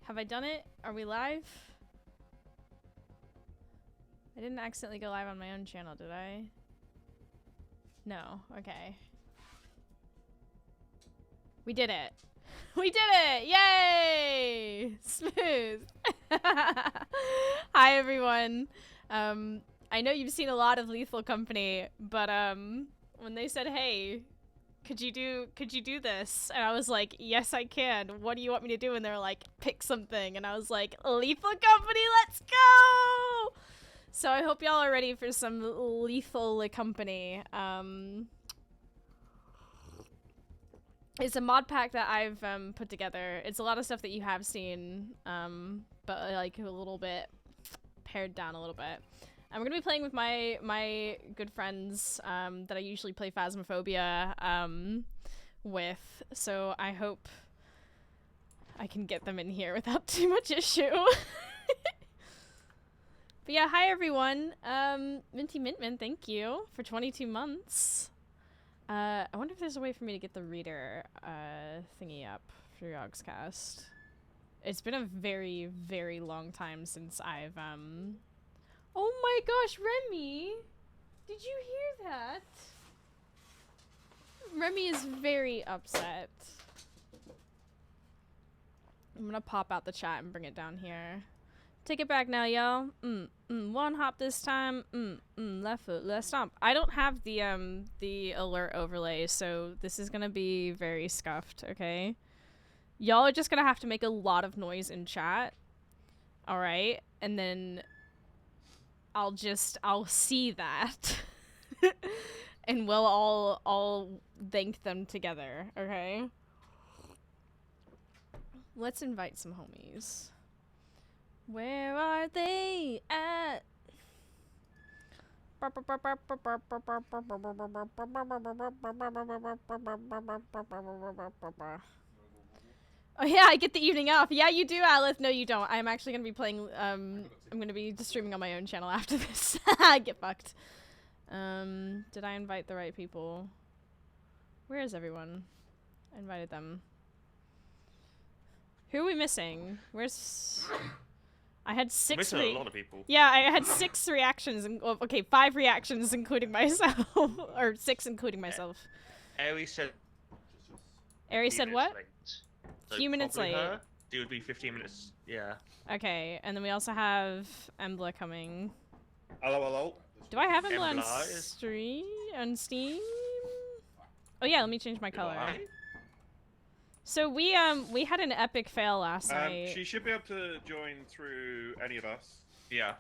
Have I done it? Are we live? I didn't accidentally go live on my own channel, did I? No. Okay. We did it. We did it! Yay! Smooth. Hi everyone. I know you've seen a lot of Lethal Company, but when they said, "Hey, could you do this?" and I was like, "Yes, I can. What do you want me to do?" and they were like, "Pick something." And I was like, "Lethal Company, let's go!" So I hope y'all are ready for some Lethal Company. It's a mod pack that I've put together. It's a lot of stuff that you have seen, but like a little bit pared down a little bit. I'm gonna be playing with my good friends that I usually play Phasmophobia with, so I hope I can get them in here without too much issue. But yeah, hi everyone. Minty Mintman, thank you for 22 months. I wonder if there's a way for me to get the reader thingy up for Yogscast. It's been a very, very long time since I've Oh my gosh, Remy! Did you hear that? Remy is very upset. I'm gonna pop out the chat and bring it down here. Take it back now, y'all. One hop this time. Left foot, left stomp. I don't have the alert overlay, so this is gonna be very scuffed, okay? Y'all are just gonna have to make a lot of noise in chat. Alright? And then I'll see that. And we'll all thank them together, okay? Let's invite some homies. Where are they at? Oh yeah, I get the evening off. Yeah, you do, Alice. No, you don't. I'm actually gonna be playing. I'm gonna be streaming on my own channel after this. Get fucked. Did I invite the right people? Where is everyone? I invited them. Who are we missing? Where's? I had 6. Missing a lot of people. Yeah, I had 6 reactions. Okay, 5 reactions, including myself, or 6, including myself. Ari said. Ari said what? So few minutes late. It would be 15 minutes. Yeah. Okay, and then we also have Embla coming. Hello, hello. Do I have Embla on Embla stream? On Steam? Oh yeah, let me change my color. So we had an epic fail last night. She should be able to join through any of us. Yeah.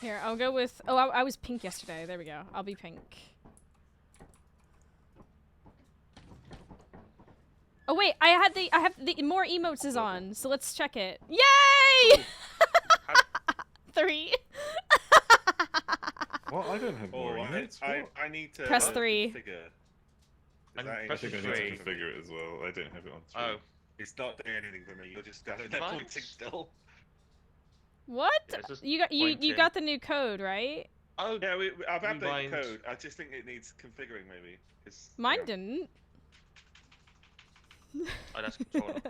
Here, I'll go with. Oh, I was pink yesterday. There we go. I'll be pink. Oh wait, I have the more emotes is on, so let's check it. Yay! 3. Well, I don't have more emotes. I need to press 3. I think I need to configure it as well. I don't have it on 3. Oh. It's not doing anything for me. You're just standing there pointing still. What? Yeah, you got the new code, right? Oh yeah, I've updated the code. I just think it needs configuring maybe. Mine didn't. Oh, that's controller.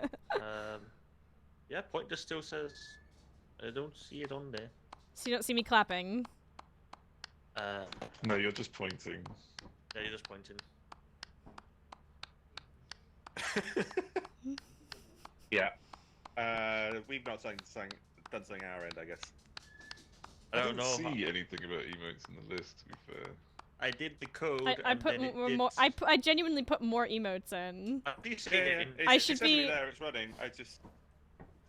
Yeah, pointer still says. I don't see it on there. So you don't see me clapping? No, you're just pointing. Yeah, you're just pointing. Yeah. We've not done something our end, I guess. I don't know. See anything about emotes in the list, to be fair. I did the code. I put more. I genuinely put more emotes in. I should be. There, it's running. I just.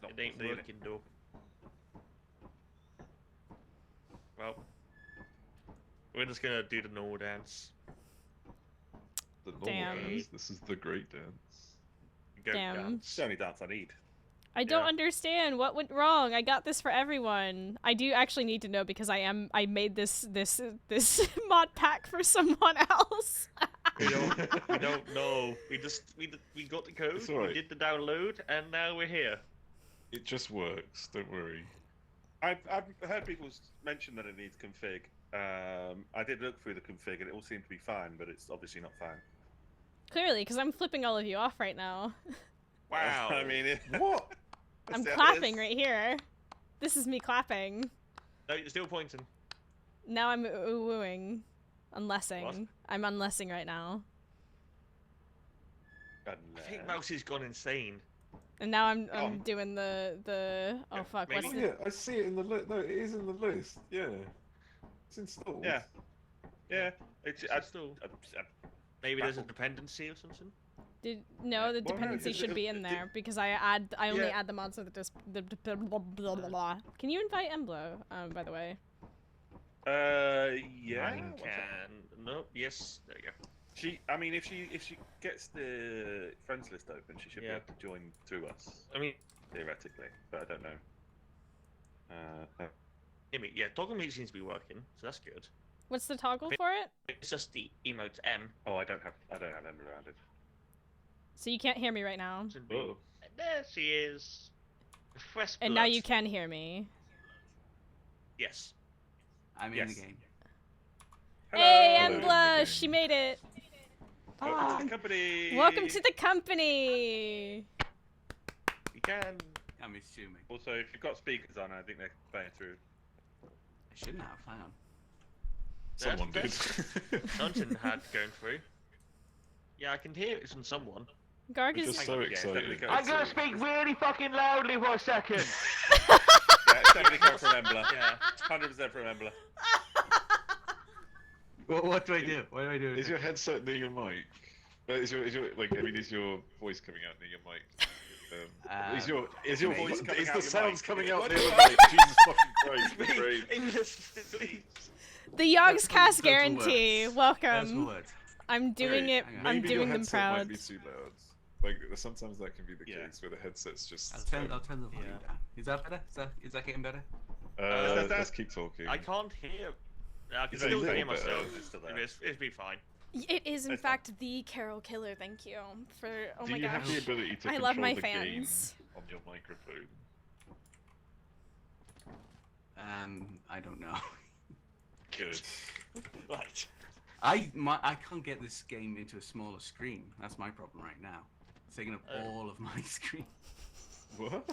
It ain't working though. Well, we're just gonna do the normal dance. The normal dance. This is the great dance. Damn. It's the only dance I need. I don't understand what went wrong. I got this for everyone. I do actually need to know because I made this mod pack for someone else. we don't know. We got the code. Right. We did the download, and now we're here. It just works. Don't worry. I've heard people mention that it needs config. I did look through the config, and it all seemed to be fine, but it's obviously not fine. Clearly, because I'm flipping all of you off right now. Wow. I mean, What? I'm That's clapping right here. This is me clapping. No, you're still pointing. Now I'm wooing. Unlessing. What? I'm unlessing right now. I think Mousie's gone insane. And now I'm on. doing the oh fuck, maybe- what's Oh the yeah, I see it in the list. No, it is in the list. Yeah, it's installed. Yeah. Yeah. It's Still. Maybe there's a dependency or something. no, the Well, dependency it- should it- be in it- there because I only Yeah. add the mods with the blah, blah, blah, blah. Can you invite Emblo, by the way? yeah. I can. No. Yes. There you go. I mean, if she gets the friends list open, she should be Yeah. able to join through us I mean, theoretically, but I don't know. yeah, toggle meet seems to be working, so that's good. What's the toggle for it? It's just the emote M. Oh, I don't have Ember added. So you can't hear me right now. Should be- Oh. There she is. Fresh And now blood. you can hear me. Yes. I'm in Yes. the game. Hey, Hello. Embla! She made it! Welcome to the company. Welcome to the company! You can. I'm assuming. Also, if you've got speakers on, I think they're playing through. I shouldn't have. Hang on. Someone did. Something had going through. Yeah, I can hear it from someone. Garg We're is... just so Yeah, it's excited. definitely I'm gonna speak really fucking loudly for a second. Yeah, it's definitely coming from Embla. Yeah. 100% from Embla. What do I do? What do I do? Is your headset near your mic? Is your is your voice coming out near your mic? Is your maybe. voice Coming is out the your sounds mic. coming out What near the the fuck? mic? Jesus fucking Christ! Great. Please. The Yogs That's Cast the guarantee! words. That's Welcome! words. I'm doing Wait, it. hang on. I'm Maybe doing your them headset proud. might be too loud. Like sometimes that can be the Yeah. case where the headset's just. I'll turn the volume Yeah. down. Is that better? Is that getting better? That's- Let's keep talking. I can't hear. I can Is it still a hear little bit? myself. It's still there. It'd be fine. It is, in It's fine. fact, the Carol Killer. Thank you for. Oh Do my you have the gosh. ability to I control love my the fans. gain on your microphone? I don't know. Good. Right. I can't get this game into a smaller screen. That's my problem right now. It's taking up all of my screen. What?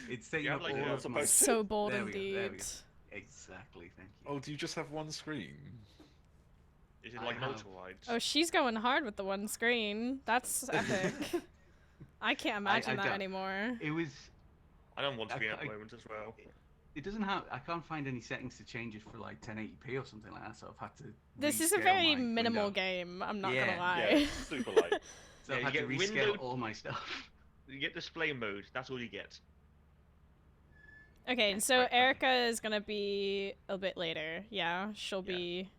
It's taking have, up like, all a- of my. So bold There we go, there we indeed. go. Exactly. Thank you. Oh, do you just have one screen? Is it I like have- multi-wide? Oh, she's going hard with the one screen. That's epic. I can't imagine that don't- anymore. It was. I don't want to be at I- the moment as well. It doesn't have. I can't find any settings to change it for like 1080p or something like that. So I've had to. This is a rescale very my minimal window. game. I'm not Yeah, gonna lie. Yeah, super light. So Yeah, I've had you to get rescale window- all my stuff. You get display mode. That's all you get. Okay, so Right, okay. Erica is gonna be a bit later. Yeah, she'll Yeah. be.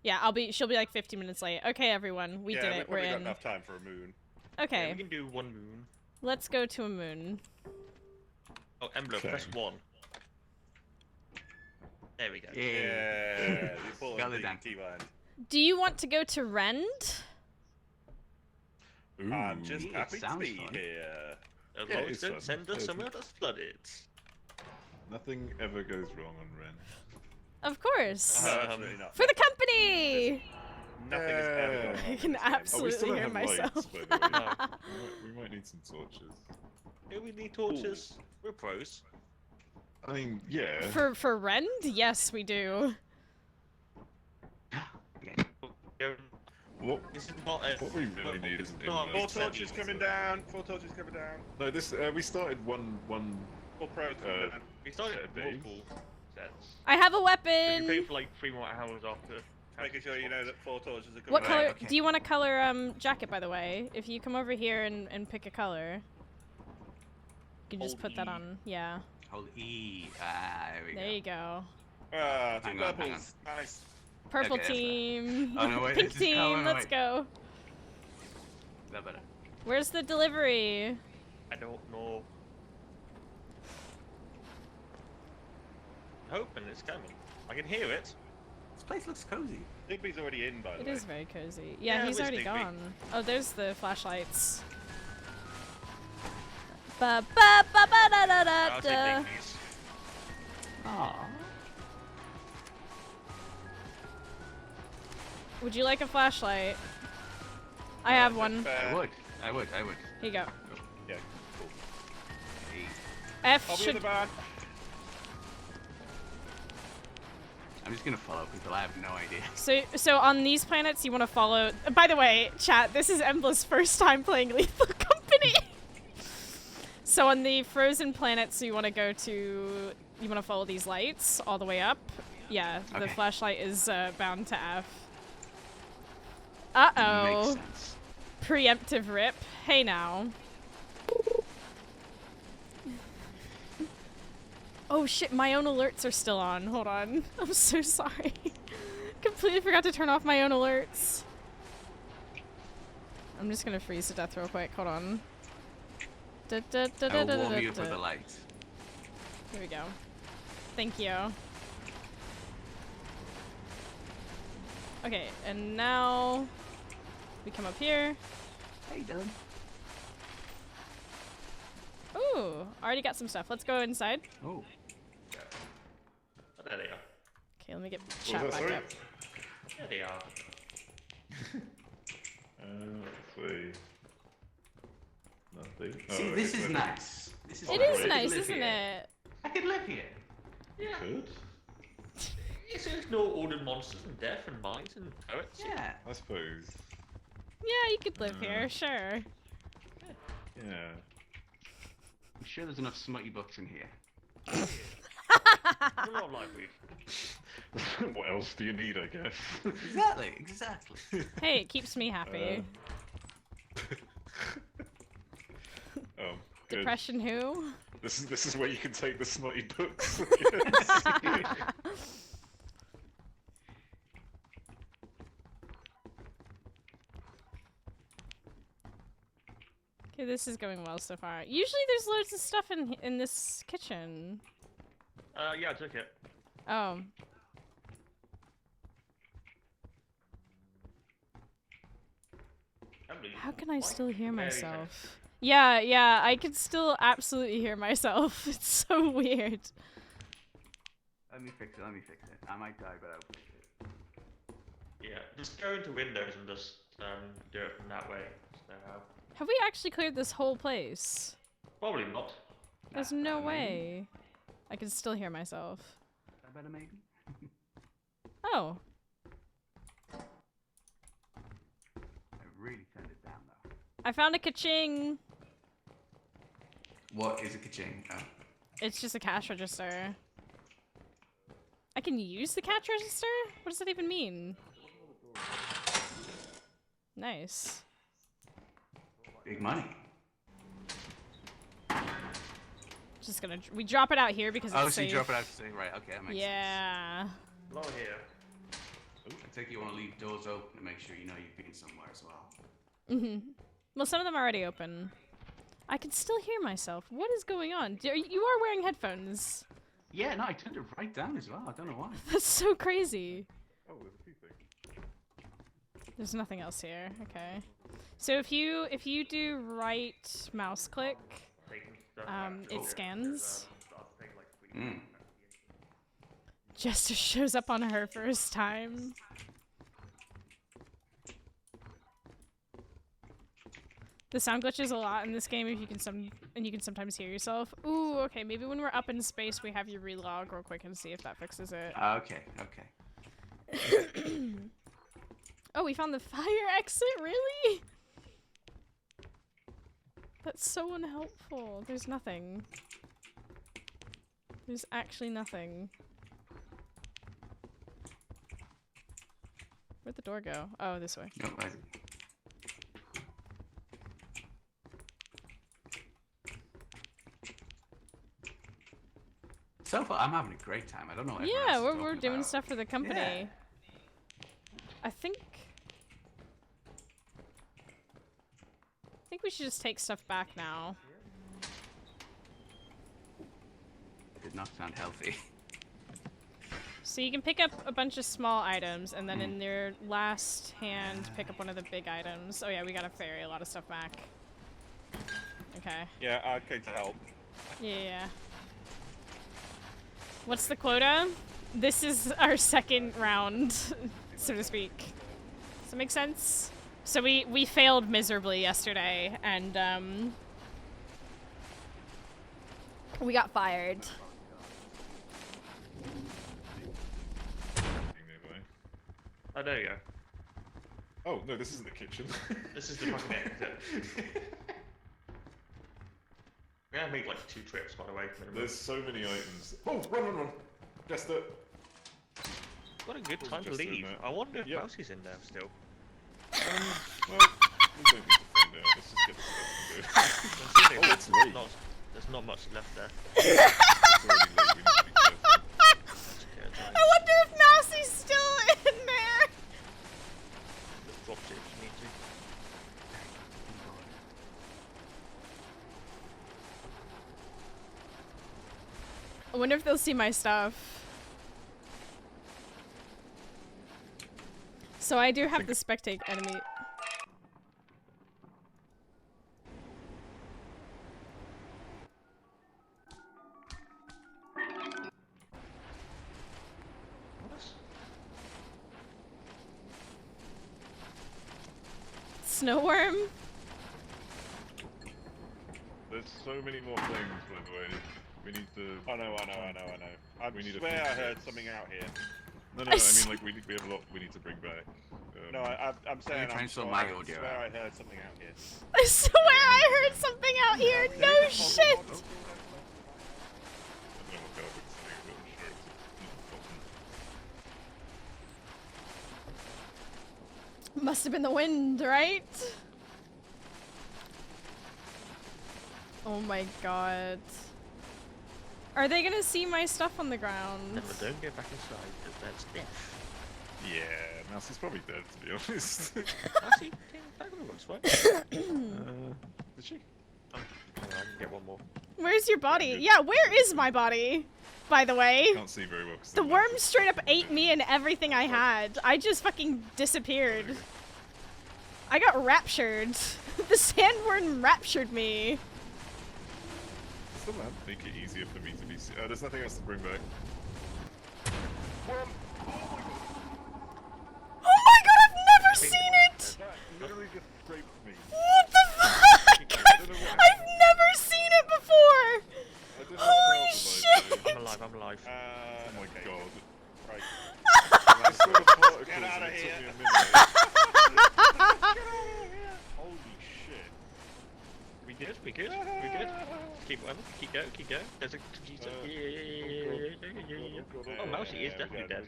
Yeah, she'll be like 15 minutes late. Okay, everyone, we yeah, did we've it. We're probably got in. enough time for a moon. Yeah, Okay, we can do one moon. let's go to a moon. Oh, Emblo, Okay. press 1. There we go. Yeah. Yeah, the important Got it thing, down. T-Line. Do you want to go to Rend? I'm just It happy to sounds be fun. here. As Yeah, long as it's don't fun. send us It's somewhere fun. that's flooded. Nothing ever goes wrong on Ren. Of course. No, Um, absolutely not. For the company! Nothing is ever going Yeah. wrong I in can this game. Oh, we still absolutely don't hear have myself. lights, by the way. We might need some torches. Here we need torches. We're pros. I mean, yeah. For Rend? Yes, we do. Okay. What This is not a... What we really need is an No, inverter. Four torches coming down. Four torches coming down. No, this we started one. Four pros coming down. We started Set with of days. multiple sets. I have a So you pay weapon! for like 3 more hours after. Making sure you know that four torches are coming What down. color? okay. Do you want a color jacket, by the way? If you come over here and pick a color, you can just Hold put that E. on. Yeah. Hold E. Ah, there we There go. you go. Ah, two Hang on, hang purples. Nice. Purple Okay, that's better. team. Oh, no, wait, Pink this is color, team. no, Let's wait. go. Is that better? Where's the delivery? I don't know. Hoping it's coming. I can hear it. This place looks cozy. Digby's already in, by the It way. is very cozy. Yeah, Yeah, he's where's already Digby? gone. Oh, there's the flashlights. Ba ba ba ba da da da I'll da. take Digby's. Aww. Would you like a flashlight? I have one. Fair. I would. Here you go. Yeah, cool. F I'll be in should. the van. I'm just gonna follow people. I have no idea. So on these planets, you want to follow. By the way, chat, this is Embla's first time playing Lethal Company. So on the frozen planets, you want to go to. You want to follow these lights all the way up. Yeah, the Okay. flashlight is bound to F. Makes Uh-oh. sense. Preemptive rip. Hey now. Oh shit, my own alerts are still on. Hold on. I'm so sorry. Completely forgot to turn off my own alerts. I'm just gonna freeze to death real quick. Hold on. I will warm you up with the light. Here we go. Thank you. Okay, and now we come up here. Hey, Dylan. Ooh, already got some stuff. Let's go inside. Oh. Oh, there they are. Okay, let me get What chat was that, back sorry? up. There they are. Let's see. Nothing. See, Oh, this okay, is well, nice. This is It nice. is I could nice, live isn't here. it? I could live here. Yeah. Good. Yes, there's no ordered monsters and death and mines and poets. Yeah. I suppose. Yeah, you could live here, sure. Yeah. I'm sure there's enough smutty books in here. We're all library. What else do you need, I guess? Exactly. Exactly. Hey, it keeps me happy. Oh, good. Depression who? This is where you can take the smutty books. Okay, this is going well so far. Usually there's loads of stuff in this kitchen. Yeah, I took it. Oh. How can I still hear myself? Yeah, I can still absolutely hear myself. It's so weird. Let me fix it. I might die, but I'll fix it. Yeah, just go into Windows and just do it from that way. So, Have we actually cleared this whole place? probably not. There's no way. I can still hear myself. I better maybe. Oh. I really turned it down though. I found a ka-ching. What is a ka-ching? Oh. It's just a cash register. I can use the cash register? What does that even mean? Nice. Big money. Just gonna we drop it out here because it's Oh, so safe. you drop it out to say right? Okay, that makes sense. Yeah. Low here. I think you want to leave doors open to make sure you know you've been somewhere as well. Mhm. Well, some of them are already open. I can still hear myself. What is going on? You are wearing headphones. Yeah, no, I turned it right down as well. I don't know why. That's so crazy. Oh, there's a few things. There's nothing else here. Okay. So if you do right mouse click, it scans. Mm. Jester shows up on her first time. The sound glitches a lot in this game. If you can you can sometimes hear yourself. Ooh, okay. Maybe when we're up in space, we have you relog real quick and see if that fixes it. Okay. Oh, we found the fire exit. Really? That's so unhelpful. There's nothing. There's actually nothing. Where'd the door go? Oh, this way. Nope, So far, I'm having a great time. I don't know what everyone Yeah, else is we're talking doing about. stuff for the company. Yeah. I think we should just take stuff back now. Did not sound healthy. So you can pick up a bunch of small items, and then in your last hand, pick up one of the big items. Oh yeah, we gotta ferry a lot of stuff back. Okay. Yeah, I came to help. Yeah. What's the quota? This is our second round, so to speak. Does that make sense? So we failed miserably yesterday, and We got fired. Nearby. Oh, there you go. Oh no, this isn't the kitchen. This is the fucking exit. We're gonna make like 2 trips, by the way. There's so many items. Oh, run! Jester. What a good time to Just in leave. there. I wonder if Yep. Mousie's in there still. Well, we don't need to find out. Let's just get the stuff and go. Oh, it's late. There's not much left there. It's already late. We need to be careful. I wonder if Mousie's still in there. Just drop it if you need to. I wonder if they'll see my stuff. So I do have the spectate enemy. Snowworm? There's so many more things, by the way. We need to. I know. I We need a swear few I heard things. something out here. No, I mean like we have a lot we need to bring back. No, I'm saying trying I'm to sort sure my I audio swear out. I heard something out here. I swear I heard something out here. No shit. I don't know what Garbuck's saying, but I'm sure it's Must have been the wind, right? Oh my god. Are they gonna see my stuff on the ground? Then we don't get back inside, because that's death. Yeah, Mousie's probably dead, to be honest. Mousie came back on the rocks, right? Did she? Oh, hang on, I can get one more. Where's your body? Yeah, where is my body? By the way. Can't see very well. 'Cause The I'm worm left. straight up ate me and everything I had. I just fucking disappeared. I got raptured. The sandworm raptured me. Does the lamp make it easier for me to be? There's nothing else to bring back. Oh my god, I've never seen it! That literally just scraped me. What the fuck? I've never seen it before! I didn't Holy have shit! I'm alive. Oh my Okay. god. Right. I saw the particles Get out and of it here. took me a minute. Holy shit. We good? We good? Keep going. There's a computer. Oh, Mousie is definitely dead.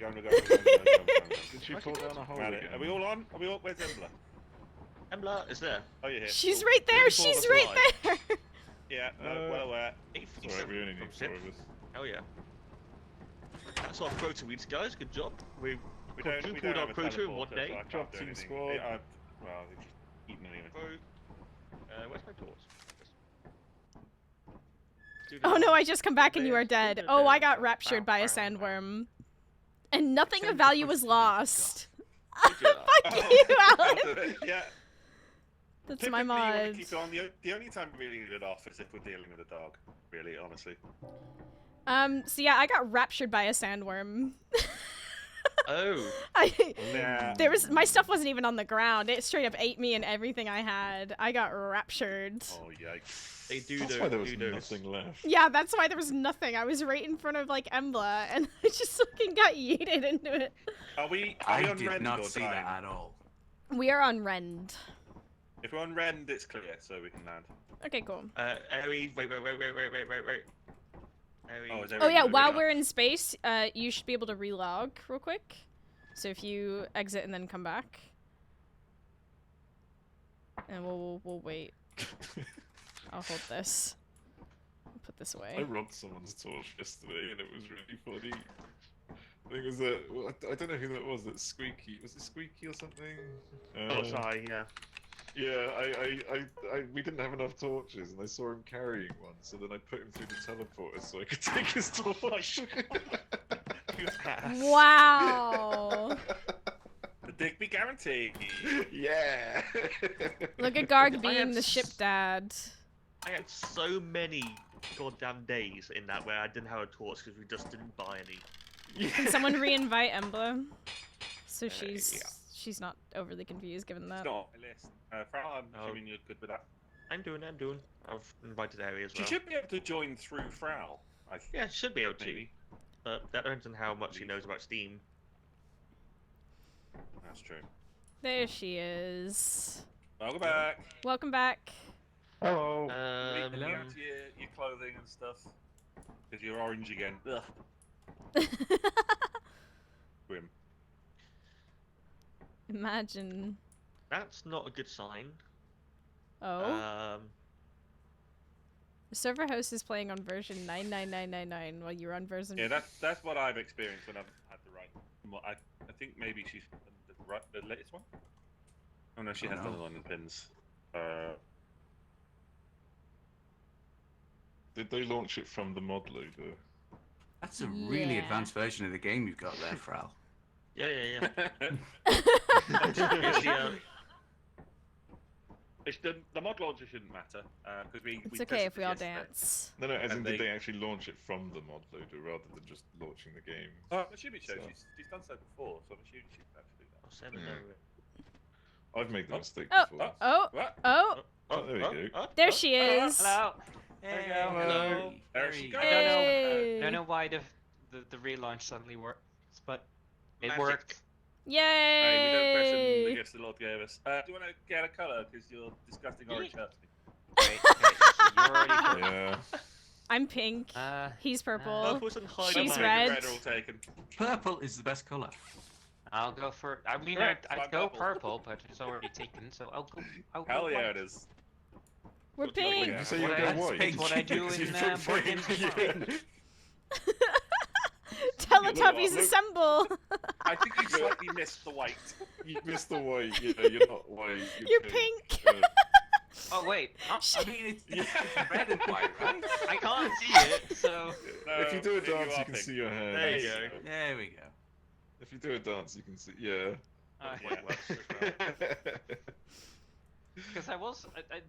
Did she fall down a hole Right, again? are we all on? Are we all? Where's Embla? Embla is there. Oh, you're here. She's Cool. right there, Only 4 of she's us right alive. there! Yeah, no, well aware. It's alright, we only need 4 of us. Hell yeah. That's our quota weeks, guys. Good job. We don't quadrupled our have a quota in 1 teleporter, day. so I can't Job do team anything. squad. Well, it's eaten anything. Where's my torch? Oh no, I just come back and you are dead. Student Oh, I dead. got raptured by a sandworm. And nothing of value was lost. Did you? Fuck you, Alan! Yeah. That's Typically, my you want to mod. keep it on. The only time we really need it off is if we're dealing with a dog. Really, honestly. So yeah, I got raptured by a sandworm. Oh. Yeah. My stuff wasn't even on the ground. It straight up ate me and everything I had. I got raptured. Oh yikes. They do That's those. why there was do those. nothing left. Yeah, that's why there was nothing. I was right in front of like Embla and I just fucking got yeeted into it. Are we I on did Rend not or see Dine? that at all. We are on Rend. If we're on Rend, it's clear, so we can land. Okay, cool. Aries, wait. Aries. Oh, is Oh everything yeah, good? while we're in space, you should be able to relog real quick. So if you exit and then come back. And we'll wait. I'll hold this. I'll put this away. I robbed someone's torch yesterday and it was really funny. I think it was that. Well, I don't know who that was. That Squeaky. Was it Squeaky or something? Oh, sorry, yeah. Yeah, we didn't have enough torches, and I saw him carrying one, so then I put him through the teleporter so I could take his torch. Wow! The Digby guarantee. Yeah. Look at Garg I being had the ship dad. I had so many goddamn days in that where I didn't have a torch because we just didn't buy any. Can someone re-invite Embla? So yeah. she's not overly confused given It's that. not on my list. Fran, I'm Oh. assuming you're good with that. I'm doing. I've invited Ari as She well. should be able to join through Frau. Yeah, she should be able to. Maybe. But that depends on how much she knows about Steam. That's true. There she is. Welcome back. Welcome back. Hello. Hello. Hello. Out to your clothing and stuff. Because you're orange again. Ugh. Grim. Imagine. That's not a good sign. Oh. The server host is playing on version 99999 while you're on version. Yeah, that's what I've experienced when I've had the right. Well, I think maybe she's the latest one. Oh no, she has the London pins. Did they launch it from the mod loader? That's a really Yeah. advanced version of the game you've got there, Frau. Yeah. It's the mod launcher shouldn't matter because we. It's we okay if tested we all yesterday. dance. No, as in And did they- they actually launch it from the mod loader rather than just launching the game? Oh, I'm assuming so. So- She's done so before, so I'm assuming she can actually do that. I'll send it Yeah. over. I've made the mistake Oh, before. What? Oh, Oh, there we go. there she is. Hello. There you Hey. go. Hello. There she goes. Hey. I don't know why the relaunch suddenly works, but it Magic. worked. Hey, we don't question the Yay! gifts the Lord gave us. Do you want to get a colour? Because your disgusting orange hurts me. Wait, okay, so you're already Yeah. I'm pink. He's purple. Purple's and She's Hyde red. Red are all taken. Purple is the best color. I'll go for. I mean, Correct, I'd I'm go purple. purple, but it's already taken, so I'll go. Hell yeah, white. it is. We're What do you pink. like? You say What you're I- going white? It's what I do Because in you put board games pink, for yeah. fun. Teletubbies Look. assemble. I think you slightly missed the white. You missed the white. Yeah, you're not white. You're pink. Oh wait, I mean, it's red and white, right? I can't see it, so. No, If you do a maybe dance, you are can pink. see your hands. There you go. There we go. If you do a dance, you can see. Yeah. Because I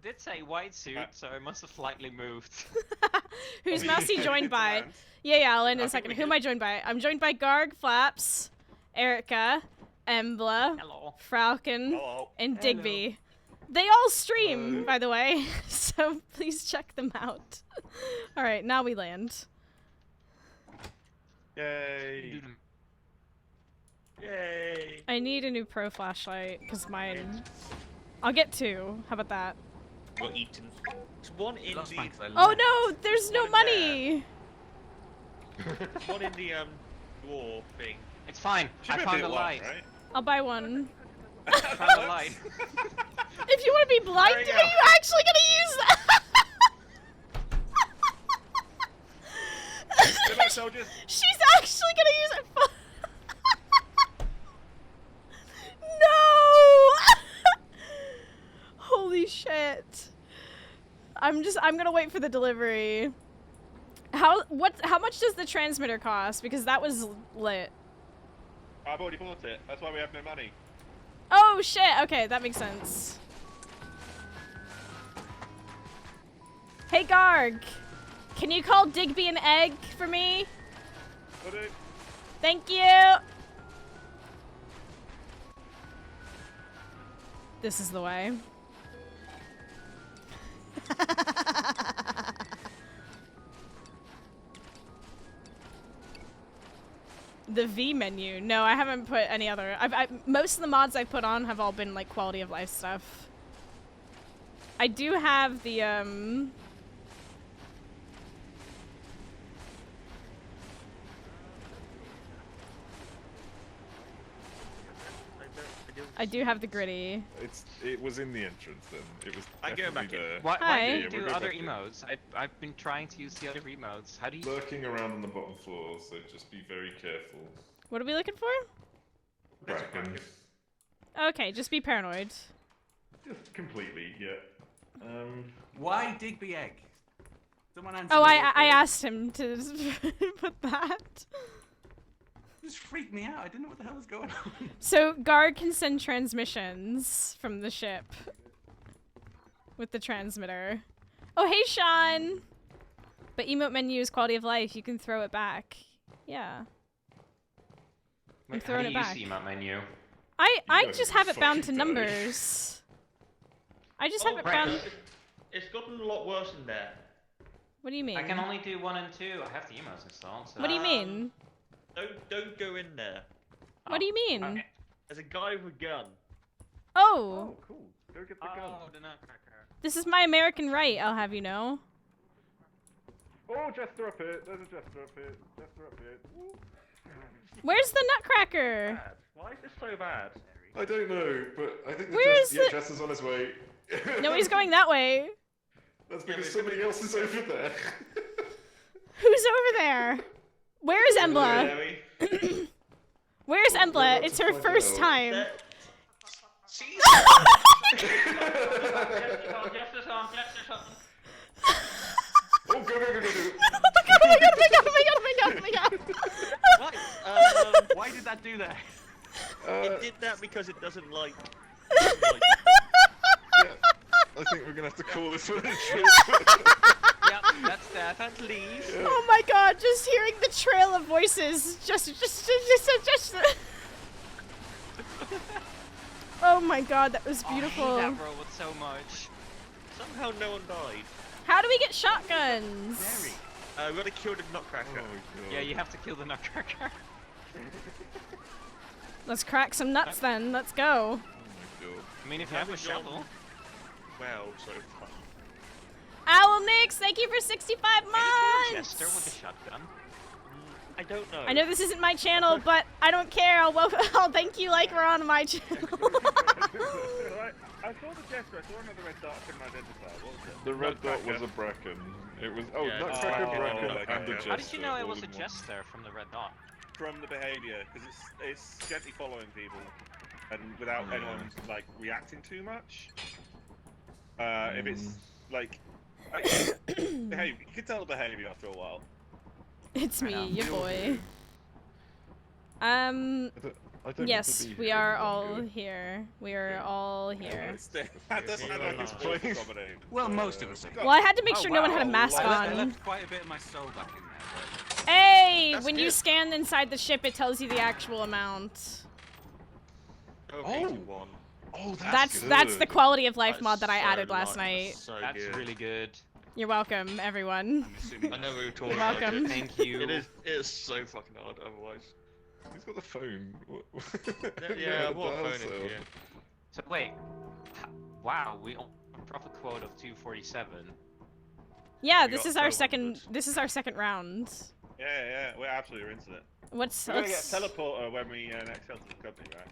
did say white suit, so I must have slightly moved. Who's Mousie joined by? Yeah, I'll end in I a think second. we Who am did. I joined by? I'm joined by Garg, Flaps, Erica, Embla, Hello. Falcon, Hello. and Hello. Digby. They all stream, by the way, so please check them out. Alright, now we land. Yay. Yay! I need a new pro flashlight, because mine... I'll get two. How about that? Got eaten. There's one in That's the fine, 'cause I Oh left. no! There's no One in there. money! there's one in the war thing. It's fine. Should I be a found bit a one, light. right? I'll buy one. I found a light. If you want to be blinded, There are you you actually gonna use that? Good luck, soldiers. She's actually gonna use it for No! Holy shit. I'm gonna wait for the delivery. How much does the transmitter cost? Because that was lit. I've already bought it. That's why we have no money. Oh shit, okay, that makes sense. Hey Garg, can you call Digby an egg for me? Will do. Thank you! This is the way. The V menu. No, I haven't put any other. Most of the mods I've put on have all been like quality of life stuff. I do have the I do have the gritty. It was in the entrance then. It was I go definitely back in. there. Why Hi. do Yeah, you we'll do go other back in. emotes? I've been trying to use the other emotes. How do you? Lurking around on the bottom floor, so just be very careful. What are we looking for? Kraken. Okay, just be paranoid. Just completely, yeah. Why Digby egg? Someone answer Oh, me. I asked him to put that. This freaked me out. I didn't know what the hell was going on. So Guard can send transmissions from the ship with the transmitter. Oh, hey, Sean. But emote menu is quality of life. You can throw it back. Yeah. Wait, throwing how it do you back. use the emote menu? I don't just have it bound to fucking die. numbers. I just have Oh, it right. bound. It's gotten a lot worse in there. What do you mean? I can only do 1 and 2. I have the emotes installed. So. What do you mean? Don't go in there. What do you mean? Okay. There's a guy with a gun. Oh, cool. Go get the gun. Oh, the nutcracker. this is my American right, I'll have you know. Oh, Jester up here. There's a Jester up here. Jester up here. Woo. Where's the Nutcracker? Bad. Why is this so bad? I don't know, but I think Where is the- Jester's on his way. No, he's going that way. That's because somebody else is over there. Who's over there? Where's Embla? Jeremy? Where's Well, Embla? we're It's about her to first find out. time. She's Jester's on. Oh, go. Oh my god, oh my god. what? Why did that do that? It did that because it doesn't like. Yeah, I think we're gonna have to call this one a trip. Yep, that's that. At least. Oh my god, just hearing the trail of voices. Just. Oh my god, that was beautiful. Oh, I hate that robot so much. Somehow no one died. How do we get shotguns? Very. We gotta kill the Nutcracker. Yeah, you have to kill the nutcracker. Let's crack some nuts then. Let's go. I mean, if you have a shovel. Well, so far. Owl Nix, thank you for 65 Can you kill a months. Jester with a shotgun? I don't know. I know this isn't my channel, but I don't care. I'll thank you like we're on my channel. I saw the Jester, I saw another red dot, I couldn't identify. What was it? The red dot was a bracken. It was Nutcracker, bracken, and a Jester. How did you know it all was a in one. Jester from the red dot? From the behaviour, because it's gently following people, and without anyone like reacting too much. If it's like behavior, you can tell the behaviour after a while. It's me, your boy. I don't Yes, need to be we here are any all longer. here. We are all here. That doesn't sound like it's Please. full comedy. Well, most of us are. Well, I had to make Oh, sure no one had a wow. mask I on. left quite a bit of my soul back in there. Hey, That's when you good. scan inside the ship, it tells you the actual amount. Oh, Oh. 81. Oh, That's the quality of life That's mod that I so added last nice. night. So That's good. really good. You're welcome, everyone. I'm assuming I know we were talking You're about welcome. it. Thank you. It is so fucking hard otherwise. Who's got the phone? Yeah, the what dial phone is cell. here? So wait. Wow, we only have a profit quote of 247. Yeah, We this got is our 400. second. This is our second round. Yeah, we're absolutely into it. What's? We're gonna get let's- a teleporter when we next come to the company, right?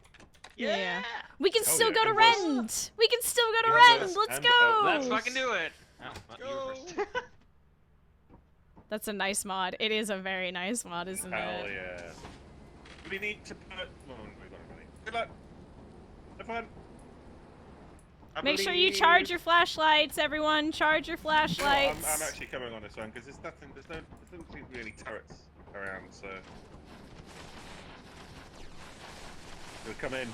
Yeah. We can Hell still yeah, go to and us. Rend. We can still go to And Rend. us, Let's and go. Let's fucking do it! Oh, not you Go. first. That's a nice mod. It is a very nice mod, isn't Hell it? yeah. We need to put. Well, we've got money. Good luck. Have fun. I Make sure you believe- charge your flashlights, everyone. Charge your You know what, flashlights. I'm actually coming on this one because there's nothing. There doesn't seem to be any turrets around, so. We'll come in.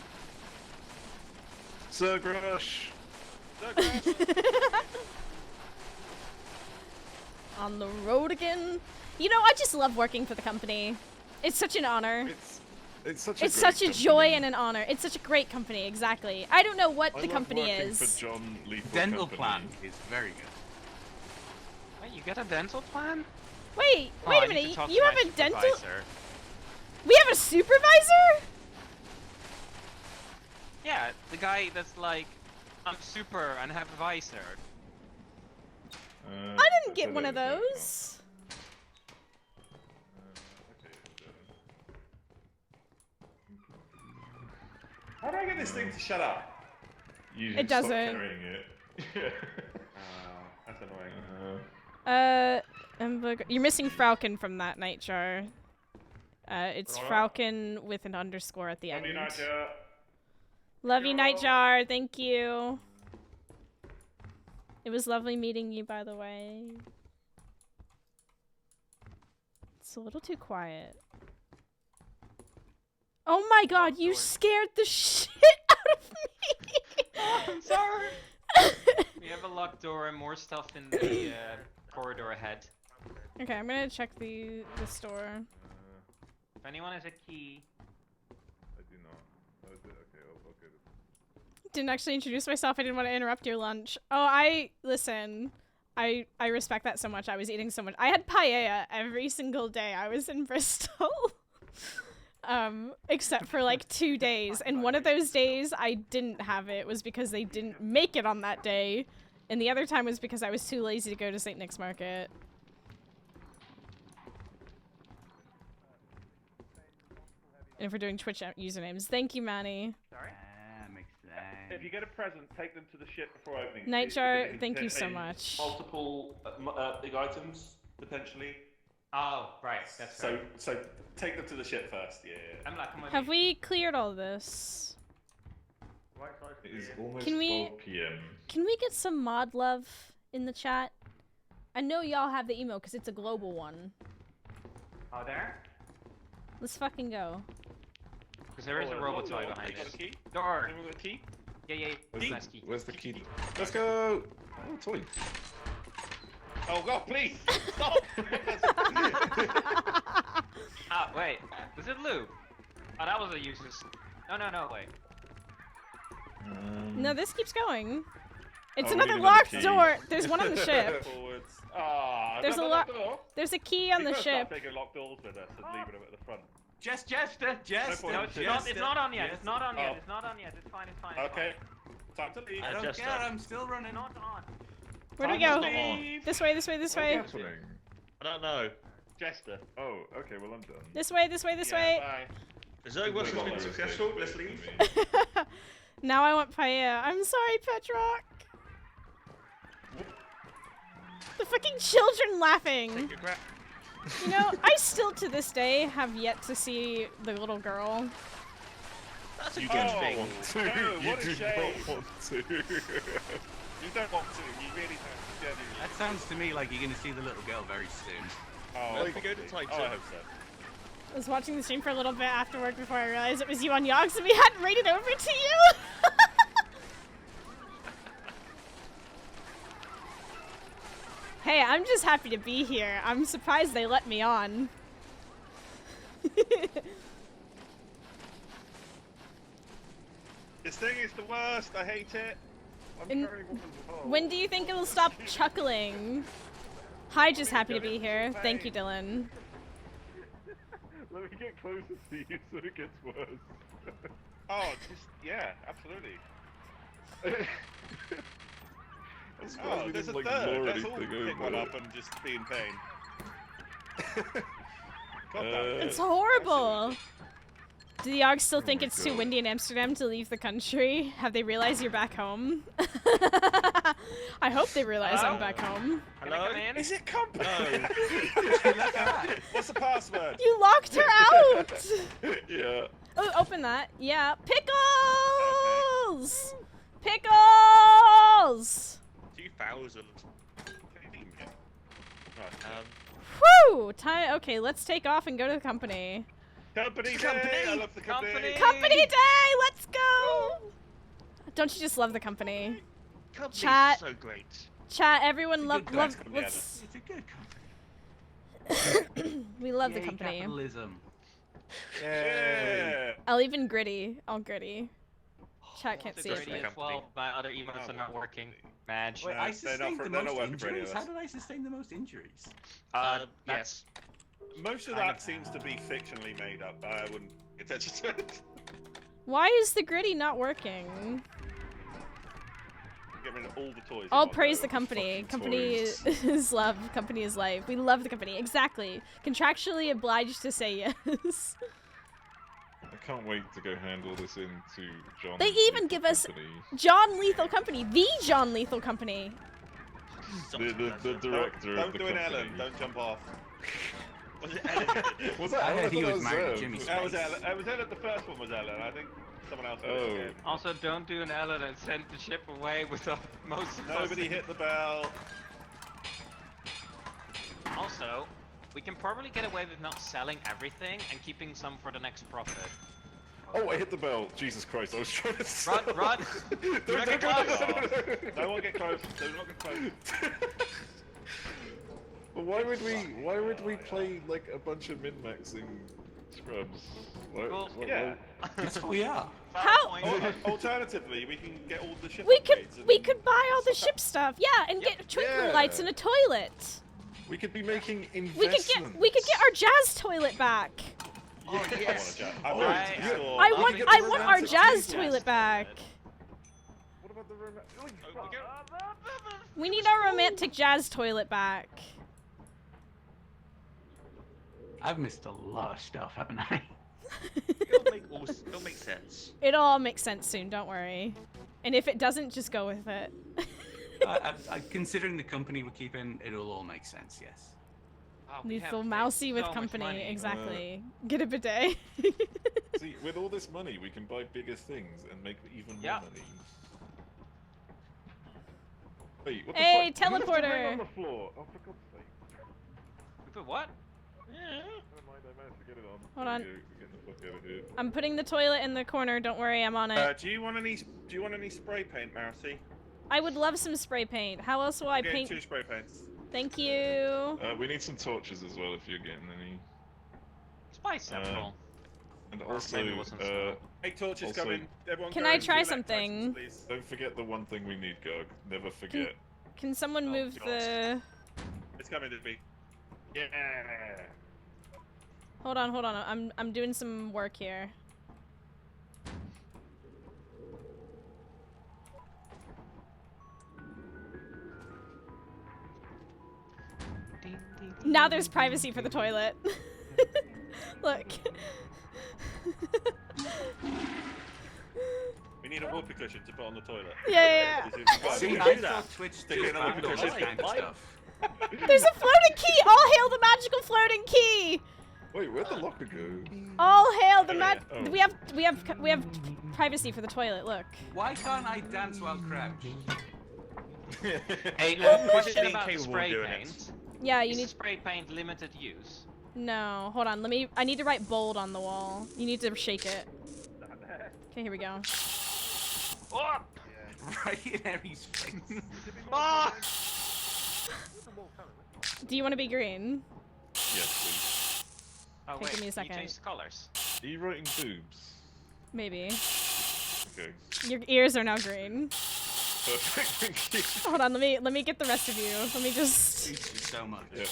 Sir Grush. On the road again. You know, I just love working for the company. It's such an honor. It's such a It's great such a company. joy and an honor. It's such a great company, exactly. I don't know what I the love company working is. For John Lethal Dental Company. plan is very good. Wait, you got a dental plan? Wait, Oh, wait I a need to minute. talk You to have my a dental? supervisor. We have a supervisor? Yeah, the guy that's like, I'm super and have a visor. I didn't get one of those. How do I get this thing to shut up? You It stop doesn't. carrying it. That's annoying. You're missing Falcon from that nightjar. It's Alright. Falcon with an underscore at the Love end. you, Nigel. Love you, Nightjar. Thank you. It was lovely meeting you, by the way. It's a little too quiet. Oh my god, you scared the shit out of me! I'm sorry. We have a locked door and more stuff in the corridor ahead. Okay, I'm gonna check the store. If anyone has a key, I do not. Okay, I'll get it. didn't actually introduce myself. I didn't want to interrupt your lunch. Oh, listen. I respect that so much. I was eating so much. I had paella every single day I was in Bristol. Except for like 2 days. And one of those days I didn't have it was because they didn't make it on that day. And the other time was because I was too lazy to go to St. Nick's Market. And if we're doing Twitch usernames. Thank you, Manny. Sorry? If you get a present, take them to the ship before opening. Nightjar, thank you so much. Multiple big items, potentially. Oh, right, that's right. So take them to the ship first, yeah. I'm like, Have we cleared all this? It is almost Can we- 12 p.m. Can we get some mod love in the chat? I know y'all have the emo because it's a global one. Oh, there? Let's fucking go. Because there is a robot toy behind Got a it. key? Door! Anyone got a key? Yeah. Nice key. Where's the key? Let's go! Oh, toy. Oh god, please! Stop! Ah, wait. Was it Lou? Oh, that was a useless. No, wait. No, this keeps going. It's Oh, we another need another locked key. door. There's one on the ship. Forwards. Ah, There's a lock. There's a key on the ship. Taking locked doors with us and leaving them at the front. Jester! No, it's not on yet. It's not on yet. It's not on yet. It's fine. It's fine. It's Okay. Time to leave. I don't Jester. care, I'm still running. Fine. Not on. Where do we Time go? to leave. This way, this way, this way. What's happening? I don't know. Jester. Oh, okay, well I'm done. This way, this way, this Yeah, way. bye. The Zoe work has been successful. Let's leave. Now I want paella. I'm sorry, Petrock. The fucking children laughing. Take your crap. You know, I still to this day have yet to see the little girl. That's a You good don't thing. want to. No, You what a do shame. not want to. You don't want to. You really don't. Yeah, do you? That sounds to me like you're going to see the little girl very soon. Oh, Well, if we go to Titan. oh, I hope so. I was watching the stream for a little bit after work before I realized it was you on Yogs and we hadn't raided over to you! Hey, I'm just happy to be here. I'm surprised they let me on. This thing is the worst. I hate it. I'm In- carrying one as well. When do you think it'll stop chuckling? Hi, just happy to be here. Thank you, Dylan. Let me get closer to you so it gets worse. Oh, just yeah, absolutely. I'm surprised Oh, we there's a didn't, third. lure Let's all anything pick one over. up and just be in pain. God damn it. It's horrible. Do the Yogs still Oh think my it's too God. windy in Amsterdam to leave the country? Have they realized you're back home? I hope they realize I'm back home. Can I come in? Is it company? No. What's the password? You locked her out! Yeah. Oh, open that. Yeah. Pickles! Pickles! 2000. Whew! Time. Okay, let's take off and go to the company. Company Company! day! I love the company! Company! Company day! Let's go! Don't you just love the company? Company's Chat. so great. Chat, everyone It's a love good love. company, Let's. It's a good company. We love the Yay, company. Capitalism. Yeah! I'll even gritty. All gritty. Chat can't see it. Gritty Company. as well. My other emotes are not working. Madge. Wait, No, I they're sustained not the they're most not working for any injuries? of How us. did I sustain the most injuries? Yes. Most of Kind that of seems to be fictionally made up. I wouldn't pay attention to it. Why is the gritty not working? Get rid of all the toys. in All one praise go. the company. fucking Company toys. is love. Company is life. We love the company. Exactly. Contractually obliged to say yes. I can't wait to go handle this into John. They even give us- John Lethal Company. The John Lethal Company. Such The a pleasure. director Don't of the do an company. Ellen. Don't jump off. Was it Ellen? Was that I Ellen? heard he thought was that married to Zev. Jimmy That was Space. Ellen. Was Ellen the first one? Was Ellen? I think someone else. Oh. Was it. Also, don't do an Ellen and send the ship away with the most. Nobody hit the bell. Also, we can probably get away with not selling everything and keeping some for the next profit. Oh, I hit the bell. Jesus Christ, I was trying to Run, run! Don't not get go, close. No one get close. Do not get close. But why would we play like a bunch of min-maxing Scrubs. Well, Yeah. That's what we are. How- Alternatively, we can get all the ship We upgrades and could buy all the suck ship stuff. Yeah, and get twinkling Yeah. lights and a toilet. We could be making We investments. could get our jazz toilet back. Oh yes. I Oh, want I- to store- I we want get I the want our romantic jazz table. toilet back. What about the romantic? We need our romantic jazz toilet back. I've missed a lot of stuff, haven't I? It'll make sense. It'll all make sense soon, don't worry. And if it doesn't, just go with it. Considering the company we're keeping, it'll all make sense, yes. Oh, we Need have full made mousey with so much company, money. exactly. Get a bidet. See, with all this money, we can buy bigger things and make even Yeah. more money. Wait, what the Hey, fuck? Who left the ring teleporter. on the floor? Oh, for God's sake. We put what? Never mind, I managed to get it on. Hold There on. we go, we're getting the fuck out of here. I'm putting the toilet in the corner, don't worry, I'm on it. Do you want any spray paint, Mousie? I would love some spray paint. How else will I Get paint? 2 spray paints. Thank you. We need some torches as well if you're getting any. Let's buy several. And Or also, maybe it wasn't so. 8 torches Also- coming. Everyone Can go I and try collect something? items, please. don't forget the one thing we need, Gog. Never forget. Can someone Oh, move God. the... It's coming to me. Yeah. Hold on. I'm doing some work here. Now there's privacy for the toilet. Look. We need a whoopee cushion to put on the toilet. Yeah. See, do I that. thought Twitch Stick it just in a banned all cushion. this kind of Why? stuff. There's a floating key! All hail the magical floating key! Wait, where'd the locker go? All hail the Oh, mag- yeah. Oh. We have privacy for the toilet, look. Why can't I dance while crouched? Hey, Physically question about the incapable of spray doing it. paint. Yeah, you Is need- spray paint limited use? No, hold on, I need to write bold on the wall. You need to shake it. Okay, here we go. Oh! Right in Harry's face. Oh! Do you want to be green? Yes, Oh Okay, wait, give me a can second. you change the colors? please. Are you writing boobs? Maybe. Okay. Your ears are now green. Perfect, thank you. Hold on, let me get the rest of you. Let me just... Thank you so much. Yeah.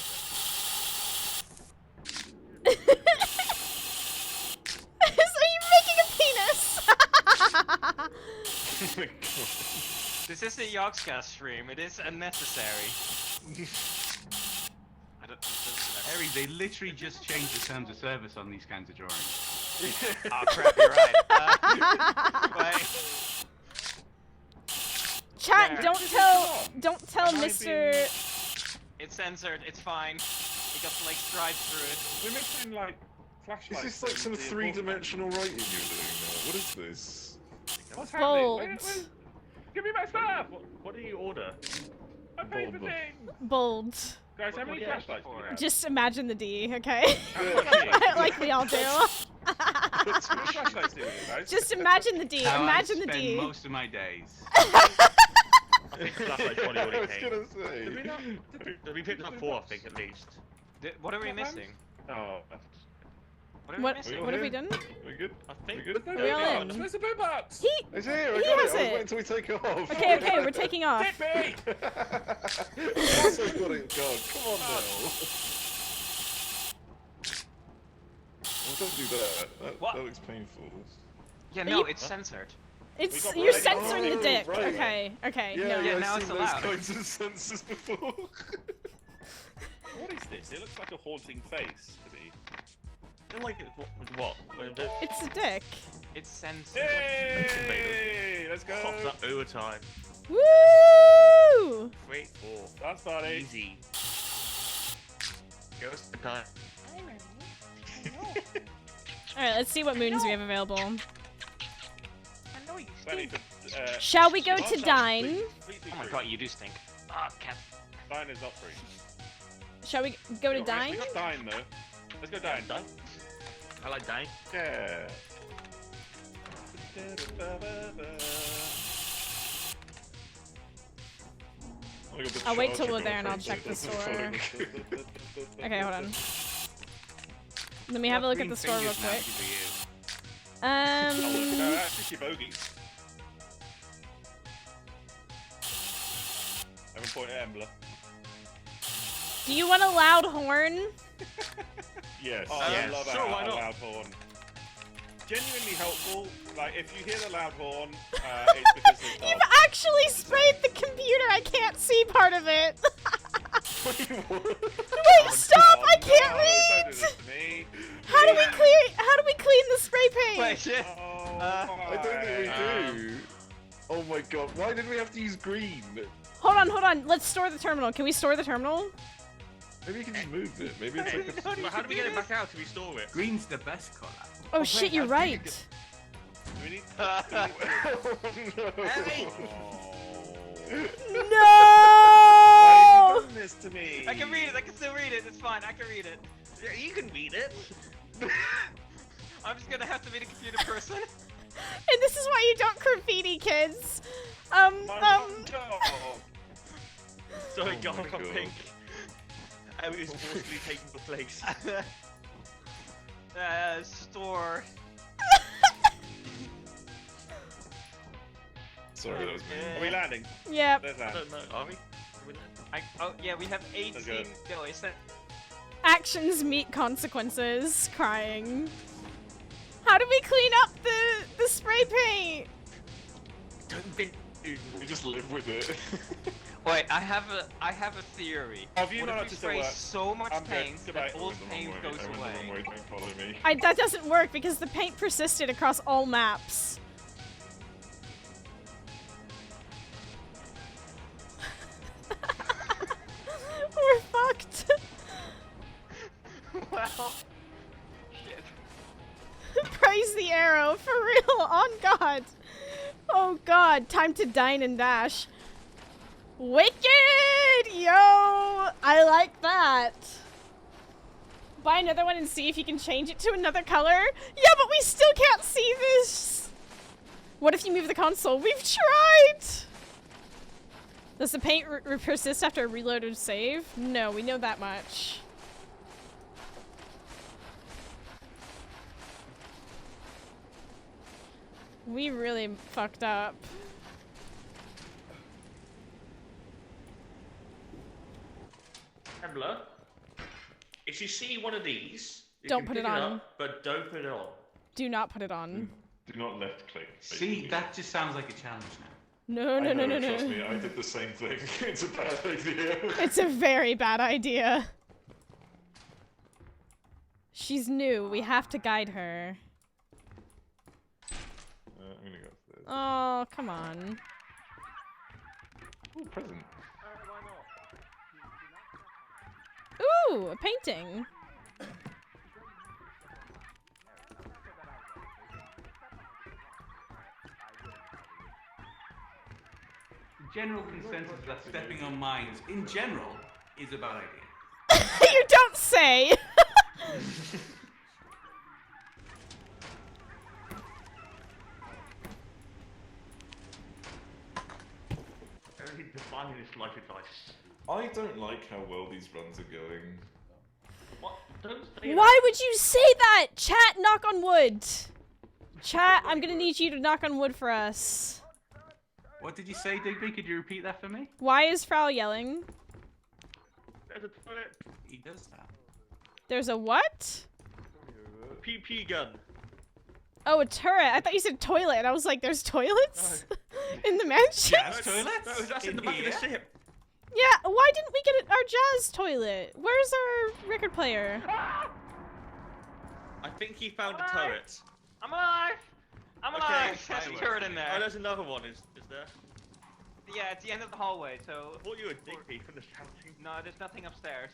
Are you making a penis? This is the Yogscast stream. It is unnecessary. I don't. Harry, they literally just changed the terms of service on these kinds of drawings. Oh crap! You're right. Wait. Chat, There. don't tell Am I Mr. It's censored. It's fine. It got like stripes through it. We're missing like Is flashlights. this like and some the important- three-dimensional writing you're doing now? What is this? What's Bold. happening? Give me my stuff! What do you order? I paid the Bold. thing! Bold. Guys, how What many do you ask flashlights do for? we have? Just imagine the D, okay? Yeah. Like we all do. How many flashlights do we have, guys? Just imagine the D. How Imagine I the spend D. most of my days. Flashlight's probably I already was came. gonna say. Did we not? We picked up 4, I think, at least. What are we What happened? missing? Oh. What are we What missing? what have we done? We good? I We think. good? Are we all in? Where's the boot box? He It's here. I He got has it. I was it. waiting until we take it off. Okay, we're taking off. Hit me! Also got it, God. Come on now. Well, don't do that. What? That looks painful. Yeah, Are no, you- it's censored. It's got you're ready. censoring the Oh, dick. right. Okay, okay, Yeah, no. Yeah, I've now seen it's those allowed. kinds of senses before. What is this? It looks like a haunting face to me. I like it. What? It's a dick. It's censored. Hey! Let's go! Pops up overtime. Woo! 3, 4. That's funny. Easy. Goes the time. Alright, let's see what moons we have available. Plenty for, Shall we go oh, to sorry, Dine? please Oh my free. god, you do stink. Ah, cat. Dine is not free. Shall we go to We Dine? got Dine though. Let's go Dine. Dine. I like Dine. Yeah. I'll wait till we're there and I'll check the store. Okay, hold on. Let me have a look at the store real quick. Oh, look, no, that's just your bogeys. 7 point Embler. Do you want a loud horn? Yes. Oh, Yeah, I love sure, why a not? loud horn. Genuinely helpful. Like, if you hear the loud horn, it's because there's You've dogs. actually sprayed the computer. I can't see part of it. Wait, what? Wait, stop! I can't Don't do read. this to me. How do we clean the spray paint? Wait, shit. Oh, I don't think we fine. do. Oh my god, why did we have to use green? Hold on. Let's store the terminal. Can we store the terminal? Maybe you can just move it. Maybe it's like a... But how do we get it back out to restore it? Green's the best color. Oh shit, you're right. Do we need... Oh, Hey, Why No! have you done this to me? I can read it. I can still read it. It's fine. I can read it. Yeah, you can read it. I'm just gonna have to be the computer person. And this is why you don't graffiti, kids. My dog. Sorry, Oh God, my I'm God. pink. It was forcibly taking the place. Store. Sorry, that was me. Are we landing? Yep. There's I land. don't know, are we? Oh yeah, we have 18. That's good. No, is that? Actions meet consequences. Crying. How do we clean up the spray paint? Don't be. We just live with it. Wait, I have a theory. Have you What not if we actually spray work? so much I'm good. paint Goodbye. that all the paint goes I went the wrong way, away? don't follow me. That doesn't work because the paint persisted across all maps. We're fucked. Well, shit. Praise the arrow, for real, on God. Oh God, time to dine and dash. Wicked! Yo! I like that. Buy another one and see if you can change it to another color. Yeah, but we still can't see this. What if you move the console? We've tried! Does the paint persist after a reloaded save? No, we know that much. We really fucked up. Embler, if you see one of these, you Don't can put pick it on. up, but don't put it on. Do not put it on. Do not left click. See, basically. that just sounds like a challenge now. No, I no, no, know, no, trust no. me, I did the same thing. It's a bad idea. It's a very bad idea. She's new. We have to guide her. I'm gonna go upstairs. Oh, come on. Ooh, present. Ooh, a painting. The general consensus is that stepping on mines, in general, is a bad idea. You don't say. Only defining this like a dice. I don't like how well these runs are going. What? Don't say Why would you say that? Chat, knock on wood. Chat, I'm gonna need you to knock on wood for us. What did you say, Digby? Could you repeat that for me? Why is Frau yelling? that. There's a toilet. He does that. There's a what? PP gun. Oh, a turret. I thought you said toilet, and I was like, there's toilets? In the mansion? Yes, toilets? No, that's in the back of the ship. Yeah, why didn't we get our jazz toilet? Where's our record player? I think he found a turret. I'm alive. I'm alive. Okay, There's a fireworks. turret in there. Oh, there's another one, is there? Yeah, it's the end of the hallway. So I thought you were Digby from the shouting. no, there's nothing upstairs.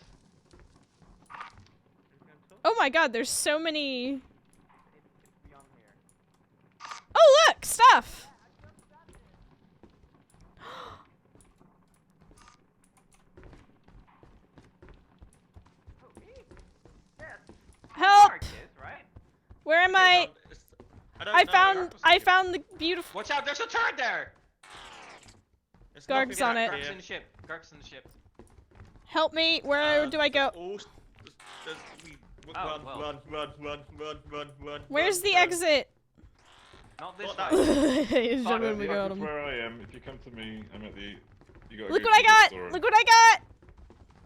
Oh my god, there's so many... It's beyond here. Oh look! Stuff! Help! Dark is, right? Where am I? I found the beautiful... Watch out! There's a turret there. Garg's on it. Garg's in the ship. Garg's in the ship. Help me! Where do I go? Run, well. run. Where's the run. exit? Not this Not way. that He's Fuck, jumping, we got That's him. where I am. If you come to me, I'm at the. You gotta Look go what I to the got! store. Look what I got!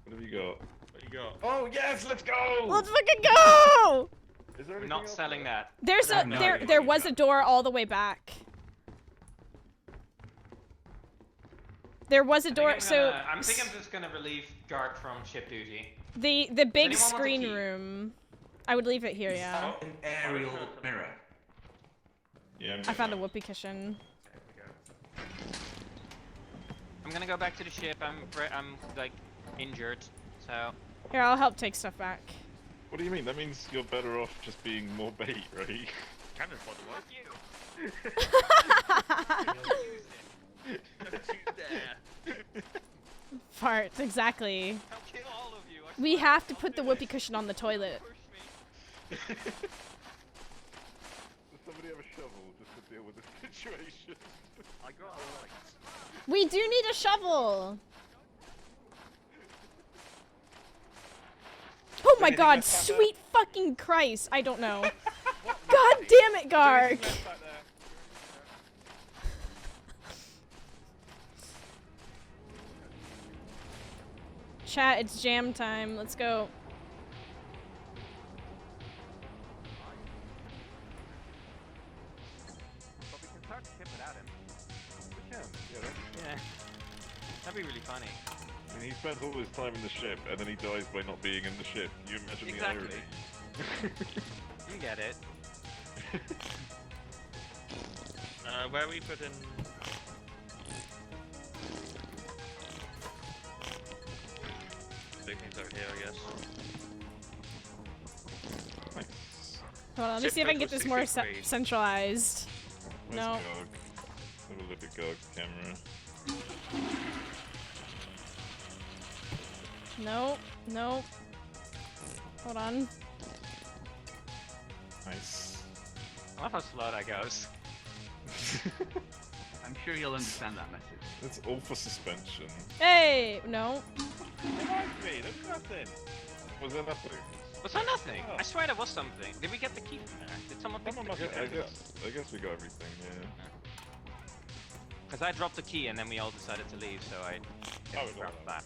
What have you got? What you got? Oh yes, let's go! Let's fucking go! Is there We're anything not else selling there? that. There's I a have no idea there what was you a got. door all the way back. There was a door. I think I'm just gonna relieve Garg from ship duty. the big anyone want a screen key? room. I would leave it here, yeah. An aerial mirror. Yeah. I found a whoopee cushion. I'm gonna go back to the ship. I'm like injured, so Here, I'll help take stuff back. What do you mean? That means you're better off just being more bait, right? Cannon's by the way. Fart, exactly. I'll kill all of you. We have to put the whoopee cushion on the toilet. Does somebody have a shovel just to deal with this situation? I got a light. We do need a shovel. Oh my Anything god, left back there? sweet fucking Christ. I don't know. God damn it, Garg. Chat, it's jam time. Let's go. But we can start the ship without him. We can. Yeah. That'd be really funny. And he spends all his time in the ship, and then he dies by not being in the ship. You imagine Exactly. the irony. You get it. Where we put in. Big things over here, I guess. Nice. Hold on, let me Ship see if I can goes get this for more 60 degrees. centralized. Where's No. Gog? Have a look at Gog's camera. No, no. Hold on. Nice. I love how slow that goes. I'm sure you'll understand that message. It's all for suspension. Hey, no. Reminds me, there's nothing. Was there nothing? Was there nothing? Oh. I swear there was something. Did we get the key from there? Did someone pick Someone the must key? have I guess we got everything, yeah. Because I dropped the key and then we all decided to leave, so I Oh, grabbed that.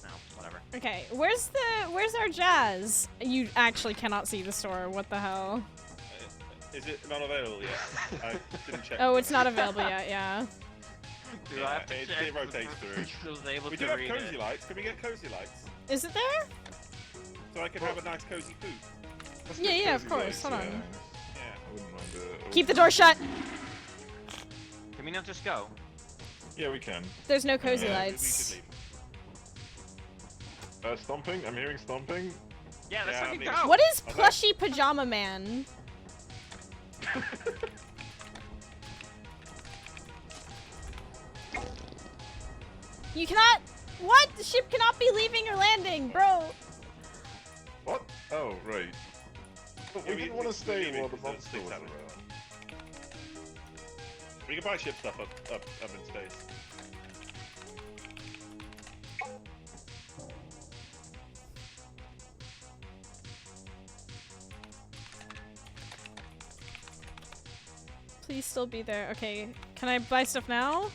No, whatever. Okay, where's our jazz? You actually cannot see the store. What the hell? Is it not available yet? I didn't check. Oh, it's not available yet. Yeah. Do Yeah, I have to it check rotates through. I was able We to do have read cozy it. lights. Can we get cozy lights? Is it there? So I can have a nice cozy food. Let's Yeah, get yeah, of cozy course, lights, hold on. yeah. Yeah. I wouldn't mind Keep the door shut. Can we not just go? Yeah, we can. There's no cozy Yeah, We lights. should leave. Stomping? I'm hearing stomping. Yeah, let's Yeah, fucking I go! mean- What is Okay. plushy pajama man? You cannot. What? The ship cannot be leaving or landing, bro. What? Oh, right. But we Yeah, didn't want to stay leave it while the because monster it's was happening. around. We can buy ship stuff up in space. Please still be there. Okay. Can I buy stuff now?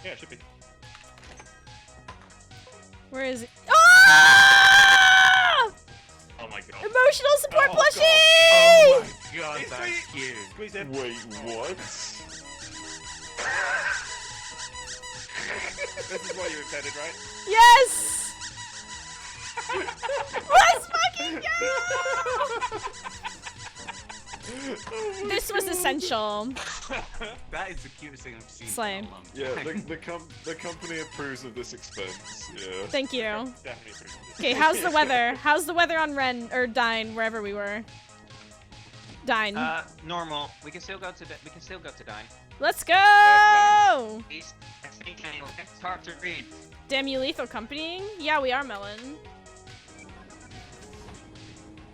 Yeah, it should be. Where is it? Ah! Oh my god. Emotional support Oh, plushie! Oh my god, It's that's sweet. cute. Squeeze in. Wait, what? This is what you intended, right? Yes! Let's fucking go! This was essential. That is the cutest thing I've seen Slay. in a long Yeah, time. the company approves of this expense. Yeah. Thank you. Definitely approve of this. Okay, how's the weather? How's the weather on Ren or Dine, wherever we were? Dine. Normal. We can still go to Dine. Let's go! East, I think it's hard to read. Damn you, lethal companying? Yeah, we are, Melon.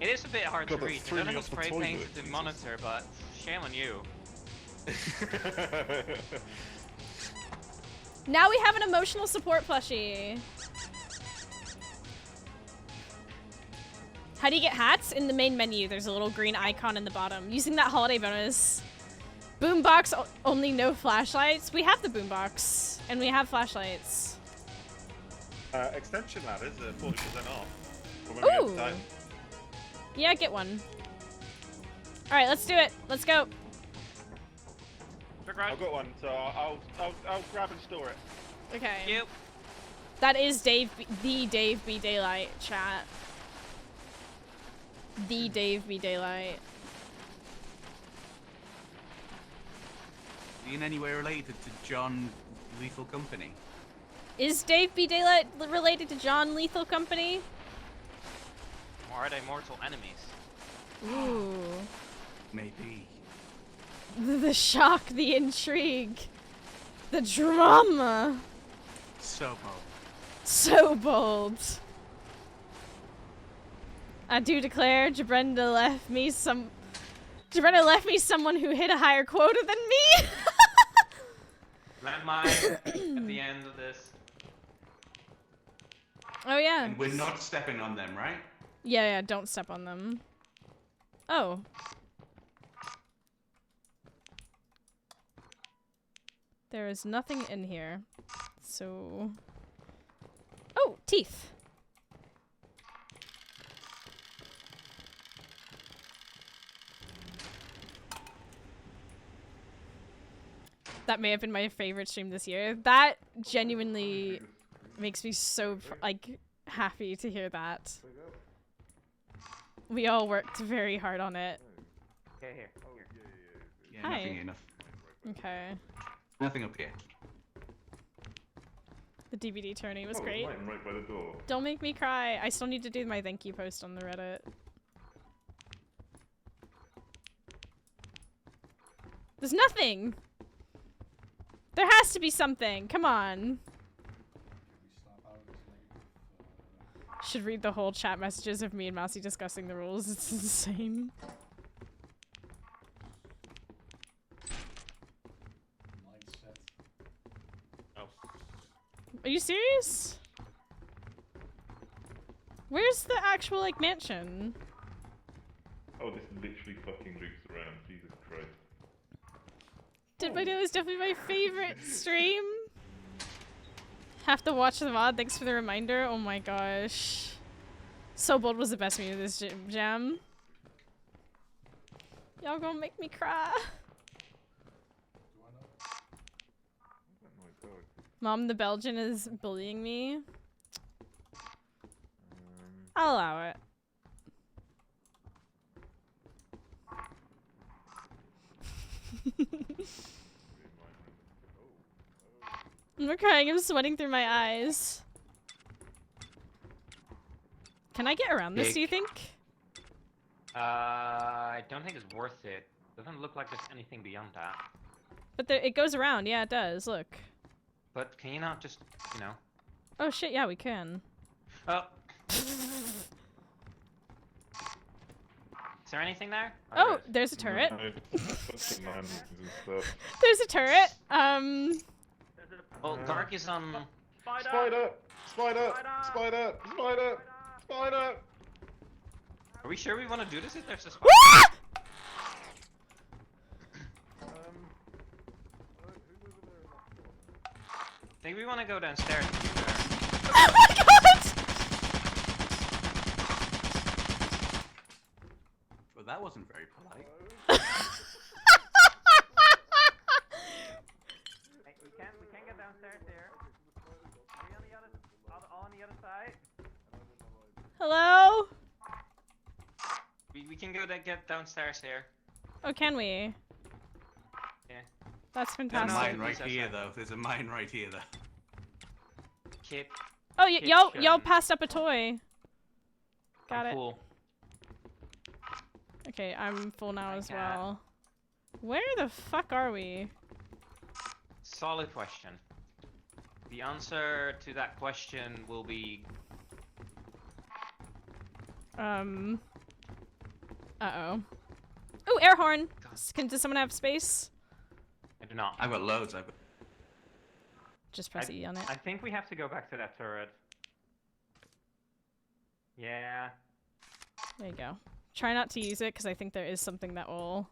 It is a bit hard God, to that read. threw I don't me have off the spray toilet, paint the Jesus. monitor, but shame on you. Now we have an emotional support plushie. How do you get hats? In the main menu, there's a little green icon in the bottom. Using that holiday bonus. Boombox only no flashlights. We have the boombox, and we have flashlights. Extension ladders are 40% off. Or when we go to Ooh. Dine. Yeah, get one. All right, let's do it. Let's go. I've got one, so I'll grab and store it. Okay. Yep. That is the Dave B Daylight chat. The Dave B Daylight. Are you in any way related to John Lethal Company? Is Dave B Daylight related to John Lethal Company? Or are they mortal enemies? Ooh. Maybe. The shock, the intrigue, the drama. So bold. So bold. I do declare, Jabrenda left me someone who hit a higher quota than me. Landmine at the end of this. Oh yeah. And we're not stepping on them, right? Yeah, don't step on them. Oh. There is nothing in here. So... Oh, teeth! That may have been my favorite stream this year. That genuinely makes me so, like, happy to hear that. We all worked very hard on it. Okay, here. Yeah, Hi. nothing enough. Okay. Nothing up here. The DVD tourney was Oh, great. mine right by the door. Don't make me cry. I still need to do my thank you post on the Reddit. There's nothing! There has to be something! Come on! Should read the whole chat messages of me and Mousie discussing the rules. It's insane. Oh. Are you serious? Where's the actual, like, mansion? Oh, this literally fucking loops around. Jesus Christ. Dead by Daylight is definitely my favorite stream. Have to watch the VOD. Thanks for the reminder. Oh my gosh. So Bold was the best meme of this jam. Y'all gonna make me cry. Oh my god. Mom the Belgian is bullying me. I'll allow it. I'm crying, I'm sweating through my eyes. Can I get around this, do you think? I don't think it's worth it. Doesn't look like there's anything beyond that. But there, it goes around, yeah it does, look. But can you not just, you know? Oh shit, yeah we can. Oh. Is there anything there? Oh, there's a turret. No, that's the man and stuff. There's a turret. Well, Gark is on. Spider! Spider! Spider! Spider! Spider! Are we sure we want to do this if there's a spider? I think we want to go downstairs. Oh my god! Well, that wasn't very polite. We can't get downstairs here. Are we on the other side? Hello? We can get downstairs here. Oh, can we? Yeah. That's There's a fantastic. mine right here, though. There's a mine right here, though. Kip. Oh, y'all Kitchen. passed up a toy. Got it. Cool. Okay, I'm full now My as cat. well. Where the fuck are we? Solid question. The answer to that question will be Uh-oh. Ooh, air horn! Does someone have space? I do not. I've got loads. Just press E on it. I think we have to go back to that turret. Yeah. There you go. Try not to use it because I think there is something that will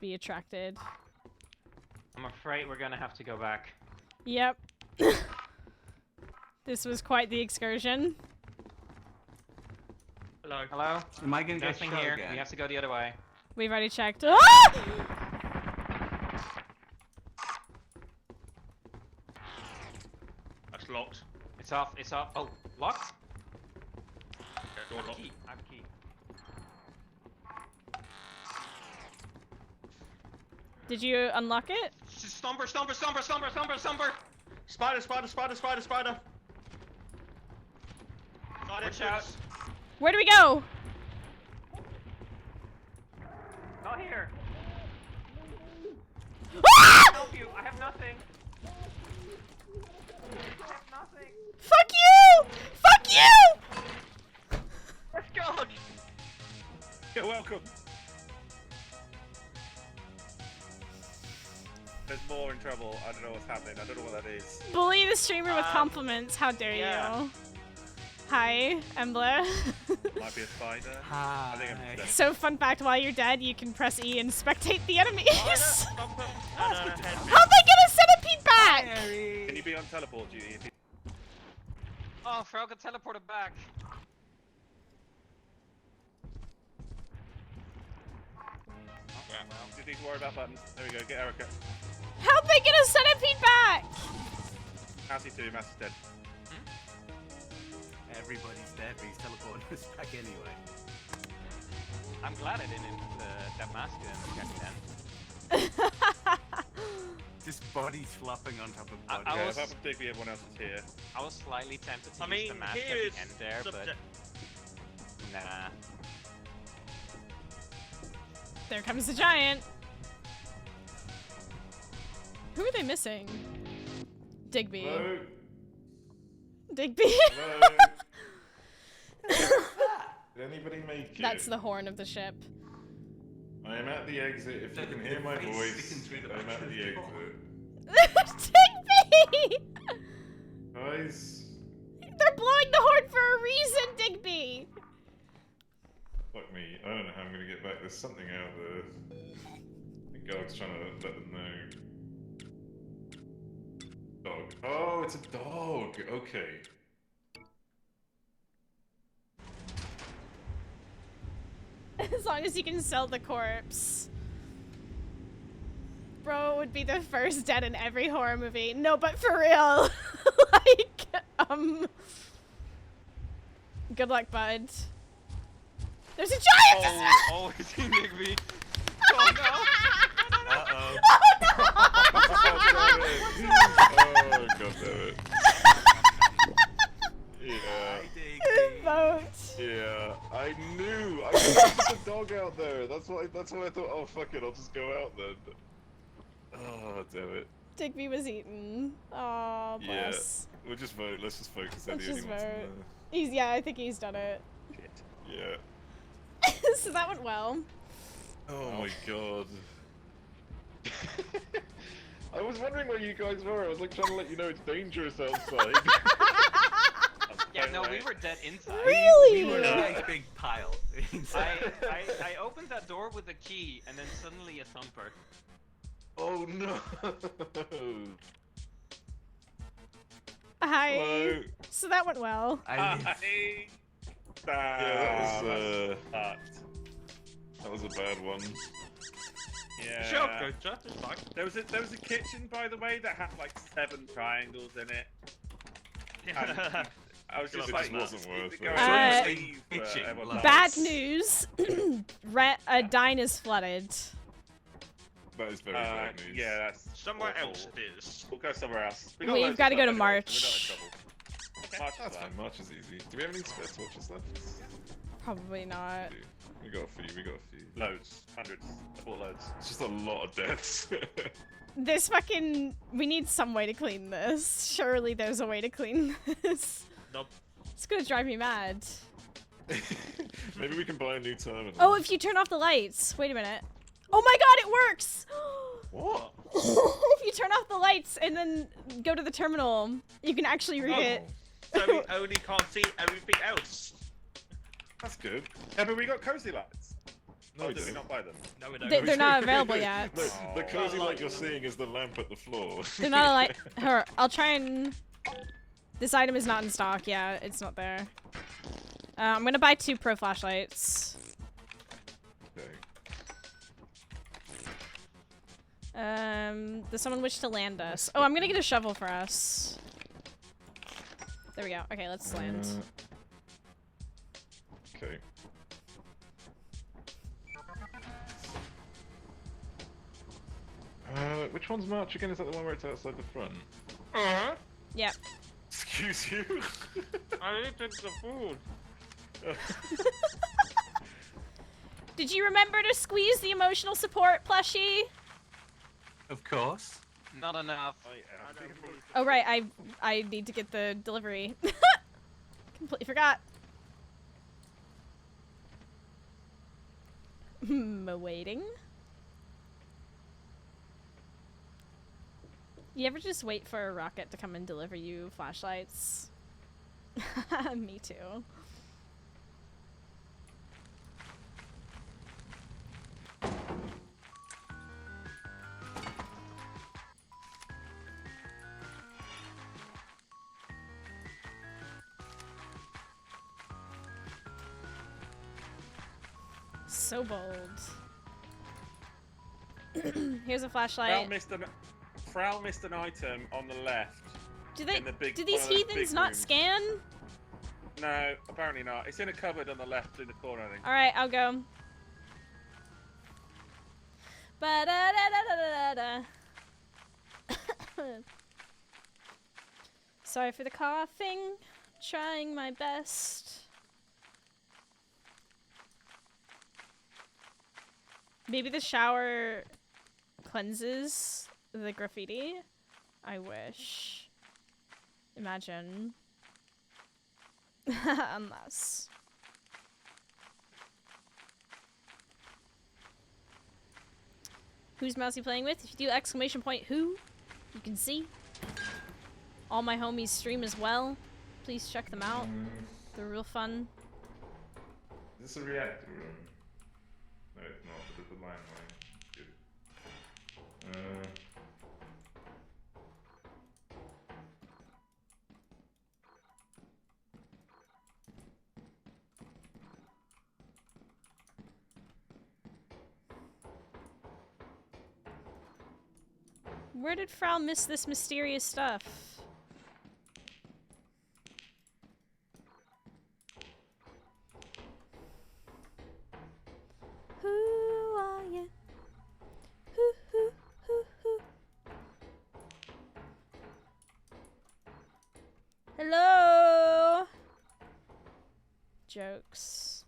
be attracted. I'm afraid we're gonna have to go back. Yep. This was quite the excursion. Hello. Hello? Am I gonna get Nothing shot here. again? We have to go the other way. We've already checked. Ah! That's locked. It's off. It's off. Oh, locked? Yeah, door I have a locked. key. I have a key. Did you unlock it? Stomper, stomper, stomper, stomper, stomper, stomper! Spider, spider, spider, spider, spider. Side Watch out. entrance. Where do we go? Not here. Ah! Help you. I have nothing. I have nothing. Fuck you! Fuck you! Let's go. You're welcome. There's more in trouble. I don't know what's happening. I don't know what that is. Bully the streamer with compliments. How dare yeah. you? Hi, Embla. Might be a spider. Hi. I think I'm dead. So, fun fact, while you're dead, you can press E and spectate the enemies. Stomper. And a head. How'd they get a centipede back? Harry. Can you be on teleport duty? Oh, Frog got teleported back. Just need to worry about buttons. There we go. Get Erica. How'd they get a centipede back? Mousie too. Mousie's dead. Everybody's dead, but he's teleporting us back anyway. I'm glad I didn't that mask didn't get me then. Just bodies flopping on top of bodies. I Okay, was- apart from Digby, everyone else is here. I was slightly tempted to I use mean, the mask here at is the end there, but subject. nah. There comes the giant. Who are they missing? Digby. Hello? Digby. Hello? Did anybody make it? That's the horn of the ship. I am at the exit. If you can hear my Face voice, sticking through the I'm at the back. exit. Digby! Guys, They're blowing the horn for a reason, Digby! fuck me. I don't know how I'm gonna get back. There's something out there. I think Garg's trying to let them know. Dog. Oh, it's a dog. Okay. As long as you can sell the corpse. Bro would be the first dead in every horror movie. No, but for real. Like, good luck, bud. There's a giant! Oh, it's in Digby. Oh no. Uh-oh. Oh, god damn it. Yeah. Hi, Digby. Vote. Yeah, I knew. I knew there was a dog out there. That's why I thought. Oh fuck it, I'll just go out then. Oh damn it. Digby was eaten. Oh, bless. Yeah, we'll just vote. Let's just focus. Let's They're the just only ones in vote. Yeah, I think he's done it. there. Yeah. So that went well. Oh my god. I was wondering where you guys were. I was like trying to let you know it's dangerous outside. Yeah, no, we were dead inside. Really? We were in a nice big pile inside. I opened that door with a key, and then suddenly a thumper. Oh no. Hi. Hello. So that went well. I Hey. Yeah, Fucked. that was a bad one. Yeah. Sure, Coach. It's fine. There was a kitchen, by the way, that had like 7 triangles in it. And I was just It like, just wasn't worth go it. and Uh, leave, kitchen, everyone love dies. Bad news. Dine is flooded. That is very bad news. Yeah, that's Somewhere awful. else it is. We'll go somewhere else. We've loads of gotta go stuff to anyway, March. so we're not in trouble. March is That's fine. fine. March is easy. Do we have any spare torches left? Probably not. We got a few. We got a few. Loads. Hundreds. I bought loads. It's just a lot of deaths. This fucking... We need some way to clean this. Surely there's a way to clean this. Nope. It's gonna drive me mad. Maybe we can buy a new terminal. Oh, if you turn off the lights. Wait a minute. Oh my god, it works! What? If you turn off the lights and then go to the terminal, you can actually read it. So we only can't see everything else. That's good. Yeah, but we got cozy lights. No, Oh, we did we don't. not buy them? No, we don't. They're not available yet. No, the Oh. cozy light you're seeing is the lamp at the floor. They're not a light. Her. I'll try and. This item is not in stock. Yeah, it's not there. I'm gonna buy 2 pro flashlights. Okay. Does someone wish to land us? Oh, I'm gonna get a shovel for us. There we go. Okay, let's land. Okay. Which one's March again? Is that the one where it's outside the front? Uh-huh. Yep. Excuse you? I need to the food. Did you remember to squeeze the emotional support plushie? Of course. Not enough. Oh right, I need to get the delivery. Completely forgot. Waiting. You ever just wait for a rocket to come and deliver you flashlights? Me too. So bold. Here's a flashlight. Frau missed an item on the left. Do in the big- these one of those heathens big not rooms. scan? No, apparently not. It's in a cupboard on the left in the corner, I think. Alright, I'll go. Ba-da-da-da-da-da-da. Sorry for the coughing. Trying my best. Maybe the shower cleanses the graffiti? I wish. Imagine. Unless. Who's Mousie playing with? If you do exclamation point who, you can see. All my homies stream as well. Please check them out. They're real fun. Is this a reactor room? No, it's not, but it's a line. Good. Where did Frau miss this mysterious stuff? Who are you? Who? Hello? Jokes.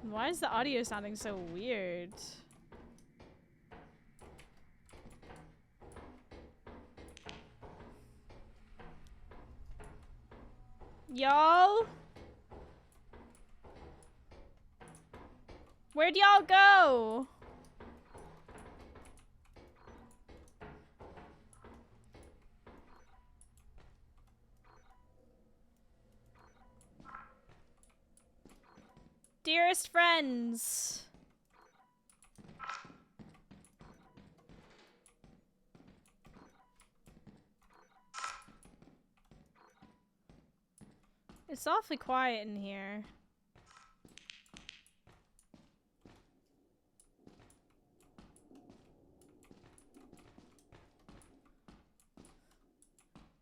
Why is the audio sounding so weird? Y'all? Where'd y'all go? Dearest friends. It's awfully quiet in here.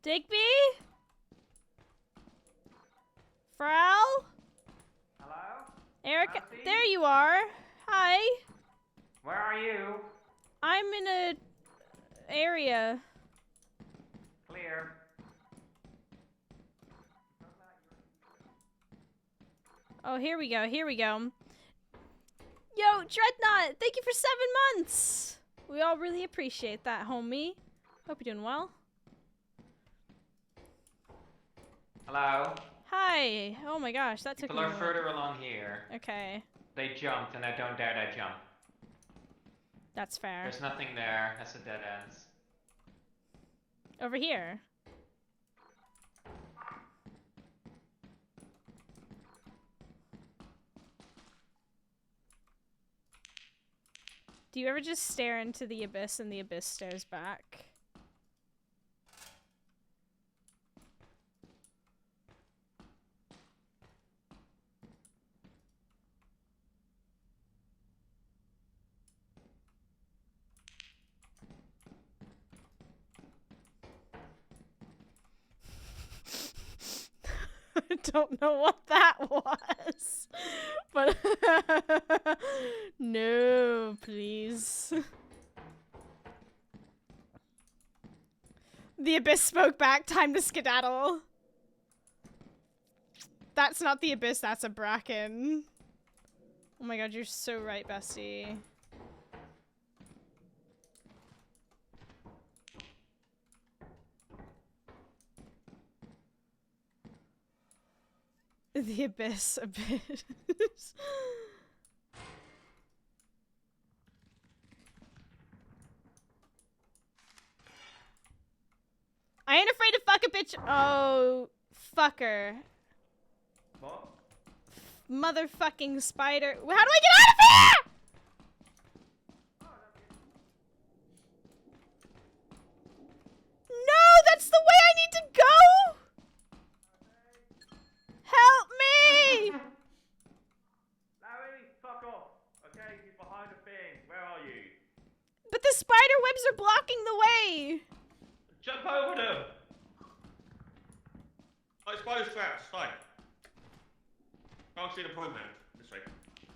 Digby? Frau? Hello? Erica, Mousie? there you are. Hi. Where are you? I'm in a area. Clear. Oh, here we go. Here we go. Yo, Dreadnought, thank you for 7 months. We all really appreciate that, homie. Hope you're doing well. Hello? Hi. Oh my gosh, that took People me a are while. further along here. Okay. They jumped, and I don't doubt I jumped. That's fair. There's nothing there. That's a dead end. Over here. Do you ever just stare into the abyss and the abyss stares back? I don't know what that was, but no, please. The abyss spoke back. Time to skedaddle. That's not the abyss. That's a bracken. Oh my god, you're so right, bestie. The abyss. I ain't afraid to fuck a bitch. Oh, fucker. What? Motherfucking spider. How do I get out of here? No, that's the way I need to go. Help me! Larry, fuck off. Okay, he's behind a thing. Where are you? But the spider webs are blocking the way. Jump over them. Oh, spider traps, fine. Can't see the problem. This way.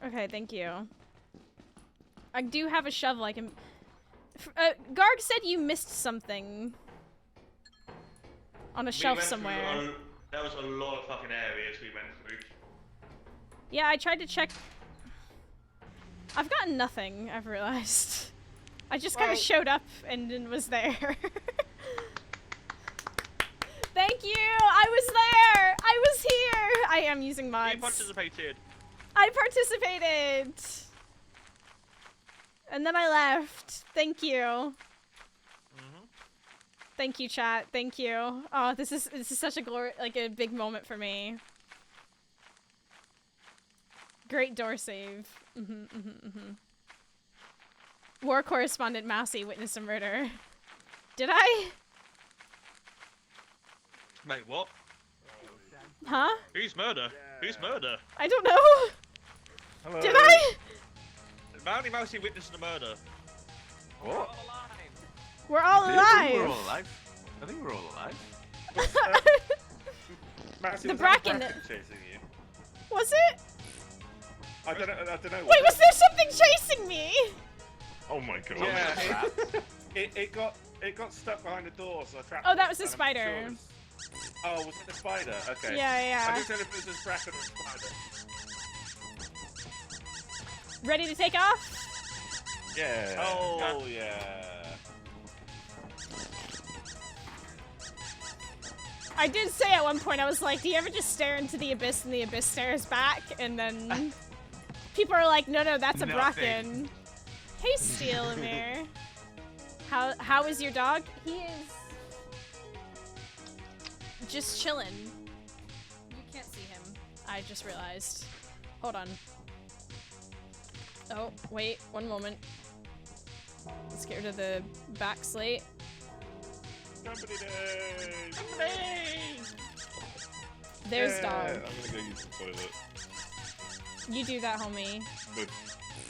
Okay, thank you. I do have a shovel. I can. Garg said you missed something on a shelf somewhere. That was a lot of fucking areas we went through. Yeah, I tried to check. I've gotten nothing, I've realized. I just kind of showed up and then was there. Thank you! I was there! I was here! I am using mods. You participated. I participated! And then I left. Thank you. Thank you, chat. Thank you. Oh, this is such a a big moment for me. Great door save. War correspondent Mousie witnessed a murder. Did I? Mate, what? Huh? Who's murder? Who's murder? I don't know. Hello. Did I? Mounty Mousy witnessed the murder. What? We're all I alive. think we're all alive. I think we're all alive. Maxie, The was that bracken- chasing you? Was it? I don't know. Wait, was there something chasing me? Oh my god. Yeah. It got stuck behind the door, so I trapped Oh, it, that was a and I'm spider. sure it was- Oh, was it the spider? Okay. Yeah. I didn't know if it was a bracken or a spider. Ready to take off? Yeah. Oh, yeah. I did say at one point, I was like, do you ever just stare into the abyss and the abyss stares back? And then people are like, no, that's a Nothing. bracken. Hey, Steelamere. How is your dog? He is just chilling. You can't see him. I just realized. Hold on. Oh, wait, one moment. Let's get rid of the back slate. Company day! There's Yeah, dog. I'm gonna go use the toilet. You do that, homie.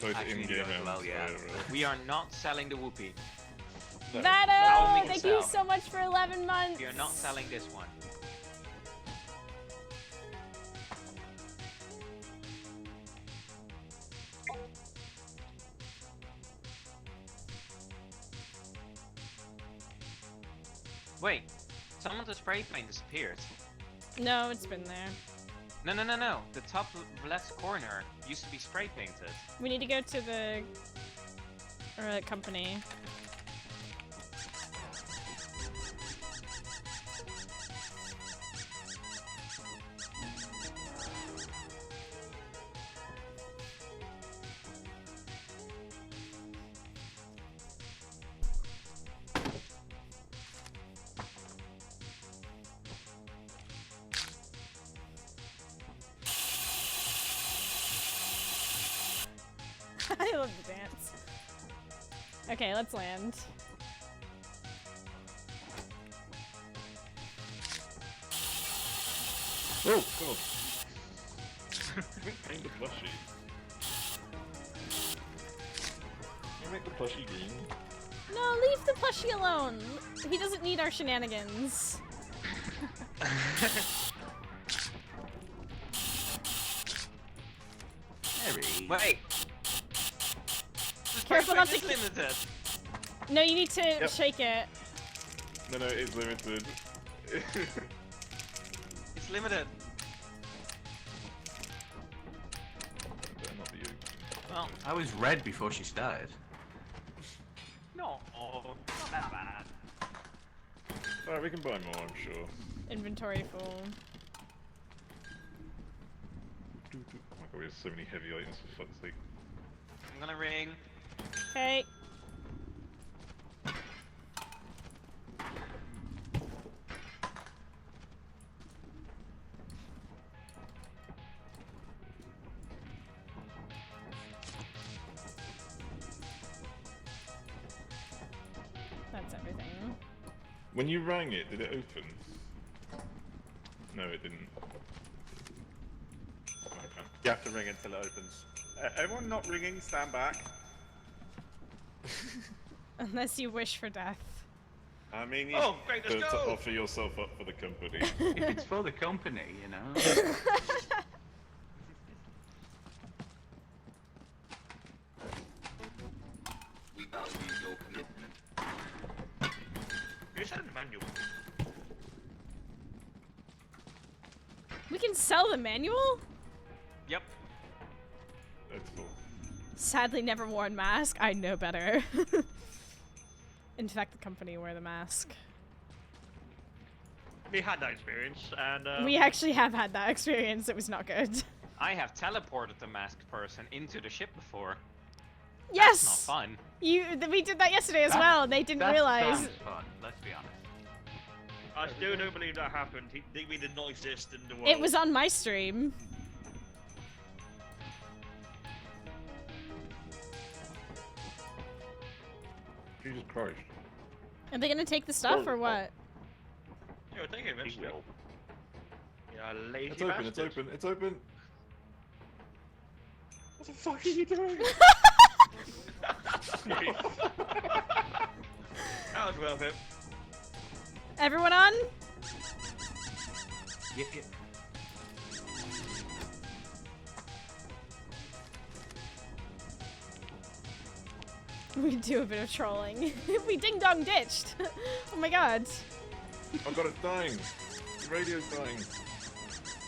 Both Actually, in-game doing and well, yeah. We are not selling the whoopee. No. Vado, That one we thank can you sell. so much for 11 months. We are not selling this one. Wait, some of the spray paint disappeared. No, it's been there. No. The top left corner used to be spray painted. We need to go to the company. love the dance. Okay, let's land. Oh god. Paint the plushie. Can you make the plushie green? No, leave the plushie alone. He doesn't need our shenanigans. Wait. Careful not to It's limited. No, you need to Yep. shake it. No, it's limited. It's limited. Better not be you. Well, I was red before she started. no, not that bad. Alright, we can buy more, I'm sure. Inventory full. Oh my god, we have so many heavy items for fuck's sake. I'm gonna ring. Okay. That's everything. When you rang it, did it open? No, it didn't. Okay. You have to ring until it opens. Everyone not ringing, stand back. Unless you wish for death. I mean, you... Oh, great, let's To go! offer yourself up for the company. If it's for the company, you know. You said the manual. We can sell the manual? Yep. That's cool. Sadly never worn mask. I know better. In fact, the company wore the mask. We had that experience, and We actually have had that experience. It was not good. I have teleported the masked person into the ship before. Yes! That's not fun. We did that yesterday as well, and they didn't That realize. sounds fun, let's be honest. I still don't believe that happened. We did not exist in the world. It was on my stream. Jesus Christ. Are they gonna take the stuff or what? Yeah, we'll take it eventually. will. Yeah, lazy It's open, bastard. it's open, it's open! What the fuck are you doing? That was worth it. Everyone on? Yeah, yeah. We do a bit of trolling. We ding dong ditched. Oh my god. I've got it dying! The radio's dying!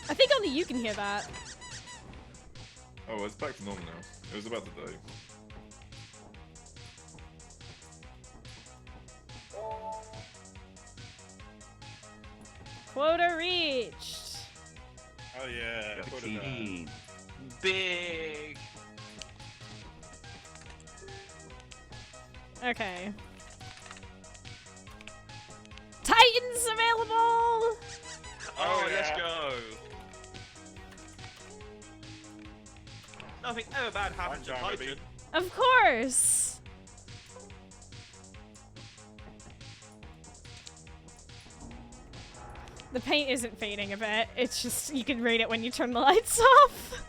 I think only you can hear that. Oh, well, it's back to normal now. It was about to die. Quota reached. Oh yeah. Got put the it there. key. Big. Okay. Titans available! Oh, yeah. let's go. Nothing ever bad happens to I'm trying to Titan. Of course! The paint isn't fading a bit. It's just, you can read it when you turn the lights off.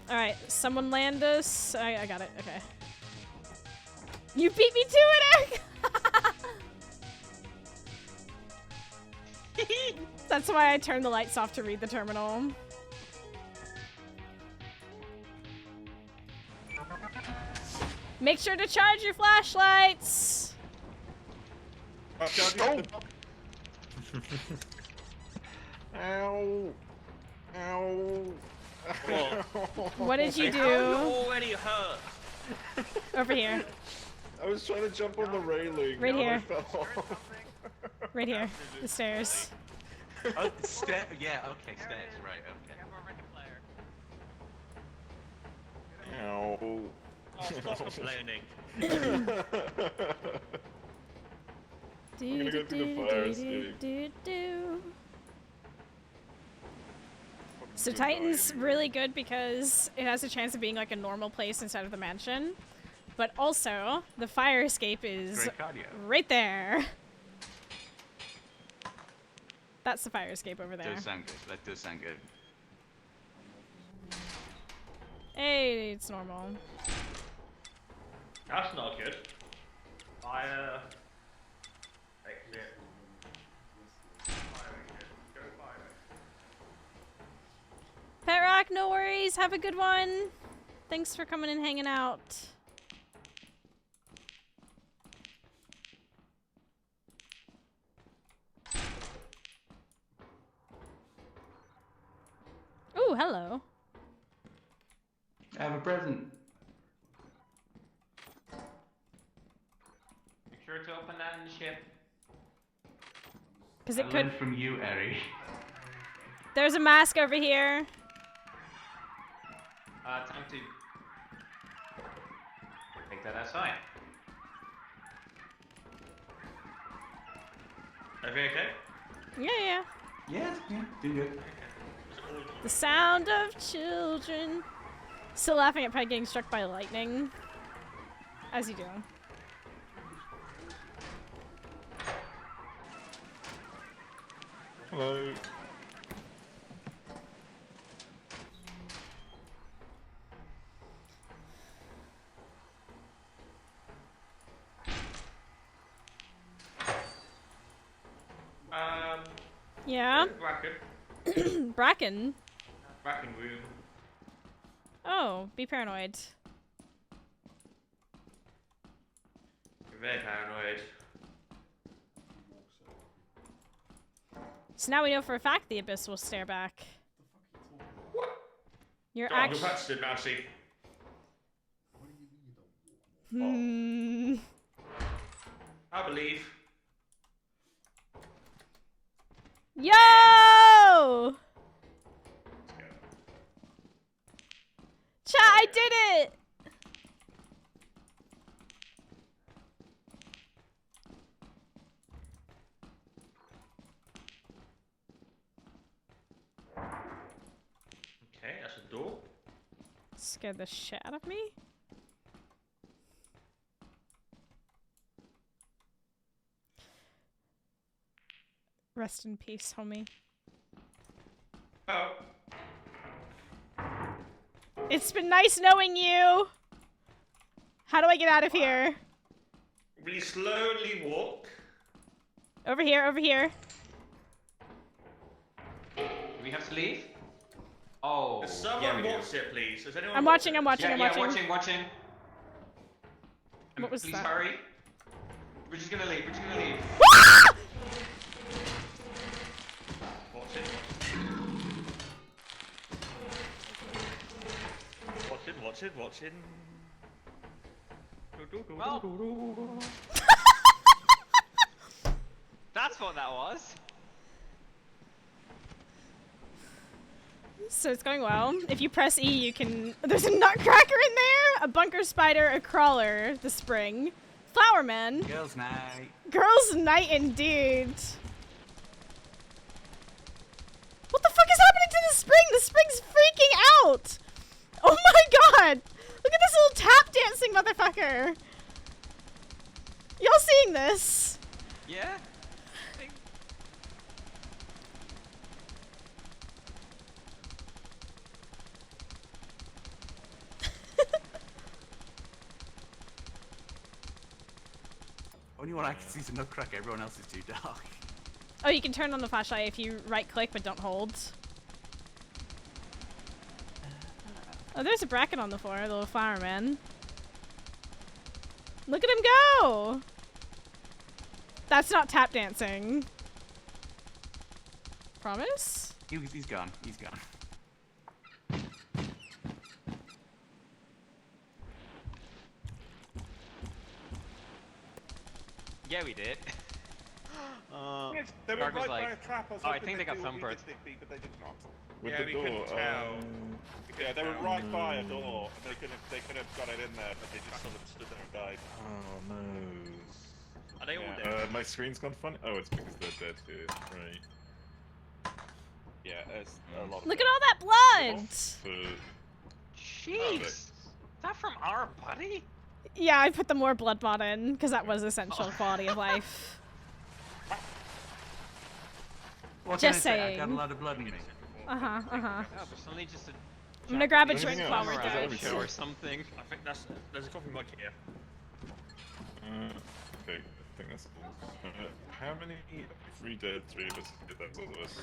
Alright, someone land us. I got it, okay. You beat me to it, Eric! That's why I turned the lights off to read the terminal. Make sure to charge your flashlights! Oh. Ow! Ow! What did you How are you do? already hurt? Over here. I was trying to jump on the railing. Right and I here. fell off. Right here. The stairs. Oh, yeah, okay, stairs, right, okay. Ow. Oh, stop complaining. Do, gonna go through the fire escape. do. So Good Titan's idea. really good because it has a chance of being like a normal place instead of the mansion. But also, the fire escape is Great cardio. right there. That's the fire escape over there. Does sound good. That does sound good. Hey, it's normal. That's not good. Fire. Exit. Fire exit. Go fire exit. Pet Rock, no worries. Have a good one. Thanks for coming and hanging out. Ooh, hello. I have a present. Make sure to open that in the ship. Because I it could. learned from you, Eri. There's a mask over here. Time to take that outside. Everything okay? Yeah. Yeah, doing good. The sound of children. Still laughing at Peg getting struck by lightning. As you do. Hello. Yeah? Bracken. Bracken? Bracken room. Oh, be paranoid. You're very paranoid. So now we know for a fact the Abyss will stare back. What? You're Go on, actually. go practice it, Mousie. I believe. Yo! Chat, I did it! Okay, that's a door. Scared the shit out of me. Rest in peace, homie. Oh. It's been nice knowing you! How do I get out of here? We slowly walk. Over here, over here. Do we have to leave? Oh, Does yeah, someone we do. watch it, please? Does anyone I'm watch watching, it? I'm watching, Yeah, I'm yeah, watching. watching. What was Please that? hurry. We're just gonna leave. We're just gonna leave. Ah! Watch it. Watching, watching. Well, that's what that was. So it's going well. If you press E, you can. There's a nutcracker in there, a bunker spider, a crawler, the spring, flower man. Girls' night. Girls' night indeed. What the fuck is happening to the spring? The spring's freaking out. Oh my god! Look at this little tap dancing motherfucker. Y'all seeing this? Yeah. Only one I can see is a nutcracker. Everyone else is too dark. Oh, you can turn on the flashlight if you right click but don't hold. Oh, there's a bracket on the floor, the little flower man. Look at him go! That's not tap dancing. Promise? He's gone. He's gone. Yeah, we did. Yes, they were Gargoyle's right by like, a trap. I was "Oh, I hoping think they they'd got do what you thumbprints." did, Digby, but they did not. With Yeah, the we door. couldn't tell. Yeah, they were right by a door. And they could have got it in there, but they just sort of stood there and died. Oh no. Are they all dead? My screen's gone funny. Oh, it's because they're dead here. Right. Yeah, it's a lot. Look at all that blood! Jeez! Is that from our buddy? Yeah, I put the more blood mod in, because that was essential quality of life. What Just can I say? I got a saying. lot of blood in me. Uh-huh, uh-huh. Oh, there's only just a I'm gonna grab a Japanese drink while we're samurai doing show or something. I think there's a coffee mug here. Okay, I think that's all. How many? 3 dead, 3 of us. That's all of us.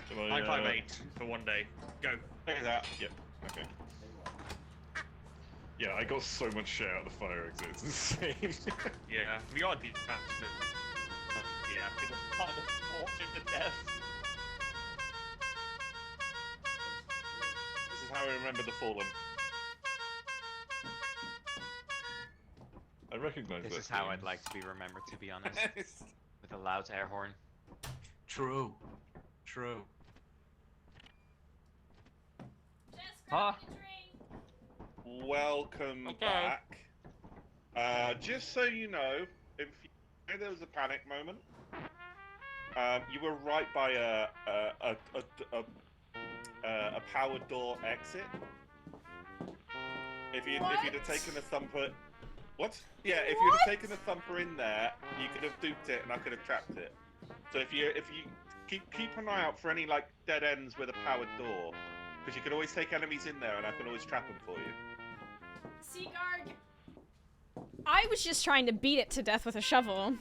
Shall I, 958 for one day. Go. Look at that. Yep. Okay. Yeah, I got so much shit out of the fire exit. It's insane. Yeah, we are deep bastard. Yeah, people kind of tortured to death. This is how we remember the fallen. I recognise that. This is how theme. I'd like to be remembered, to be honest. With a loud air horn. True. True. Huh? Welcome Okay. back. Just so you know, if you know there was a panic moment, you were right by a powered door exit. If you'd have taken a thumper, what? Yeah, if you'd have taken a thumper in there, you could have duped it, and I could have trapped it. So if you keep an eye out for any like dead ends with a powered door, because you can always take enemies in there, and I can always trap them for you. Seaguard, I was just trying to beat it to death with a shovel.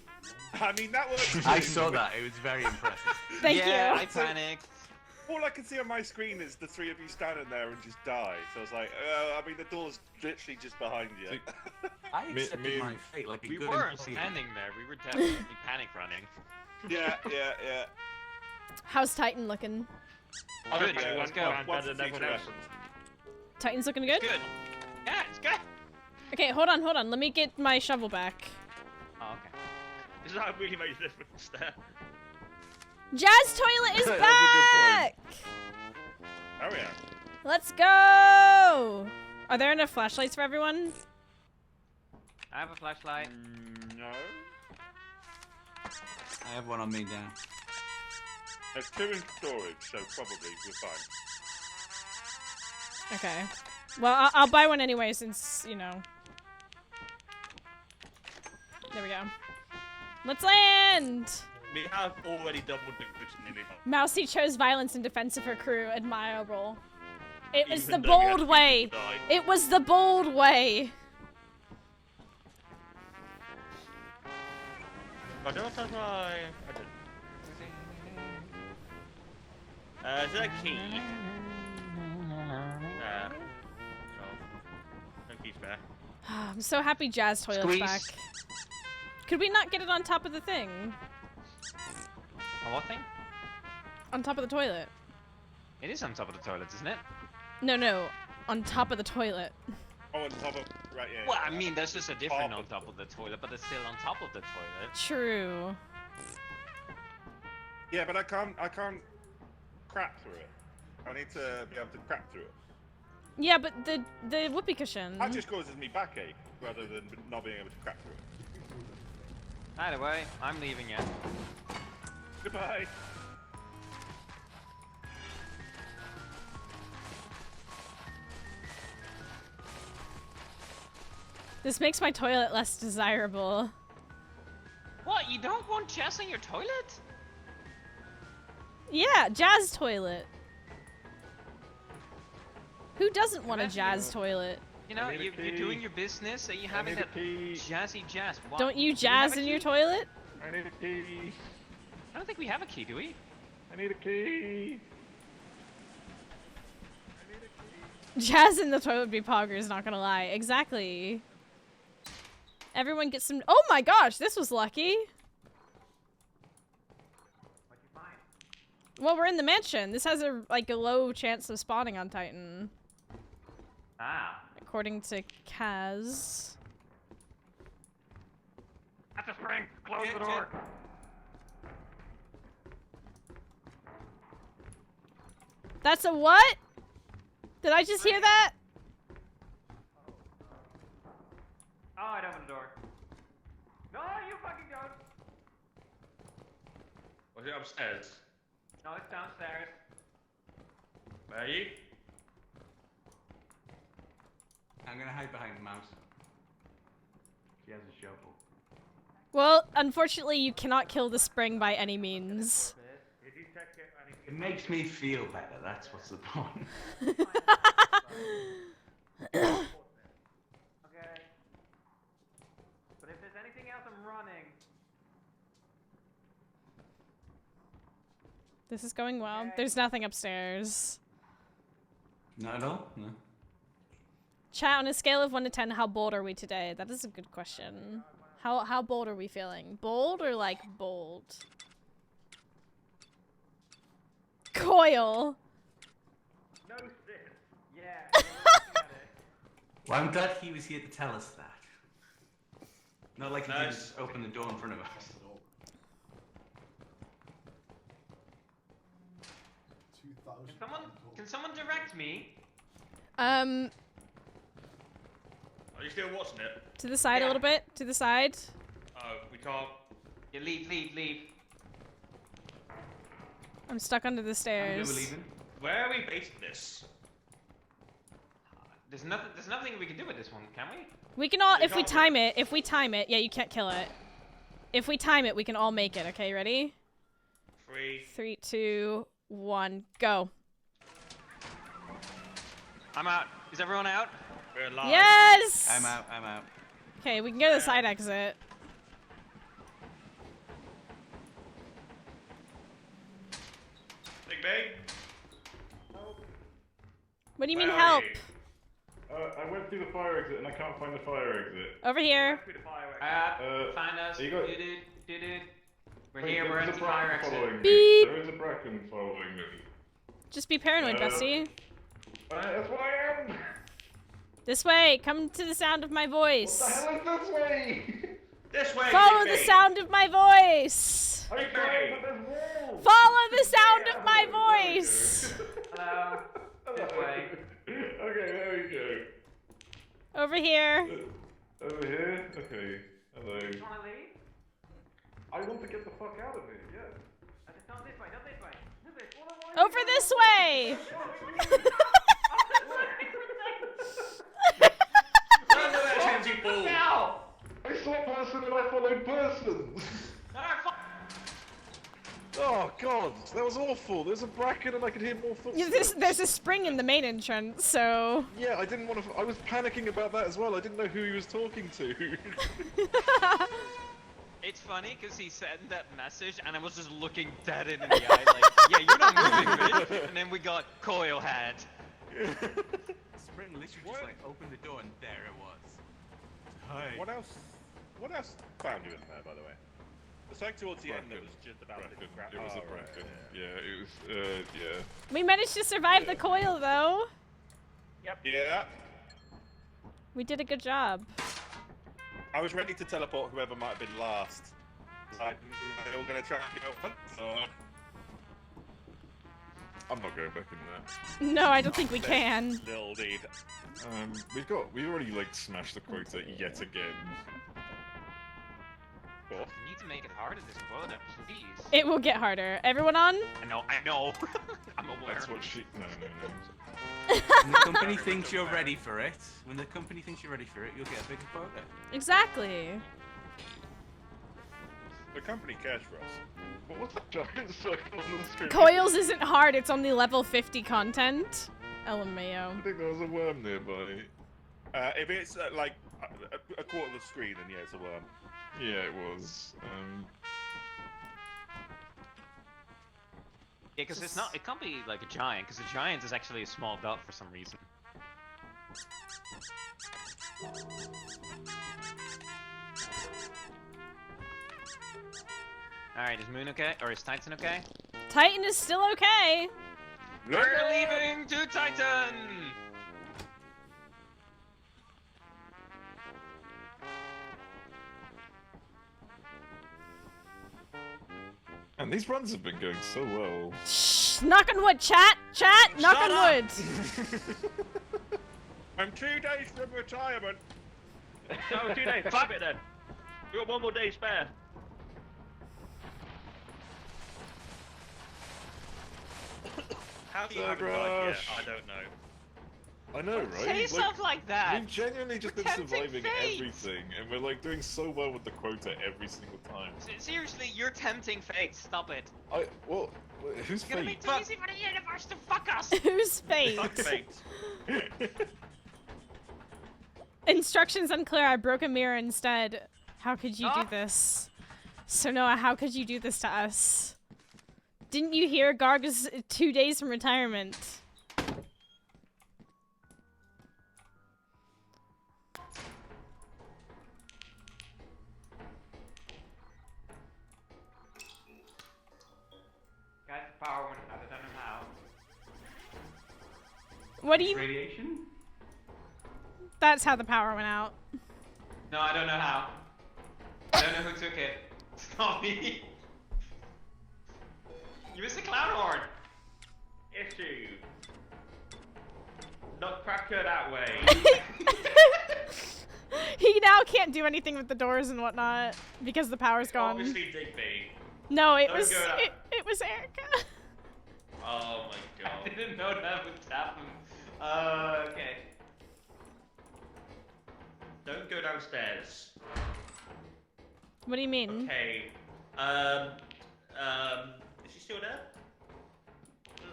I mean, that works. I saw that. It was very impressive. Thank Yeah, you. I panicked. All I can see on my screen is the 3 of you standing there and just die. So I was like, I mean, the door's literally just behind you. I accepted my fate like a We good weren't employee. standing there, we were definitely panic running. Yeah. How's Titan looking? Good, yeah, let's go. Once the feature happens. Titan's looking good? Good. Yeah, it's good. Okay, hold on. Let me get my shovel back. Oh, okay. This is how it really made a difference there. Jazz Toilet is That's a good back! Oh yeah. Let's go! Are there enough flashlights for everyone? I have a flashlight. No. I have one on me now. There's 2 in storage, so probably we're fine. Okay. Well, I'll buy one anyway since, you know. There we go. Let's land! We have already doubled the goods nearly. Mousie chose violence in defense of her crew. Admirable. It was the Even though we had bold way. people die. It was the bold way. I don't have my... I don't. Is there a key? No keys there. I'm so happy Jazz Toilet's Squeeze. back. Could we not get it on top of the thing? On what thing? On top of the toilet. It is on top of the toilet, isn't it? No. On top of the toilet. Oh, on top of right, yeah. Well, I mean, there's just a different Top on of- top of the toilet, but it's still on top of the toilet. True. Yeah, but I can't crap through it. I need to be able to crap through it. Yeah, but the whoopee cushion. That just causes me backache rather than not being able to crap through it. Either way, I'm leaving it. Goodbye. This makes my toilet less desirable. What? You don't want Jess in your toilet? Yeah, Jazz Toilet. Who doesn't want a That's jazz you. toilet? You know, I need a you're key. doing your business, and you're having need a that key. jazzy jazz. What? Don't you Do we have jazz a in your key? toilet? I need a key. I don't think we have a key, do we? I need a key. Jazz in the toilet would be poggers, not gonna lie. Exactly. Everyone gets some- Oh my gosh, this was lucky. What'd you find? Well, we're in the mansion. This has a low chance of spawning on Titan. Ah. According to Kaz. That's a spring. Close the door. That's a what? Did I just hear that? Oh, I'd open the door. No, you fucking don't. Was it upstairs? No, it's downstairs. Where are you? I'm gonna hide behind the mouse. She has a shovel. Well, unfortunately, you cannot kill the spring by any means. If you check it, anything. It makes me feel better, that's what's the point. Okay. But if there's anything else, I'm running. This is going well. Okay. There's nothing upstairs. Not at all? No. Chat, on a scale of 1 to 10, how bold are we today? That is a good question. How bold are we feeling? Bold or like bold? Coil! No shit. Yeah. I'm looking at it. Well, I'm glad he was here to tell us that. Not like he did Nice. just open the door in front of us. Can someone direct me? Are you still watching it? To the side a Yeah. little bit. To the side. Oh, we can't. Yeah, leave. I'm stuck under the I'm stairs. leaving. Where are we basing this? There's nothing we can do with this one, can we? We can all, You if we can't time it, yeah, you can't kill it. If we time it, we can all make it. Okay, ready? 3. 3, 2, 1, go. I'm out. Is everyone out? We're alive. Yes! I'm out. Okay, we can go to the side exit. Big Bang. What do you mean Where are help? you? I went through the fire exit and I can't find the fire exit. Over here. Through the fireworks. Find us. you got- We're here. We're at the fire exit. following me. Beep. There is a bracken following me. Just be paranoid, bestie. That's what I am! This way. Come to the sound of my voice. What the hell is this way? This way. Follow Big the Bang. sound of my voice. I'm trying, but there's walls! Follow the sound of my voice. Hello. This way. Okay, there we go. Over here. Over here? Okay. Hello. You wanna leave? I want to get the fuck out of here, yeah. It's not this way, not this way. This way. Over this way. Run with that changing ball. Now! I saw person and I followed person! Oh god, that was awful. There's a bracken and I could hear more Yeah, footsteps. there's a spring in the main entrance, so. Yeah, I didn't want to. I was panicking about that as well. I didn't know who he was talking to. It's funny because he sent that message and I was just looking dead in the eye like, yeah, you're not moving, bitch. And then we got coil head. Spring literally just like opened the door and there it was. Hi. What else found you in there, by the way? The side towards the end that was just about Bracken. to grab. It was a Oh, right, bracken. yeah. Yeah, it was. Yeah. We managed to survive the coil, though. Yeah, We did a good job. I was ready to teleport whoever might have been last. They're all gonna try and go once, or... I'm not going back in there. No, I don't think we can. Little deed. We've already like smashed the quota yet again. You need to make it harder this quota, please. It will get harder. Everyone on? I know. I'm aware. That's what she. No. When the company thinks you're ready for it, you'll get a bigger quota. Exactly. The company cares for us. What was that giant circle on the screen? Coils isn't hard, it's only level 50 content. LMAO. I think there was a worm nearby. If it's like a quarter of the screen, then yeah, it's a worm. Yeah, it was. Yeah, because it can't be like a giant, because a giant is actually a small dot for some reason. Alright, is Moon okay? Or is Titan okay? Titan is still okay. We're leaving to Titan! And these runs have been going so well. Shh, knock on wood, chat! Chat, knock Shut on up. wood! I'm 2 days from retirement. No, 2 days. Clap it then. We got 1 more day spare. How you So haven't died yet? Grush. I don't know. I know, right? Say stuff like that. We've genuinely just been Tempting surviving fate. everything, and we're like doing so well with the quota every single time. Seriously, you're tempting fate. Stop it. Well, who's It's gonna fate? make it easy for the universe to fuck us. Who's fate? Fuck fate. Instructions unclear. I broke a mirror instead. How could you do this? So Noah, how could you do this to us? Didn't you hear Garg is 2 days from retirement? Guys, the power went out. I don't know how. What do you? Radiation? That's how the power went out. No, I don't know how. I don't know who took it. It's not me. You missed a clown horn. Issue. Nutcracker that way. He now can't do anything with the doors and whatnot because the power's gone. Obviously Digby. No, it Don't was go that- it was Erica. Oh my I god. didn't know that would happen. Okay. Don't go downstairs. What do you mean? Okay. Is she still there?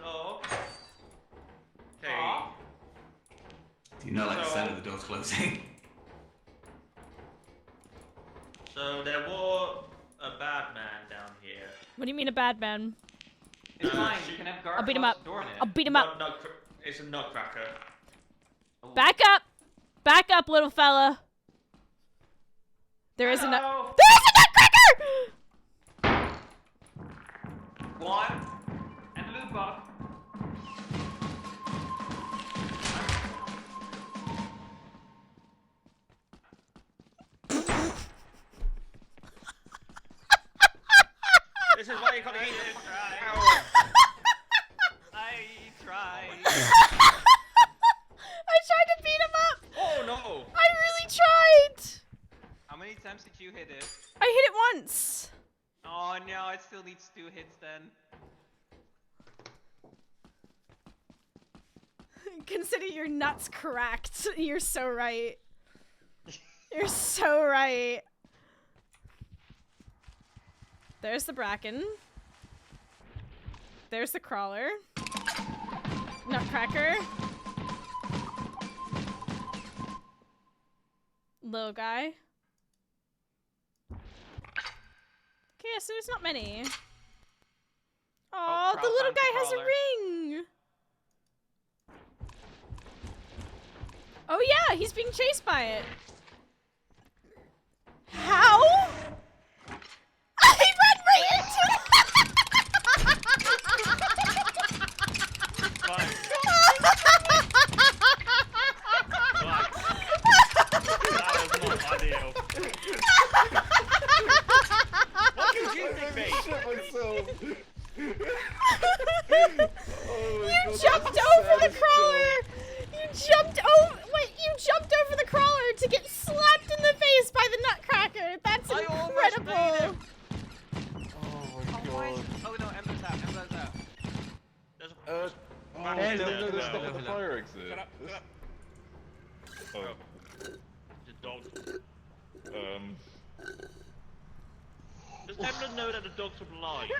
Hello? Okay. Aw. Do you not like the So- sound of the doors closing? So there was a bad man down here. What do you mean a bad man? It's fine. You can have guard. I'll beat him close up. the door in it. I'll beat him up. It's a nutcracker. Oh. Back up! Back up, little fella. There is a nut. Hello? There is a nutcracker! One. And a loot box. This is why you gotta eat it. I tried. I tried to beat him up! Oh no! I really tried! How many times did you hit it? I hit it once. Oh no, it still needs 2 hits then. Consider your nuts cracked. You're so right. You're so right. There's the bracken. There's the crawler. Nutcracker. Little guy. Okay, so there's not many. Oh, the crawl, little find the guy has a crawler. ring. Oh yeah, he's being chased by it. How? I ran right into it. Fine. That was not ideal. What did you think, mate? Shit myself. You jumped over the crawler. You jumped over. Wait, you jumped over the crawler to get slapped in the face by the nutcracker. That's I almost made incredible. him. Oh my god. Oh no, Ember's out. Ember's out. There's Oh, Back no, in no, there, there's well. stuff at the fire exit. Shut up, shut up. Oh, The dog. Does everyone know that the dogs are blind?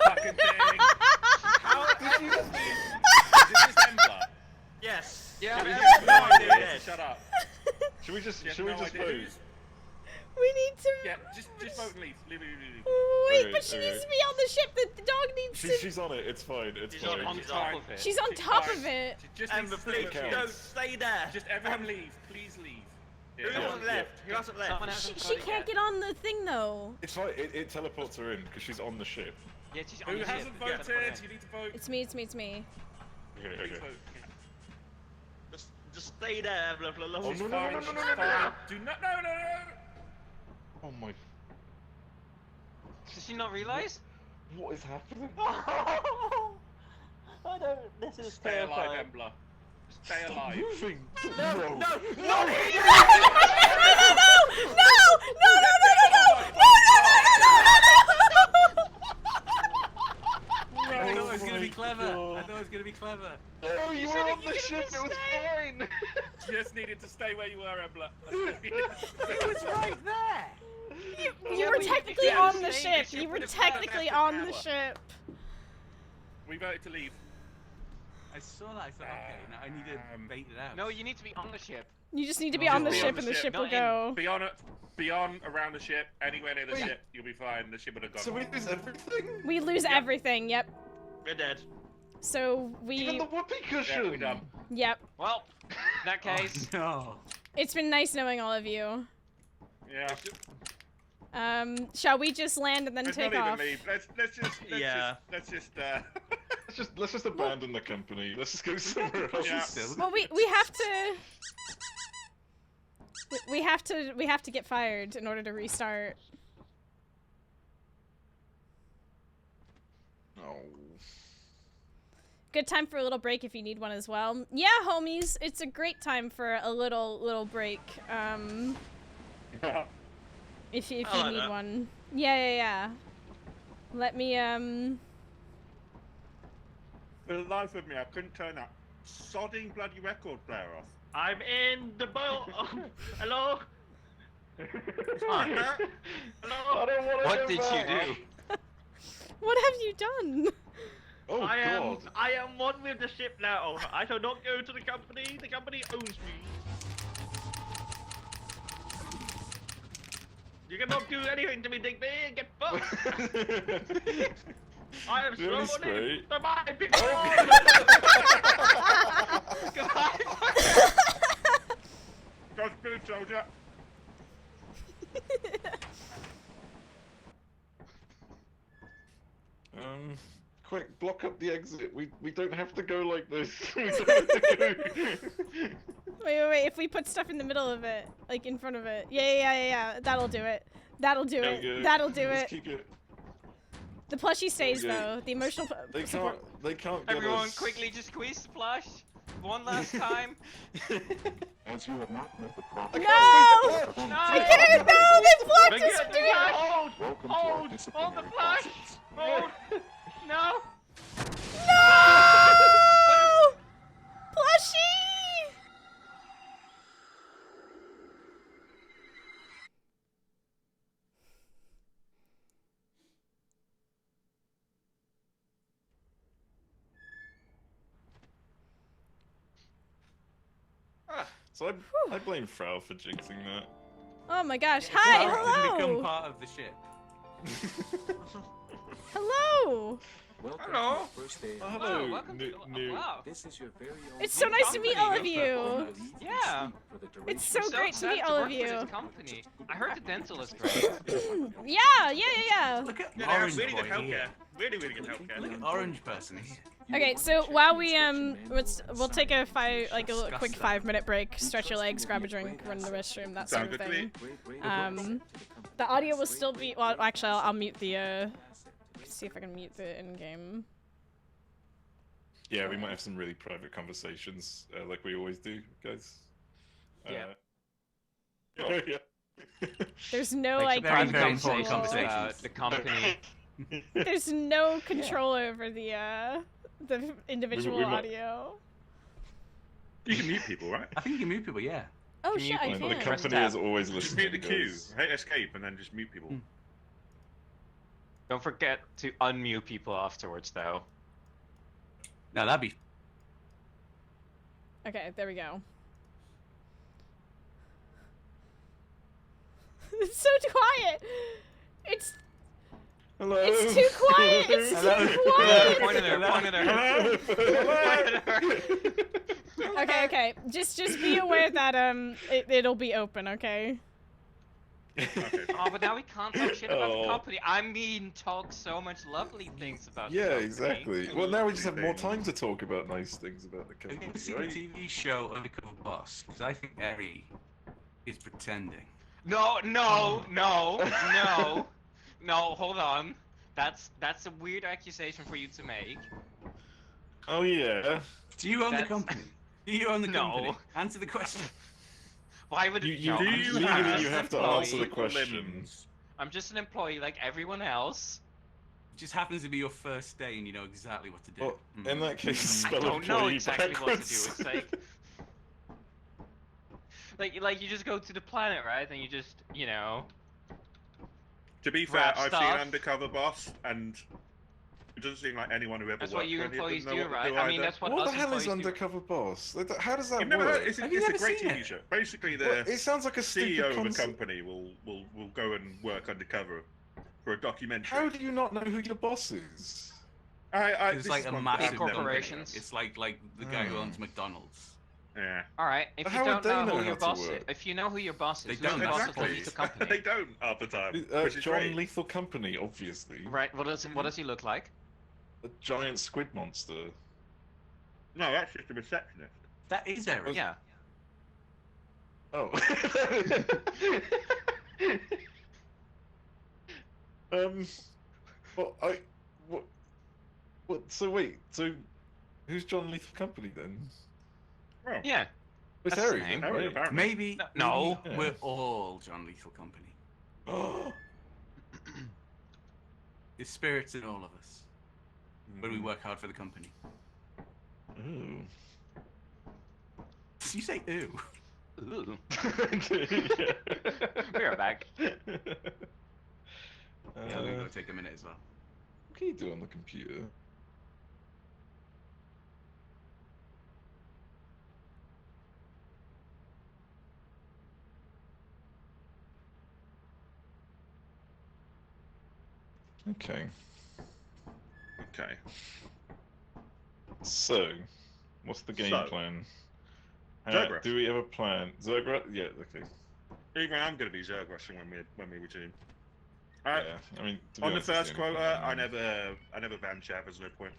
Fucking thing. How did you just Is it just Embler? Yes. Yeah, We yeah. have no idea. Yes. Shut up. should we just Yeah, should we no just idea. vote? We need to. Yeah, just vote and leave. Leave. Wait, Okay, but she okay. needs to be on the ship. The dog needs to. She's on it. It's fine. It's She's fine. on On She's top on. of it. She's on She's top fine. of it. Just Ember, needs to please stay don't with stay there. Just everyone leave. Please leave. Who Yeah. hasn't left? Who hasn't left? Someone She, hasn't she got it can't yet. get on the thing though. It's fine. It teleports her in because she's on the ship. Yeah, she's on Who the hasn't ship. Yeah, voted? You need to vote. It's me. It's me. It's me. Okay. Please Okay. vote. Yeah. Just stay there, blah blah blah. Oh, She's no, no, fine, no, no, she's no, no, no, fine. no. Do not. No. Oh my. Did she not realize? What is happening? I don't. This is Stay alive, terrifying. Embler. Stay alive. Moving. No! No! No! No! No! I thought it was gonna be my clever. God. I thought it was gonna be clever. Oh, you were on the ship. It was fine. Just needed to stay where you were, Embla. It was right there. You were technically on the ship. You were technically on the ship. We voted to leave. I saw that. I thought, okay, now I need to bait it out. No, you need to be on the ship. You just need to be Just on the be ship on the and the ship, ship not will in. go. Be on around the ship, anywhere near the Wait. ship, you'll be fine. The ship would have gone. So we lose everything? We lose everything, yep. We're dead. So Even we... the whoopee cushion. Yeah, we're done. Yep. Well, in that case, No. It's been nice knowing all of you. Yeah. Shall we just land and then Let's take not off? even leave. Yeah. Let's just Let's just abandon the company. Let's just go somewhere else. Yeah. Well, we have to... We have to get fired in order to restart. Oh. Good time for a little break if you need one as well. Yeah, homies, it's a great time for a little break. If you I like need that. one. Yeah. Let me For the life of me, I couldn't turn that sodding bloody record player off. I'm in the boat. Oh, hello. I don't want to what go did back. you do? What have you done? Oh God. I am one with the ship now. I shall not go to the company. The company owns me. You cannot do anything to me, Digby. Get fucked. I am Really so straight. Bye, people. Goodbye. Godspeed, soldier. Quick, block up the exit. We don't have to go like this. We don't have to go. Wait. If we put stuff in the middle of it, like in front of it. Yeah. That'll do it. That'll do There it. we go. That'll do Let's it. keep it. The plushie stays Okay. though. The emotional They support. can't. They can't get Everyone, us. quickly just squeeze the plush. One last time. As you have not met the proper No! No! I can't! No! They blocked us from doing it! Hold! welcome to our Hold the disciplinary flash! process. Hold! No! No! Plushie! So I blame Frau for jinxing that. Oh my gosh. Hi, Didn't become hello! part of the ship. Hello! Welcome Hello. to your first day. Oh, Wow, hello, welcome to. new. Wow. This is your very own. It's so nice to meet all of company. you! Yeah. It's so So great to sad meet all work of for you. this company. I heard the dental is great. Yeah. Look at Yeah, they have orange really good boy healthcare. here. Really good healthcare. Look at orange person here. Okay, so while we we'll take a quick Disgusting. 5-minute break, stretch your legs, grab a drink, run to the restroom, that sort Sound of good to me? thing. The audio will still be. Well, actually, I'll mute the. See if I can mute the in-game. Yeah, we might have some really private conversations, like we always do, guys. Yeah. Yeah. There's no Like, like very, control. very important conversations conversations. about the company. There's no control over the individual we might- audio. You can mute people, right? I think you can mute people, yeah. Oh Can shit, you- I Well, the can. Press company tab. is always Just listening. mute the queue. guys. Hit escape and then just mute people. Don't forget to unmute people afterwards, though. No, that'd be. Okay, there we go. It's so quiet. It's Hello. It's too quiet. It's too quiet. Point at her. Point at her. Okay. Just be aware that it'll be open. Okay. Okay. Oh, but now we can't talk shit about Oh. the company. I mean, talk so much lovely things about the Yeah, company. exactly. Well, now we just have more time to talk about nice things about the Have company, you seen right? the TV show Undercover Boss? Because I think Eri is pretending. No, hold on. That's a weird accusation for you to make. Oh yeah. Do you own the That's- company? You own the No. company. Answer the question. Why would You, it? you, No, I'm you just- legally I'm have just you an have to employee. answer the question. Limbs. I'm just an employee like everyone else. It just happens to be your first day and you know exactly what to do. Well, in that case, I spell don't know employee exactly what to do. backwards. It's like you just go to the planet, right? And you just, you know. To be Grab fair, I've seen stuff. Undercover Boss, and it doesn't seem like anyone who ever That's worked what you for any of them employees know do, what to right? do I mean, either. that's what What us the hell is employees do. Undercover Boss? How does that You've never work? heard? It's Have you a never great seen TV it? show. Basically, the Well, it sounds like a CEO stupid of a concept. company will go and work undercover for a documentary. How do you not know who your boss is? This It's like is a one massive I've never company. corporations. It's like the guy who Oh. owns McDonald's. Yeah. All right, if But you how would don't they know know who how your to boss is, work? if you know who your boss They is, who's don't. the boss of Exactly. the lethal company? They don't half the time. Which is John great. Lethal Company, obviously. Right. What does he look like? A giant squid monster. No, that's just a receptionist. That is Eric. Yeah. Oh. Well, so wait, so who's John Lethal Company then? Well, Yeah. It's That's the Harry, name. then, right? apparently. Maybe, No. maybe we're all John Lethal Company. There's spirits in all of us, but we work hard for the company. Ooh. Did you say ooh? Ooh. Yeah. We're back. Yeah, I'm gonna go take a minute as well. What can you do on the computer? Okay. Okay. So, what's the game So, plan? Zergress. Do we have a plan? Zergra? Yeah, okay. Even I'm going to be Zergrushing when we resume. Yeah, I mean, to be On the honest, it's first only quota, point I never van chav. There's no point.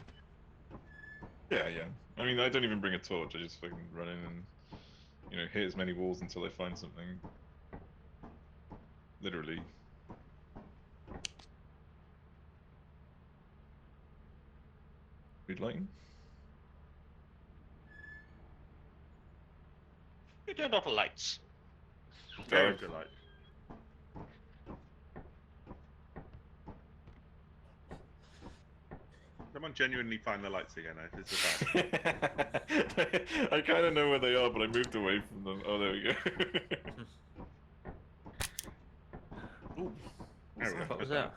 Yeah, yeah. I mean, I don't even bring a torch. I just fucking run in and, hit as many walls until I find something. Literally. Read lighting? You turned off the lights. Very good light. Someone genuinely find the lights again. It's about. I kind of know where they are, but I moved away from them. Oh, there we go. Ooh, There we go. What was that?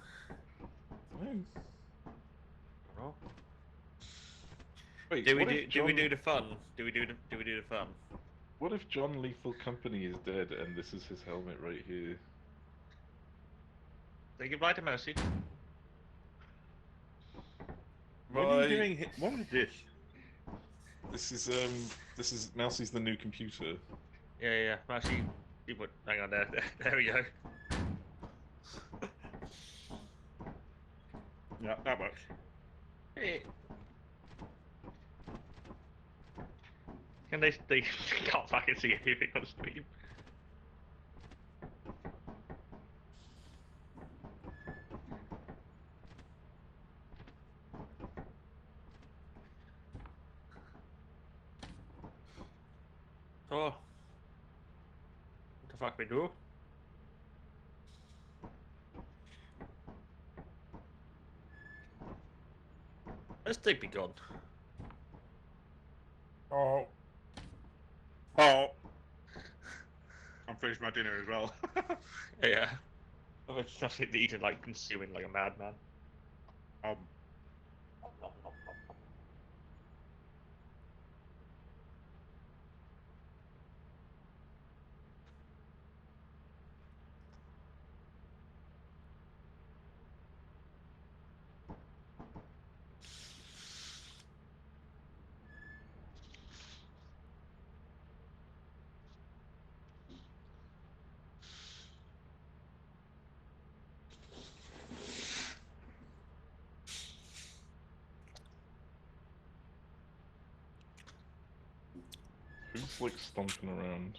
Oh. Wait, Do we what do? if Do we John- do the fun? Do we do the fun? What if John Lethal Company is dead and this is his helmet right here? Say goodbye to Mousie. What are you doing? What is this? This is Mousie's the new computer. Yeah. Mousie. Hang on there. There we go. Yeah, that works. Hey. And they can't fucking see anything on the screen. Oh. What the fuck we do? Let's take be gone. Oh. Oh. I'm finished my dinner as well. Yeah. I'm just eating like consuming like a madman. um. Who's like stomping around?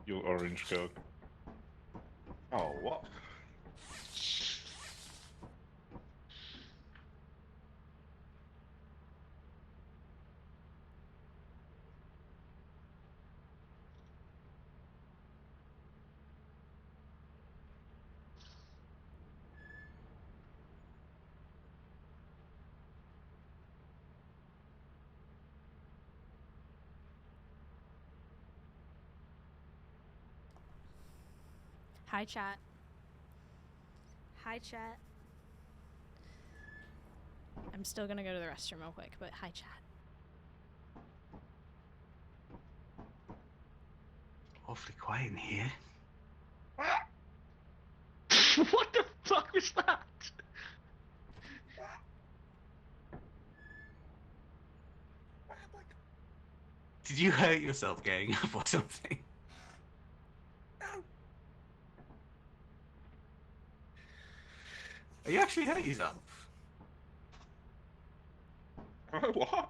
Your orange cog. Oh, what? Hi, chat. Hi, chat. I'm still gonna go to the restroom real quick, but hi, chat. Awfully quiet in here. What the fuck was that? Did you hurt yourself getting up or something? Are you actually hurt yourself? What?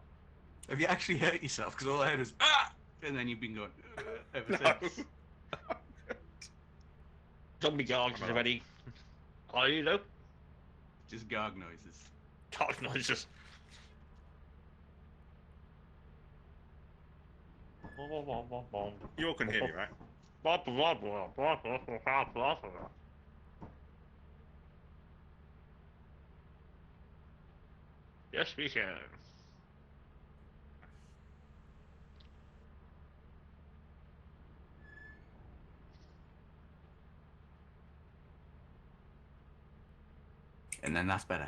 Have you actually hurt yourself? Because all I heard was ah, and then you've been going ever since. Zombie gargs already. Are you though? Just garg noises. Garg noises. You all can hear me, right? Yes, we can. And then that's better.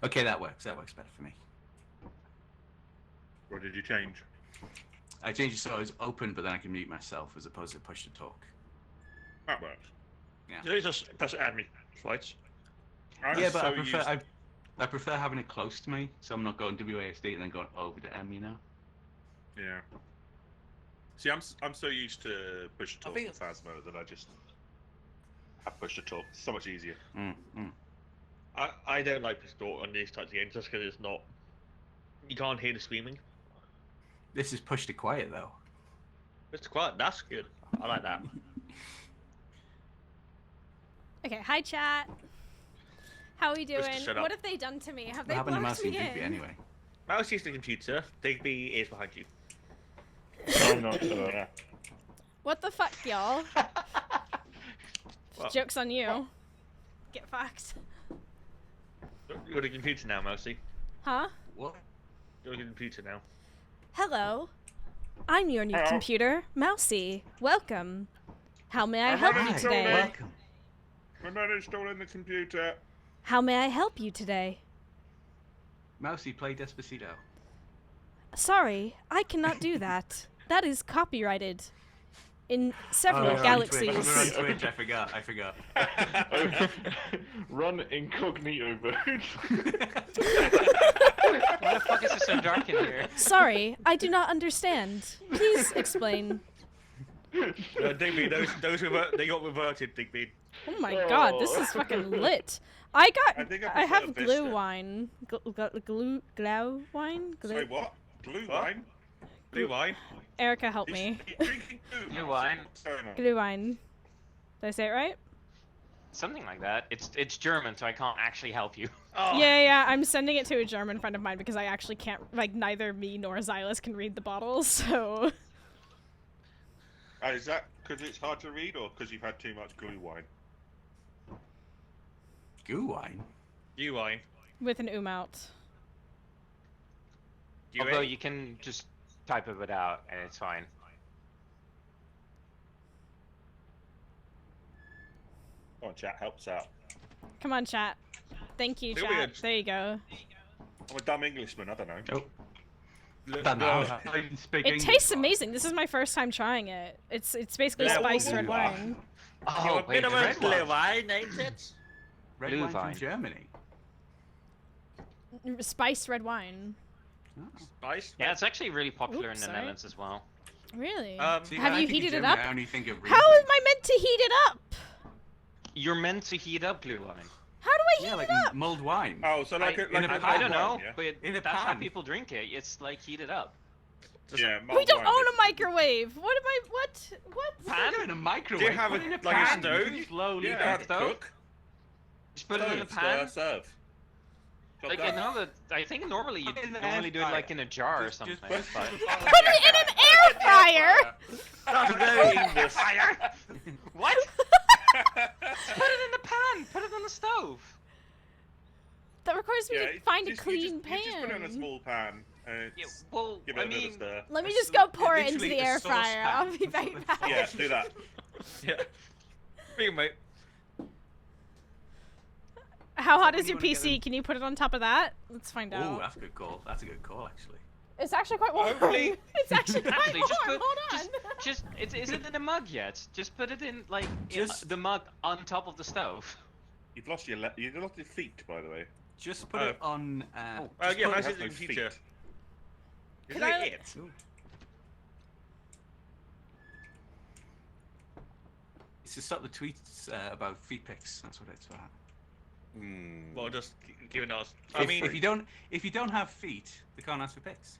Okay, that works. That works better for me. What did you change? I changed it so I was open, but then I can mute myself as opposed to push to talk. That works. You just press add me twice. Yeah, but I prefer having it close to me, so I'm not going WASD and then going over to M, you know? Yeah. See, I'm so used to push to talk with Phasmo that I just have push to talk. It's so much easier. I don't like push to talk on these types of games just because it's not. You can't hear the screaming. This is push to quiet though. It's quiet. That's good. I like that. Okay, hi, chat. How are we doing? Just shut up. What have they done to me? Have What they happened to blocked Mousie me and Digby in? anyway? Mouse is the computer. Digby is behind you. I'm not sure. Yeah. What the fuck, y'all? Well, Joke's on you. Get fucked. You're the computer now, Mousie. Huh? What? You're the computer now. Hello. I'm your new Hello. computer, Mousie. Welcome. How may I help you Hi. today? Welcome. I'm not installing the computer. How may I help you today? Mousie, play Despacito. Sorry, I cannot do that. That is copyrighted in several we're on galaxies. Twitch. We're on Twitch. I forgot. Run incognito mode. Why the fuck is it so dark in here? Sorry, I do not understand. Please explain. Digby, they got reverted, Digby. Oh my god, this is fucking lit. I think I I prefer have Vista. glue wine. Glow wine? Sorry, what? Blue What? wine? Blue wine. Erica, help me. He's drinking Blue wine? What's going on? Glue wine. Did I say it right? Something like that. It's German, so I can't actually help you. Oh. Yeah, I'm sending it to a German friend of mine because I actually can't, like, neither me nor Xylus can read the bottles, so... Is that because it's hard to read or because you've had too much glue wine? Goo wine? You wine. With an out. You Although ready? you can just type it out and it's fine. Come on, chat, helps out. Come on, chat. Thank you, There we chat. go. There you go. I'm a dumb Englishman, I don't know. Nope. Look, Don't know. look. I didn't speak It English, tastes but- amazing. This is my first time trying it. It's basically Yeah, spiced well, red you wine. Oh, You're a wait, bit of the a red blue one. wine, ain't it? Red Blue wine vine. from Germany. Spiced red wine. Oh. Nice. Yeah, it's actually really popular Oops, in the sorry. Netherlands as well. Really? See, Have when I you think of heated it Germany, up? I only think of How am I meant to heat it up? You're meant to heat up blue wine. How do I heat yeah, like it up? mulled wine. Oh, so like in a red I don't wine, know, yeah? but In a that's how pan. people drink it. It's like heated up. Yeah, We mulled don't wine, own a basically. microwave. What am I? What? in a microwave. Do you have put a, it in a like a pan. stove? You slowly Yeah, cook have it. to cook. Just put it in the Stir, pan. serve. Job Like I done. know that. I think normally you Put it in the normally air do it like fryer. in a jar or Just something. put it but- in a Put it in an air fryer. That's very English. Fire! What? Just put it in the pan. Put it on the stove. That requires me Yeah, to find a just- clean you just put it in a pan. small pan. And Yeah, it's, well, give it I a bit of mean, stir. Let me It's just go pour it into literally the a air saucepan. fryer. I'll be right back. Yeah, do that. Yeah. Big mate. How hot when is you your wanna get PC? them- Can you put it on top of that? Let's find Oh, out. that's a good call. That's a good call, actually. It's actually quite warm. Hopefully- It's actually quite Actually, just warm. put, Hold on. is it in a mug yet? Just put it in like Just- the mug on top of the stove. You've lost your feet, by the way. Just put Oh. it on. Oh, yeah, put that's it- in the no future. feet. Is Could it I- it? Ooh. It's to stop the tweets about feet pics. That's what it's for. Well, just giving us. I If, mean, if you don't have feet, they can't ask for pics.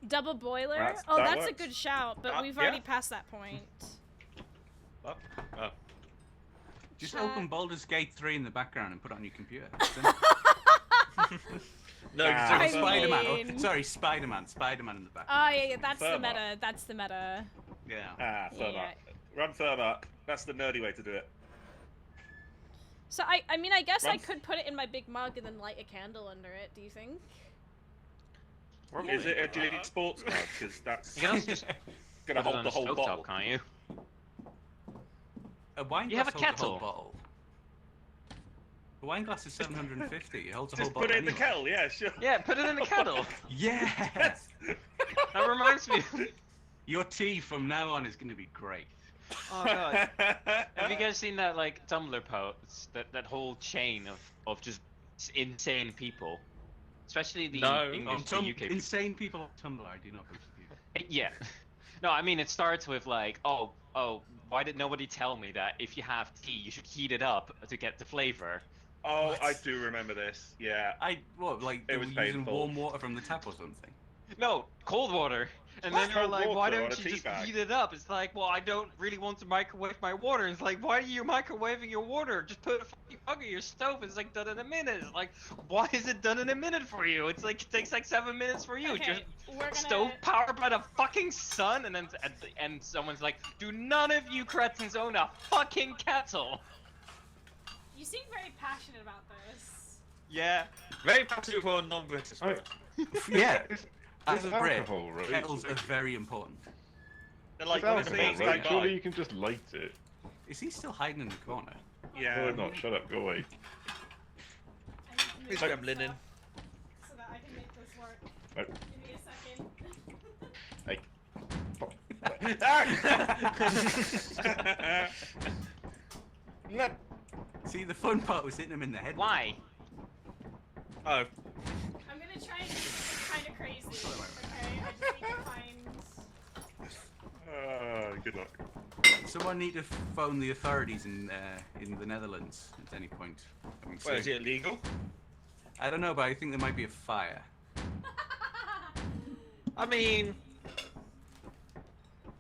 Double boiler? That's- Oh, that that's a works. good shout, but we've yeah. already passed that point. oh. Just Uh, open Baldur's Gate 3 in the background and put it on your computer. No, Ah. I it's Spider-Man. mean- Oh, sorry, Spider-Man. Spider-Man in the background. Oh, yeah, that's the Firm up. meta. That's the meta. Yeah. Ah, firm Yeah. up. Run firm up. That's the nerdy way to do it. So, I mean, I guess I Run- could put it in my big mug and then light a candle under it, do you think? Is it? Do you need sports mug? Because that's You can also just gonna put it hold on the a whole stovetop, bottle. can't you? A wine You glass have a holds the whole kettle. bottle. A wine glass is 750. It holds a whole Just bottle. put it in the anyway. kettle. Yeah, sure. Yeah, put it in the kettle. Yes. That reminds me. Your tea from now on is going to be great. Oh god. Have you guys seen that like Tumblr post? That whole chain of just insane people, especially the No. English, the UK people. Insane people on Tumblr. I do not believe you. Yeah. No, I mean it starts with like, oh, why did nobody tell me that if you have tea, you should heat it up to get the flavor? Oh, What? I do remember this. Yeah. Like they It were was using painful. warm water from the tap or something. No, cold water. And What? then they're Cold like, why water don't on a you tea just bag? heat it up? It's like, well, I don't really want to microwave my water. It's like, why are you microwaving your water? Just put a fucking mug in your stove. It's like done in a minute. It's like, why is it done in a minute for you? It's like, it takes like 7 minutes for you. Okay, Just we're gonna... stove powered by the fucking sun. And then at the end, someone's like, do none of you cretins own a fucking kettle? You seem very passionate about this. Yeah. very passionate for a non-British. Oh, Yeah. As It's a Brit, alcohol, right? kettles are very important. They're like It's alcohol, honestly, right? like, Surely you can just light it. Is he still hiding in the corner? Yeah. No, I'm not. Shut up. Go away. It's like I'm linen. So that I can make this work. Oh. Give me a second. Hey. See, the fun part was hitting him in the head. Why? Oh, I'm gonna try and do something kind of crazy. Okay, I just need to find. Good luck. Someone need to phone the authorities in the Netherlands at any point. Coming well, is soon. it illegal? I don't know, but I think there might be a fire. I mean,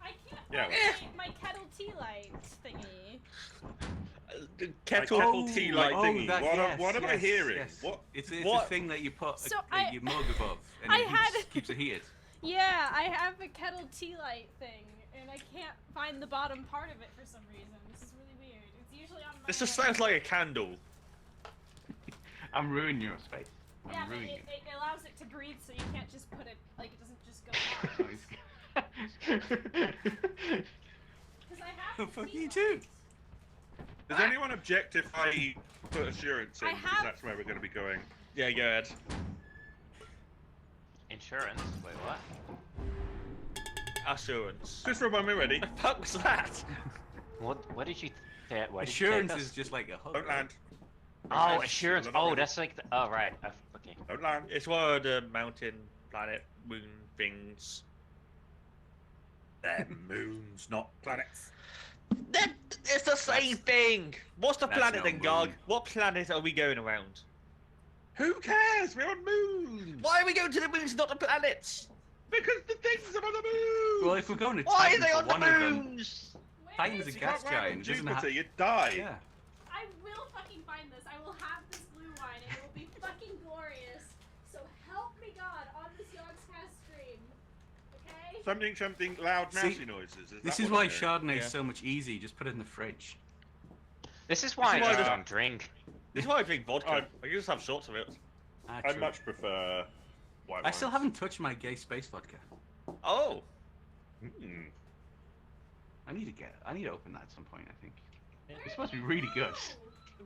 I can't Yeah. find my kettle tea light thingy. the kettle kettle tea light thingy. that- What am I hearing? yes. What? It's What? a thing that you put So your mug above, and I it had- keeps it heated. Yeah, I have a kettle tea light thing, and I can't find the bottom part of it for some reason. This is really weird. It's usually on my. this just sounds like a candle. I'm ruining your space. Yeah, I'm but ruining it allows it to breathe, so you can't just put it like it doesn't just go out. it. Because I have. Oh, the fuck tea you light. too. Does anyone object if I put assurance in? I Because have- that's where we're going to be going. Yeah, go ahead. Insurance? Wait, what? Assurance. Just remind me ready. The fuck was that? What did you say? Why did you say Assurance that? is just like a hug. Don't land. Don't Oh, land. assurance. You're not Oh, ready. that's like the. Oh, right. Okay. Don't land. It's one of the mountain, planet, moon things. They're moons, not planets. It's the same thing. What's the That's planet no then, Garg? moon. What planet are we going around? Who cares? We're on moons. Why are we going to the moons, not the planets? Because the things are on the moon. Well, if we're going to Why are Titan they for on the one of them, moons? Where Titan's a You gas can't land on giant. It doesn't Jupiter, have. you die. Yeah. I will fucking find this. I will have this blue wine and it will be fucking glorious. So help me God on this Yogscast stream. Okay? Something loud See, mousy noises. This that is what why I'm hearing? Chardonnay Yeah. is so much easier. Just put it in the fridge. This is why This is I why just I- don't drink. This is why I drink vodka. I'm- I can just have shots of it. Ah, I true. much prefer white I still wines. haven't touched my gay space vodka. Oh. Mm. I need to open that at some point. I think it's supposed to be really good.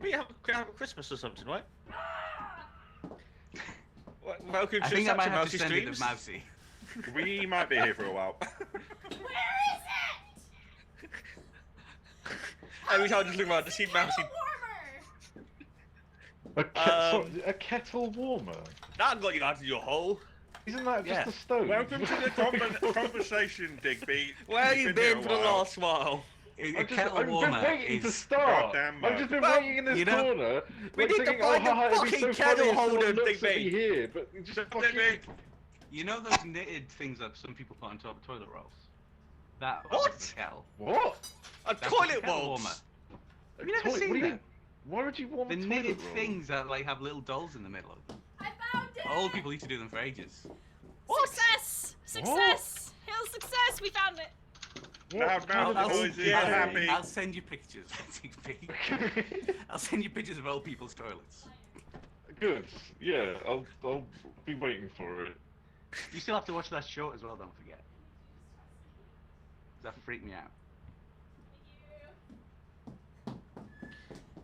We have a Christmas or something, right? Welcome I to think I such might a have Mousy to send it streams. to Mousie. We might be here for a while. Where is it? Every time I just look around to see Mousy. Warmer. A kettle warmer? That got you out of your hole. Isn't that just Yeah. a stove? Welcome to the conversation, Digby. Where have you You've been here for a the while. last while? A I've kettle been warmer waiting to is. start. Goddamn I've just been Well, waiting in this you know- corner. We like need to thinking, find oh, a hi, it'd be fucking so kettle funny if holder, someone looks at Digby. me here, but it just fucking... Digby. You know those knitted things that some people put on top of toilet rolls? That What? is the kettle. What? A That's toilet the kettle warmer. warmer. Have you never What seen do you that? mean? Why would you want The a toilet knitted roll? things that like have little dolls in the middle of them. I found it! Old people used to do them for ages. Success! Success! Hail success! We found it! Loud I'll, mousy noises, yeah. happy. I'll send you pictures. I'll send you pictures of old people's toilets. Good. Yeah, I'll be waiting for it. You still have to watch that short as well, don't forget. That freaked me out.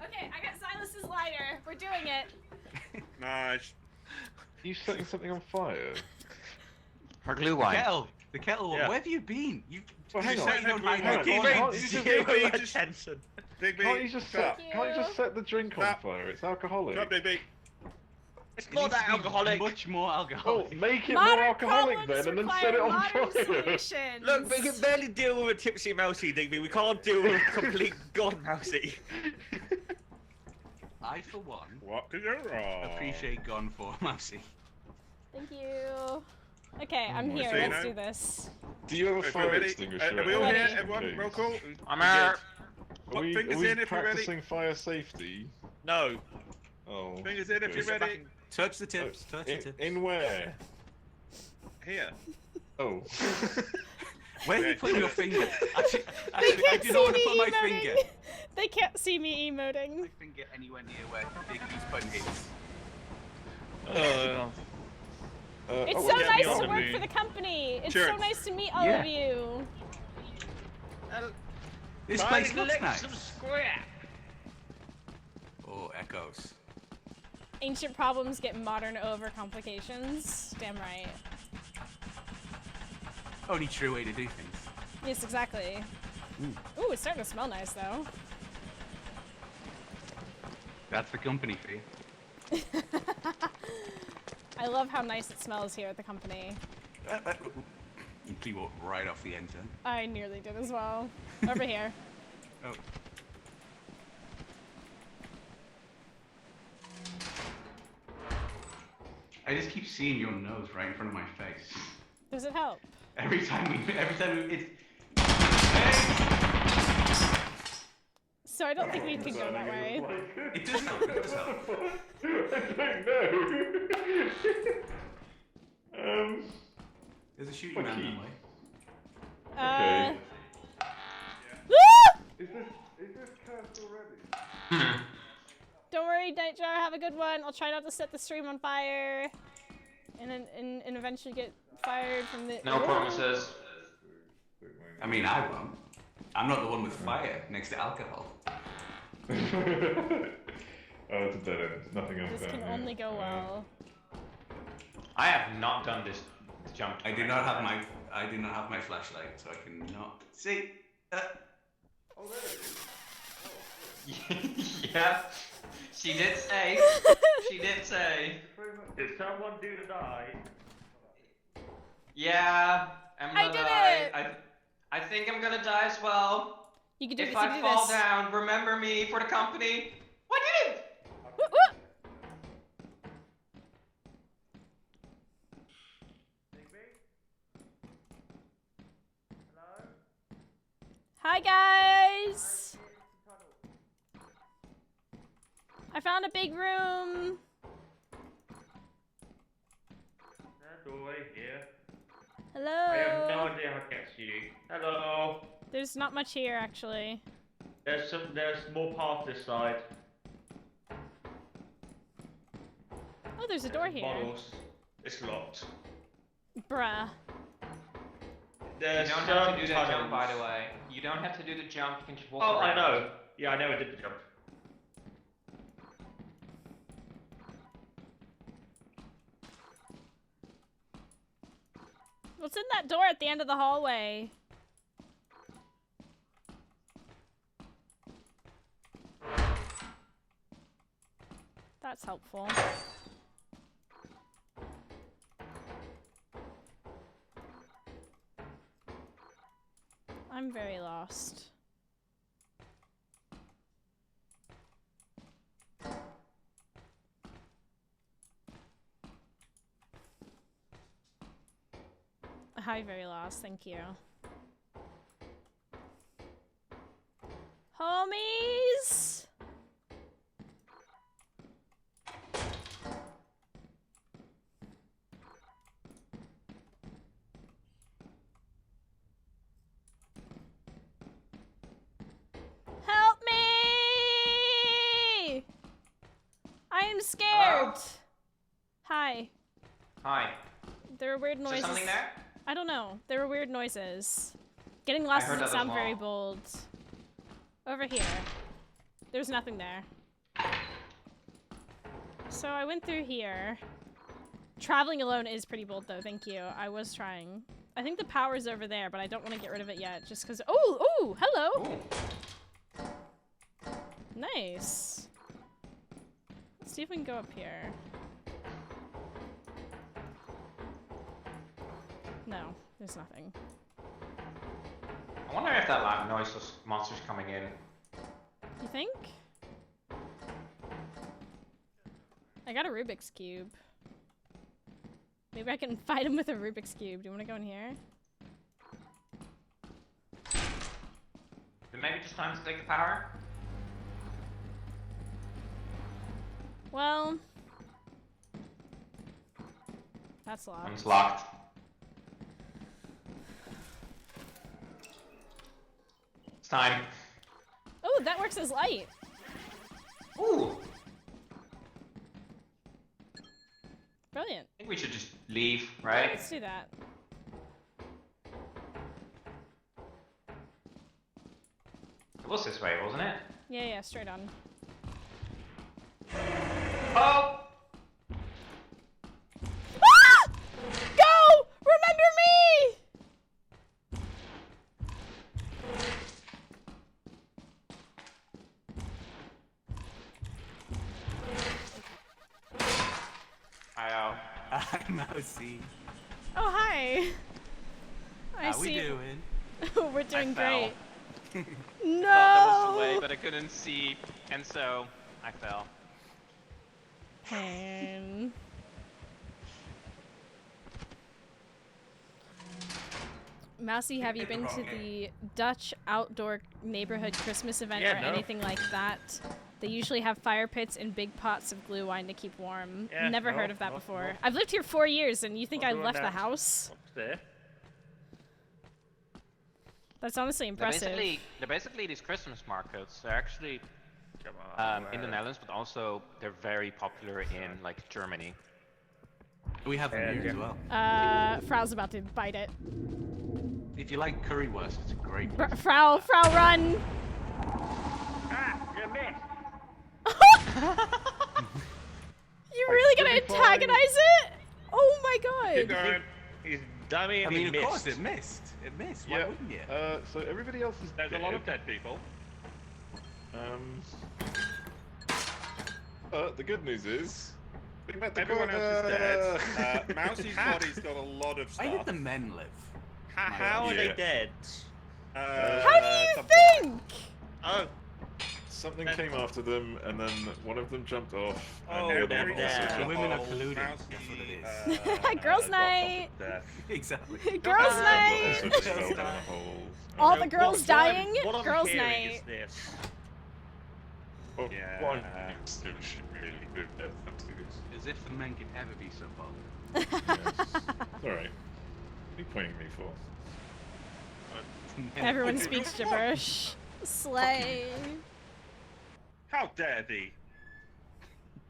Okay, I got Silas's lighter. We're doing it. Nice. Are you setting something on fire? Her glue wine. The kettle. Yeah. Where have you been? You. Well, hang you on. said you don't hide in Hang the on. Keep corner. it Can't you just- zero Digby, just- attention. Digby, Can't you just stop. set the drink on Stop. fire? It's alcoholic. Stop, Digby. It's It not needs that to be alcoholic. Much more Oh, alcoholic. make it more Modern alcoholic problems then, and then require set it on modern fire. solutions. Look, we can barely deal with a tipsy mousy, Digby. We can't deal with a complete god mousy. I, for one, What could go wrong? appreciate Gone for Mousie. Thank you. Okay, I'm my here. God. Let's do this. Do you have a If we're fire ready, extinguisher? are we all Ready. here? Everyone, roll call. I'm We here. good. Are Put we, fingers are we in if you're ready. practicing fire safety? No. Oh. Fingers in if Just you're ready. Touch the tips. Touch the In, tips. in where? Here. Oh. Where are you Okay. putting your finger? Actually, They I can't do not want to see put my me finger. emoting. They can't see me emoting. My finger anywhere near where Digby's putting his. It's oh, so yeah, nice me to on. work for the company. It's Sure. so nice to meet all Yeah. of you. This place looks nice. Oh, echoes. Ancient problems get modern over complications. Damn right. Only true way to do things. Yes, exactly. Ooh, it's starting to smell nice though. That's the company for you. I love how nice it smells here at the company. You blew up right off the engine. I nearly did as well. Over here. Oh. I just keep seeing your nose right in front of my face. Does it help? Every time we, it's. So I don't think we can go that way. It does help. It does help. I don't know. There's a shooting man that way. Okay. Woo! Is this cast already? Don't worry, Nightjar, have a good one. I'll try not to set the stream on fire. And eventually get fired from the... No promises. I mean, I won't. I'm not the one with fire next to alcohol. Oh, it's a dead end. Nothing else This down can here. only go well. I have not done this jump. I do not have my flashlight, so I cannot see. Oh, there it is. Yeah. She did say. She did say. Did someone do the die? Yeah. I'm I gonna did die. it! I think I'm gonna die as well. You can do If this, you I can do fall this. down, remember me for the company. I did it! Woo, woo! Hi guys! I found a big room. That doorway here. Hello. I have no idea how to get to you. Hello. There's not much here, actually. There's more path this side. Oh, there's a door here. Models. It's locked. Bruh. You There's don't have to do the tunnels. jump, by the way. You don't have to do the jump. You can just walk Oh, around. I know. Yeah, I know I did the jump. What's in that door at the end of the hallway? That's helpful. I'm very lost. Hi, very lost. Thank you. Homies! Help me! I am scared. Hello? Hi. Hi. There are weird Is noises. there something there? I don't know. There were weird noises. Getting lost heard doesn't that as sound very well. bold. Over here. There's nothing there. So I went through here. Traveling alone is pretty bold though, thank you. I was trying. I think the power's over there, but I don't want to get rid of it yet, just because— Oh, hello! Ooh. Nice. Let's see if we can go up here. No, there's nothing. I wonder if that loud noise was monsters coming in. You think? I got a Rubik's Cube. Maybe I can fight him with a Rubik's Cube. Do you want to go in here? Then maybe just time to take the power? Well... That's locked. It's locked. It's time. Oh, that works as light! Ooh! Brilliant. I think we should just leave, right? Let's do that. It was this way, wasn't it? Yeah, straight on. Oh! Ah! Go! Remember me! Hi, Hi, Mousie. Oh, hi. I How we see. doing? We're doing fell. great. Thought that was the way, No! but I couldn't see, and so I fell. Pain. Mousie, have you been to the Dutch outdoor neighborhood Christmas event Yeah, or no. anything like that? They usually have fire pits and big pots of glue wine to keep warm. Yeah, Never no, heard of that not- before. not- I've lived here 4 years, and you think not I doing left the that. house? Up there. That's honestly impressive. They're basically these Christmas markets. They're actually Come on. in the Netherlands, but also they're very popular in like Germany. We have them Yeah, here as yeah. well. Frau's about to bite it. If you like currywurst, it's a great. Frau, run! Ah, you missed. You really gonna You'll be fine. antagonize it? Oh my Keep god! going. He's dummy I and mean, he of course, missed. it missed. It missed. Why Yeah. wouldn't you? So everybody else is There's a dead. lot of dead people. The good news is we met the Everyone quota. else is dead. Mousie's body's got a lot of Why stuff. did the men live? How are they Yeah. dead? How do you some- think? Oh, something came after them, and then one of them jumped off, and Oh, the other they're one also dead. jumped Women are off. colluding. Mousy, That's what it is. Girls' got night. shot to death. Exactly. Girls' Also night. just fell down a hole. All So the girls what I'm- dying. what I'm Girls' hearing night. is this. Oh, Yeah. one should really good at that. As if the men could ever be so bold. Yes. Alright. What are you pointing me for? Everyone speaks gibberish. Slay. How dare thee?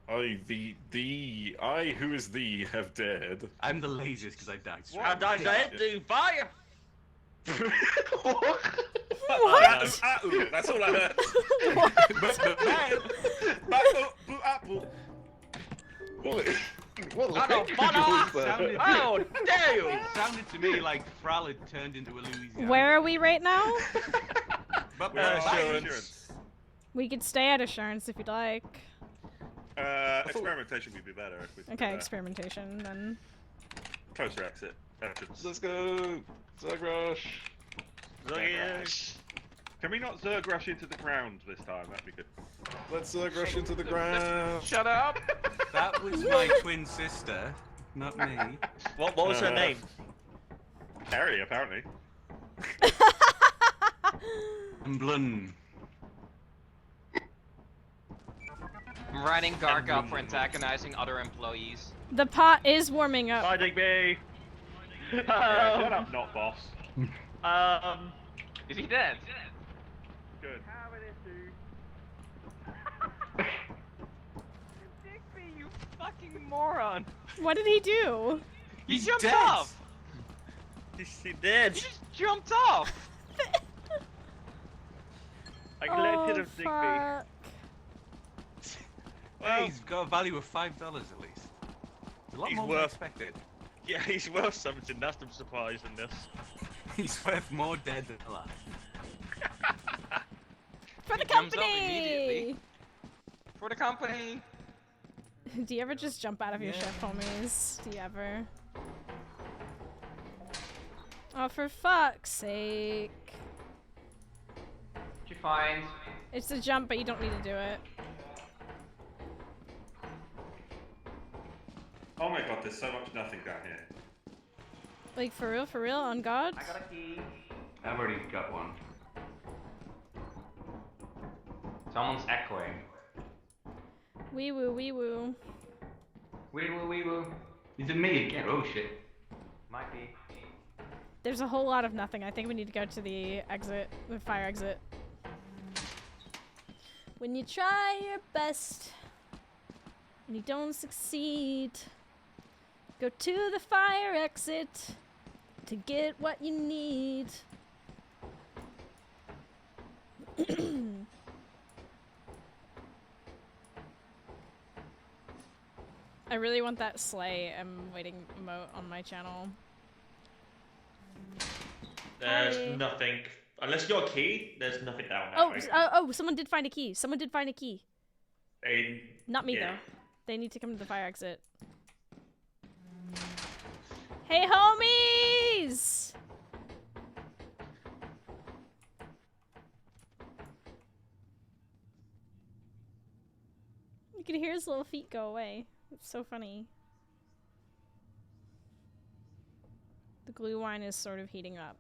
I who is thee have dared. I'm the laziest because I died. straight And I away. said do fire. What? That's all I heard. What I don't language follow. was that? Sounded- How dare you? It sounded to me like Thrall had turned into a Louisiana. Where are we right now? But We're Assurance. We could stay at Assurance if you'd like. Experimentation would be better if we could Okay, do that. experimentation then. Closer exit. Entrance. Let's go! Zagrush! Yes. Can we not Zerg rush into the ground this time? That'd be good. Let's Zagrush into the ground! Shut up! that was my twin sister, not me. What was her name? Harry, apparently. And Blun. I'm writing Garg up for antagonizing other employees. The pot is warming up. Hi, Digby. Yeah, shut up, not boss. Is he dead? Good. Digby, you fucking moron! What did he do? He He's jumped dead. off! She did. He just jumped off! I collected Oh, him, Digby. fuck. Well, he's got a value of $5 at least. It's a lot He's more than I worth- expected. Yeah, he's worth something. That's the surprise in this. He's worth more dead than alive. For the He jumps up company! immediately. For the company! Do you ever just jump out of your Yeah. ship, homies? Do you ever? Oh, for fuck's sake. She finds. It's a jump, but you don't need to do it. Oh my god, there's so much nothing down here. Like, for real, on God? I got a key. I've already got one. Someone's echoing. Wee woo, wee woo. Wee woo, wee woo. Is it me again? Oh shit. Might be. There's a whole lot of nothing. I think we need to go to the exit, the fire exit. When you try your best and you don't succeed, go to the fire exit to get what you need. I really want that slay waiting emote on my channel. There's Hi. nothing. Unless you're a key, there's nothing down that Oh, way. someone did find a key. Someone did find a key. Not me, Yeah. though. They need to come to the fire exit. Hey, homies! You can hear his little feet go away. It's so funny. The glue wine is sort of heating up.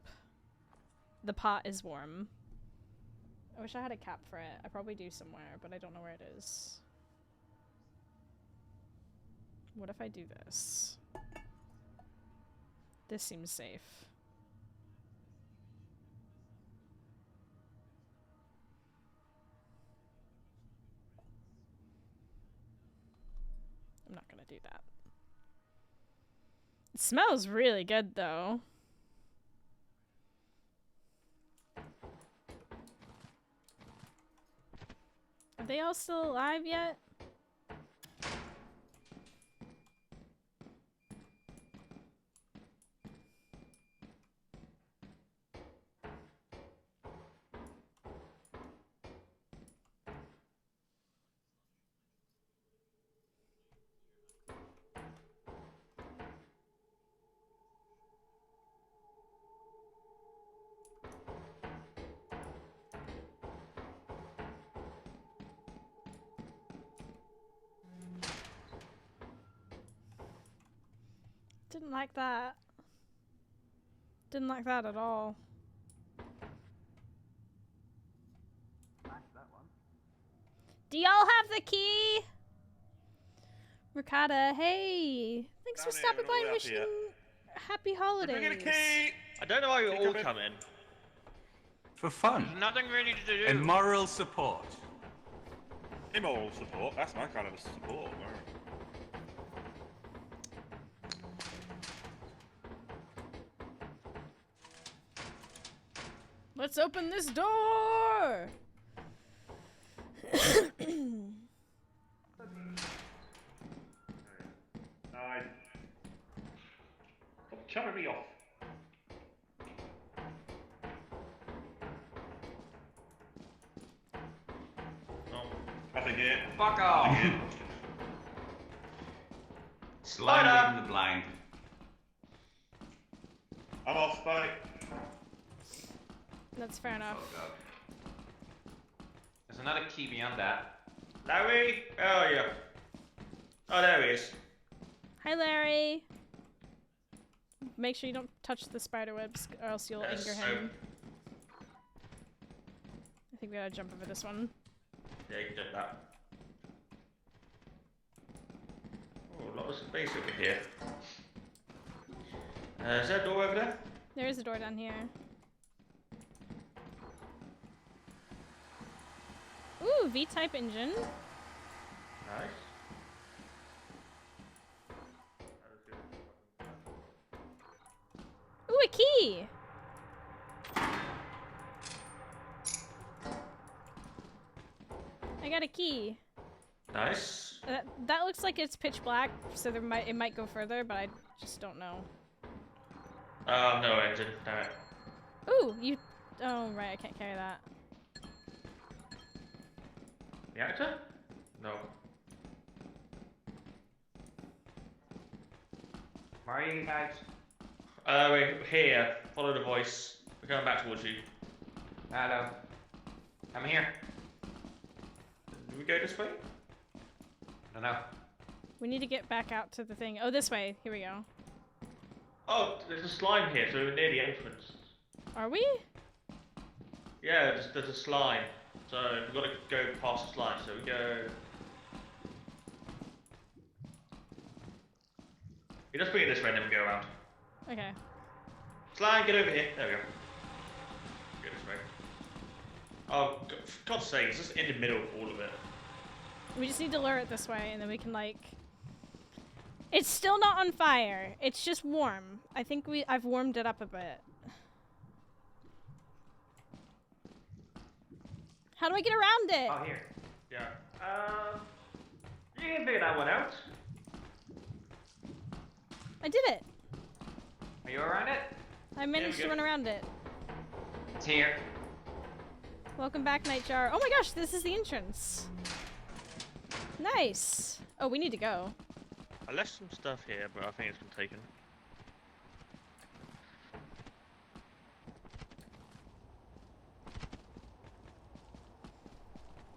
The pot is warm. I wish I had a cap for it. I probably do somewhere, but I don't know where it is. What if I do this? This seems safe. I'm not gonna do that. It smells really good, though. Are they all still alive yet? Didn't like that. Didn't like that at all. Nice, that one. Do y'all have the key? Ricotta, hey! Thanks for Down here, stopping we're by all and up wishing here. happy holidays. Bring in a key. I don't know why you Hey, all come in. come in. For fun. There's nothing really to do. And moral support. Immoral support. That's my kind of support. Let's open this door! Nine. Stop chumming me off. Nothing here. Fuck off. Slide in the blind. I'm off, bye. That's fair enough. Oh god. There's another key beyond that. Larry? Oh, yeah. Oh, there he is. Hi, Larry. Make sure you don't touch the spider webs, or else you'll Yes, anger him. I think we gotta jump over this one. Yeah, you can do that. Oh, a lot of space over here. Is there a door over there? There is a door down here. Ooh, V-type engine. Nice. Ooh, a key! I got a key. Nice. That looks like it's pitch black, so it might go further, but I just don't know. No engine. Damn it. Ooh, you. Oh right, I can't carry that. Reactor? No. Where are you guys? We're here. Follow the voice. We're going back towards you. Hello. I'm here. Do we go this way? I don't know. We need to get back out to the thing. Oh, this way. Here we go. Oh, there's a slime here, so we're near the entrance. Are we? Yeah, there's a slime. So we've got to go past the slime. So we go. We just bring it this way and then we go around. Okay. Slime, get over here. There we go. Go this way. Oh, for God's sake, it's just in the middle of all of it. We just need to lure it this way, and then we can like. It's still not on fire. It's just warm. I think I've warmed it up a bit. How do I get around it? Oh, here. Yeah. You can figure that one out. I did it. Are you around it? I managed to good. run around it. It's here. Welcome back, Nightjar. Oh my gosh, this is the entrance. Nice. Oh, we need to go. I left some stuff here, but I think it's been taken.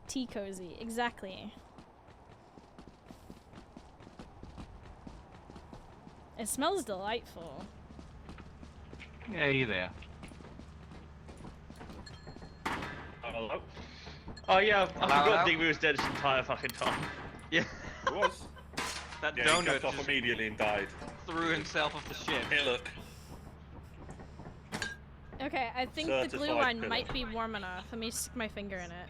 Tea cozy, exactly. It smells delightful. Yeah, you there. Hello? Oh yeah, I Hello? forgot Digby was dead this entire fucking time. Yeah. It was. That Yeah, he donut jumped off just immediately and died. threw himself off the ship. Here, look. Okay, I think the glue Certified one pillar. might be warm enough. Let me stick my finger in it.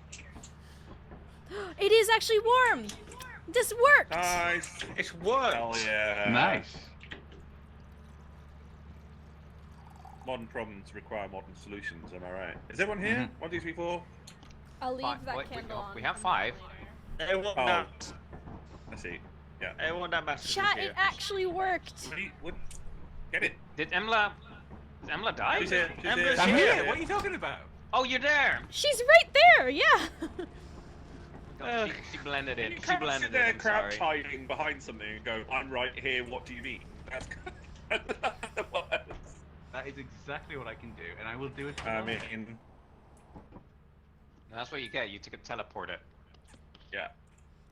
It is actually warm! This worked! Nice. It's worked! Hell yeah. Nice. Modern problems require modern solutions, am I right? Is everyone here? 1, 2, 3, 4. I'll leave that Wait, candle on. we have for 5. Everyone Oh. that, I see. Yeah. everyone that matters Chat, is it here. actually worked! What? Get it. Did Emla die? She's here. She's Emma's here. I'm Yeah. here. What are you talking about? Oh, you're there. She's right there, yeah! She blended in. You She can't blended sit there in. I'm sorry. crouch hiding behind something and go, I'm right here, what do you need? That's That is exactly what I can do, and I will do it. I mean, That's what you get. You took a teleport it. yeah.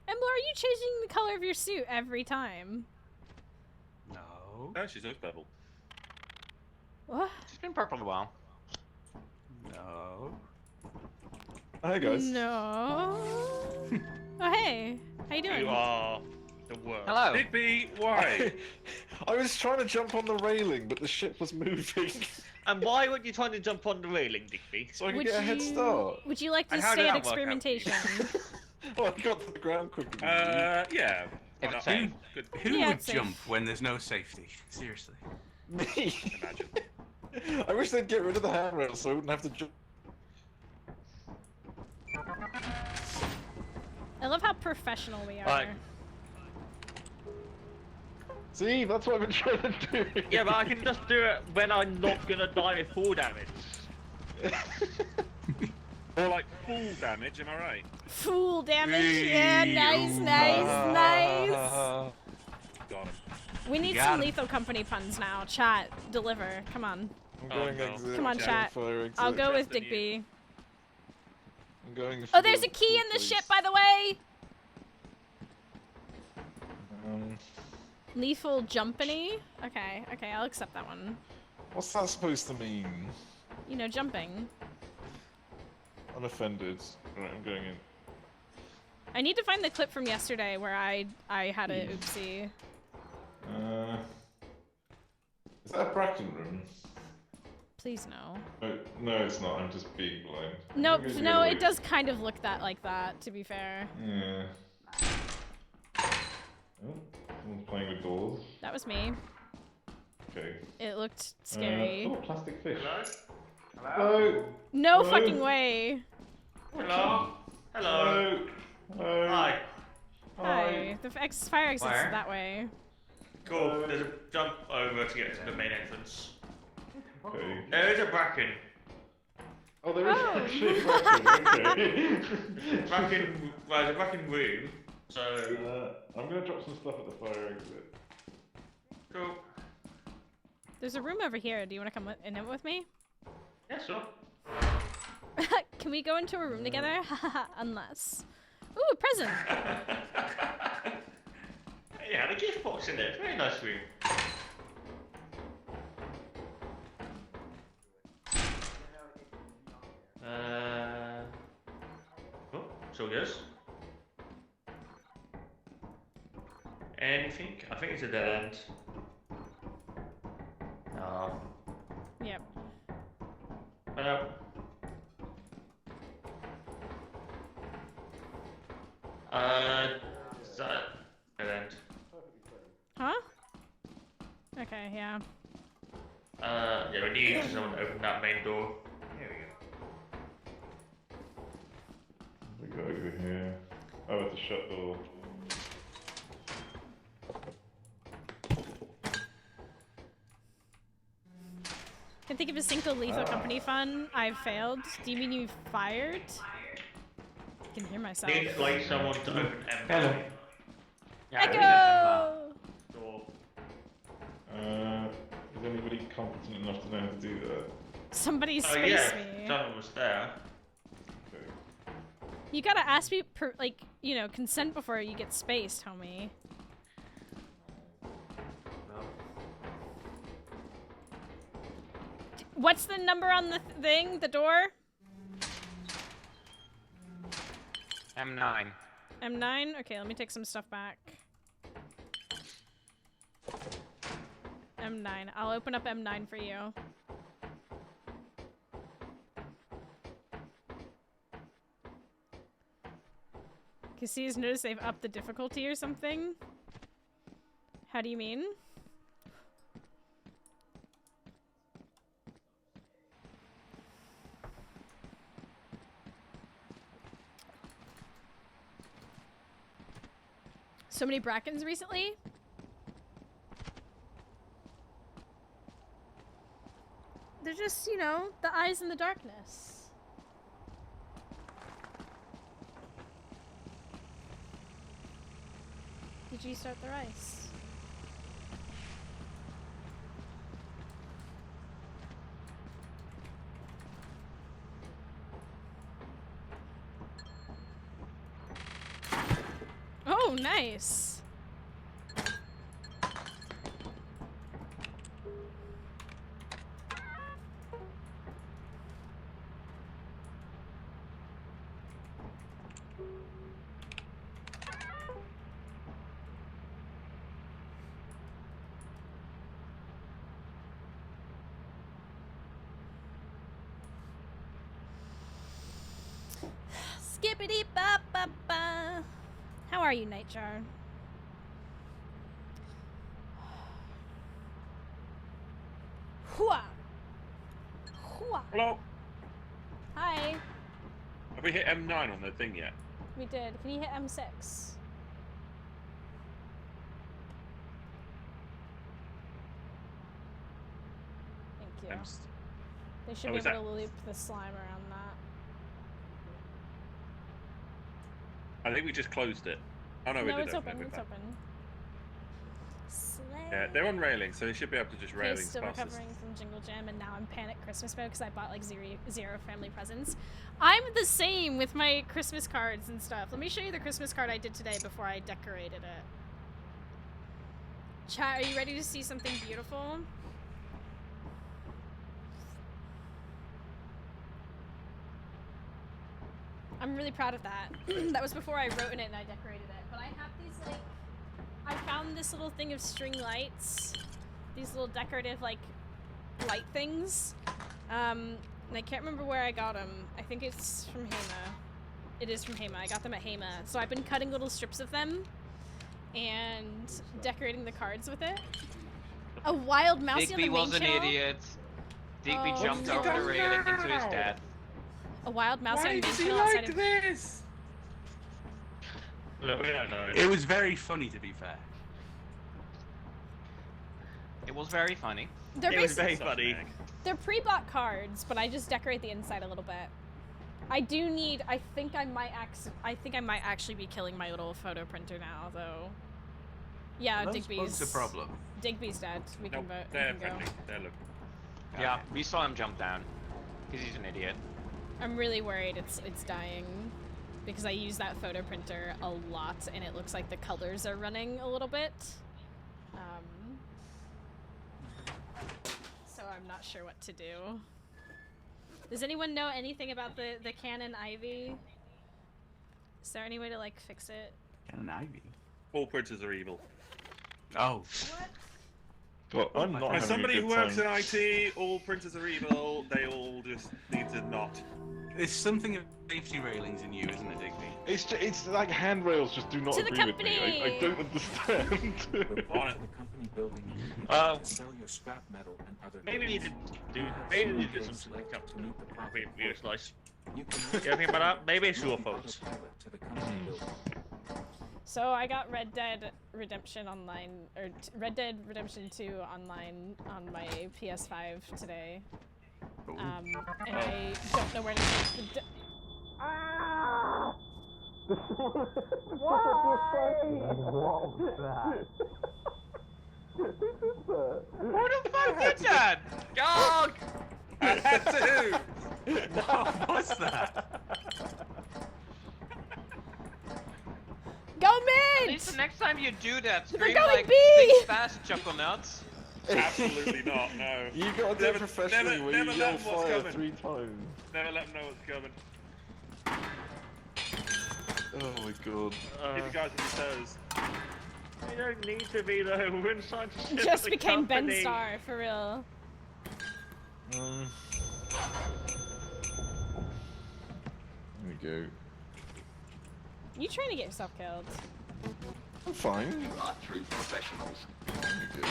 Embla, are you changing the color of your suit every time? No. No. No, she's no purple. What? She's been purple a while. No. Hi guys. No. Oh hey, how you doing? You are the worst. Hello. Digby, why? I was trying to jump on the railing, but the ship was moving, And why weren't you trying to jump on the railing, Digby? so I could Would get a head start. Would you like to And how stay did at that work out for you? experimentation? Well, I got to the ground quicker. Than Yeah. If Why it's not? safe. Good. Who Yeah, would it's safe. jump when there's no safety? Seriously. you. Me. Imagine. I wish they'd get rid of the handrail so I wouldn't have to jump. I love how professional we are. Right. See, that's what I've been trying to do. Yeah, but I can just do it when I'm not gonna die with full damage. Or like full damage, am I right? Fool damage. Yeah, nice, nice. Got him. We need got some him. Lethal Company puns now. Chat, deliver. Come on. I'm Oh, going no. exit. Come on, going chat. fire exit. I'll go with Trust in you. Digby. I'm going Oh, for there's the a key in the police. ship, by the way. Um, Lethal Jumpany. Okay, okay, I'll accept that one. what's that supposed to mean? You know, jumping. I'm offended. Right, I'm going in. I need to find the clip from yesterday where I had a oopsie. Is that a Bracken room? Please no. No, it's not. I'm just being blind. Nope, I'm gonna no, go it away. does kind of look like that, to be fair. Yeah. Oh, someone's playing with doors. That was me. Okay. It looked scary. Oh, plastic fish. Hello? Hello. No Hello? fucking way. Hello? Hello? Hello. Hi. Hi. The fire exit's Where? that way. Cool. There's a jump over to get to the main entrance. Okay. There is a bracken. Oh, there is Oh. actually a Bracken. Okay. Bracken, well, there's a bracken room. So, I'm gonna drop some stuff at the fire exit. cool. There's a room over here. Do you want to come in it with me? Yeah, sure. Can we go into a room together? Unless. Ooh, a present. Yeah, the gift box in there. Very nice room. Oh, so yes. Anything? I think it's a dead end. No. Yep. Hello. Is that dead end? Huh? Okay, yeah. Yeah, we need someone to open that main door. Here we go. We go over here. Oh, it's a shut door. Can think of a single Lethal Company fun I've failed. Do you mean you fired? I can hear myself. Need like someone to open M. Hello. Echo! Door. Is anybody competent enough to know how to do that? Somebody Oh space yeah, me. someone was there. Okay. You gotta ask me, consent before you get spaced, homie. What's the number on the thing? The door? M9. M9? Okay, let me take some stuff back. M9. I'll open up M9 for you. Cassie's noticed they've upped the difficulty or something? How do you mean? So many Brackens recently? They're just, you know, the eyes in the darkness. Did you start the rice? Oh, nice. are you, Nightjar? Hua. Hua. Hello. Hi. Have we hit M9 on the thing yet? We did. Can you hit M6? Thank you. They should Oh, be is able that- to loop the slime around that. I think we just closed it. Oh no, we No, did it's open open. it. It's open. Slay. Yeah, they're on railings, so they should be able to just Okay, railings still past us. recovering from Jingle Jam, and now I'm panic Christmas mode because I bought like zero family presents. I'm the same with my Christmas cards and stuff. Let me show you the Christmas card I did today before I decorated it. Chat, are you ready to see something beautiful? I'm really proud of that. That was before I wrote in it and I decorated it. But I have these like, I found this little thing of string lights. These little decorative like light things. And I can't remember where I got them. I think it's from Hema. It is from Hema. I got them at Hema. So I've been cutting little strips of them and decorating the cards with it. A wild Mousie on the Digby main was an channel. idiot. Digby Oh. jumped What over have the you railing done into his now? death. A wild Mousie on Why the main does he channel outside like of this? Look, we don't know. It was very funny, to be fair. It was very funny. They're It was basically very funny. they're pre-bought cards, but I just decorate the inside a little bit. I do need. I think I might actually be killing my little photo printer now, though. Yeah, That's Digby's the problem. Digby's dead. We can Nope, vote. We they're can go. friendly. They're look. Yeah, we saw him jump down. Because he's an idiot. I'm really worried it's dying because I use that photo printer a lot, and it looks like the colors are running a little bit. So I'm not sure what to do. Does anyone know anything about the Canon Ivy? Is there any way to like fix it? And an ivy. All printers are evil. Oh. God, I'm not having As somebody a who good works in time. IT, all printers are evil. They all just need to not. There's something of safety railings in you, isn't it, Digby? It's like handrails just do not To the agree with me. I company! don't understand. On it. The company building unit. Uh, Sell your scrap metal and other Maybe we need goods. to do. You have Maybe we 2 need to do days some left stuff to meet the profit weird slice. You can You ever think about that? Maybe it's your fault. autopilot to the company building. So I got Red Dead Redemption Online, or Red Dead Redemption 2 online on my PS5 today. Ooh. And I don't know where to take the. Who the fuck did that? Dog! I had to! What was that? Go At mid! least the next time you do that, They're scream going like B! think fast, chuckle nuts. Absolutely not, no. You gotta do it Never- professionally never- where never you let yell them what's fire coming. 3 times. Never let them know what's coming. Oh my god. Keep you guys on your toes. You don't need to be though. We're inside to ship Just the became Ben company. Starr, for real. There we go. You trying to get yourself killed? I'm fine. You are true professionals. There we go.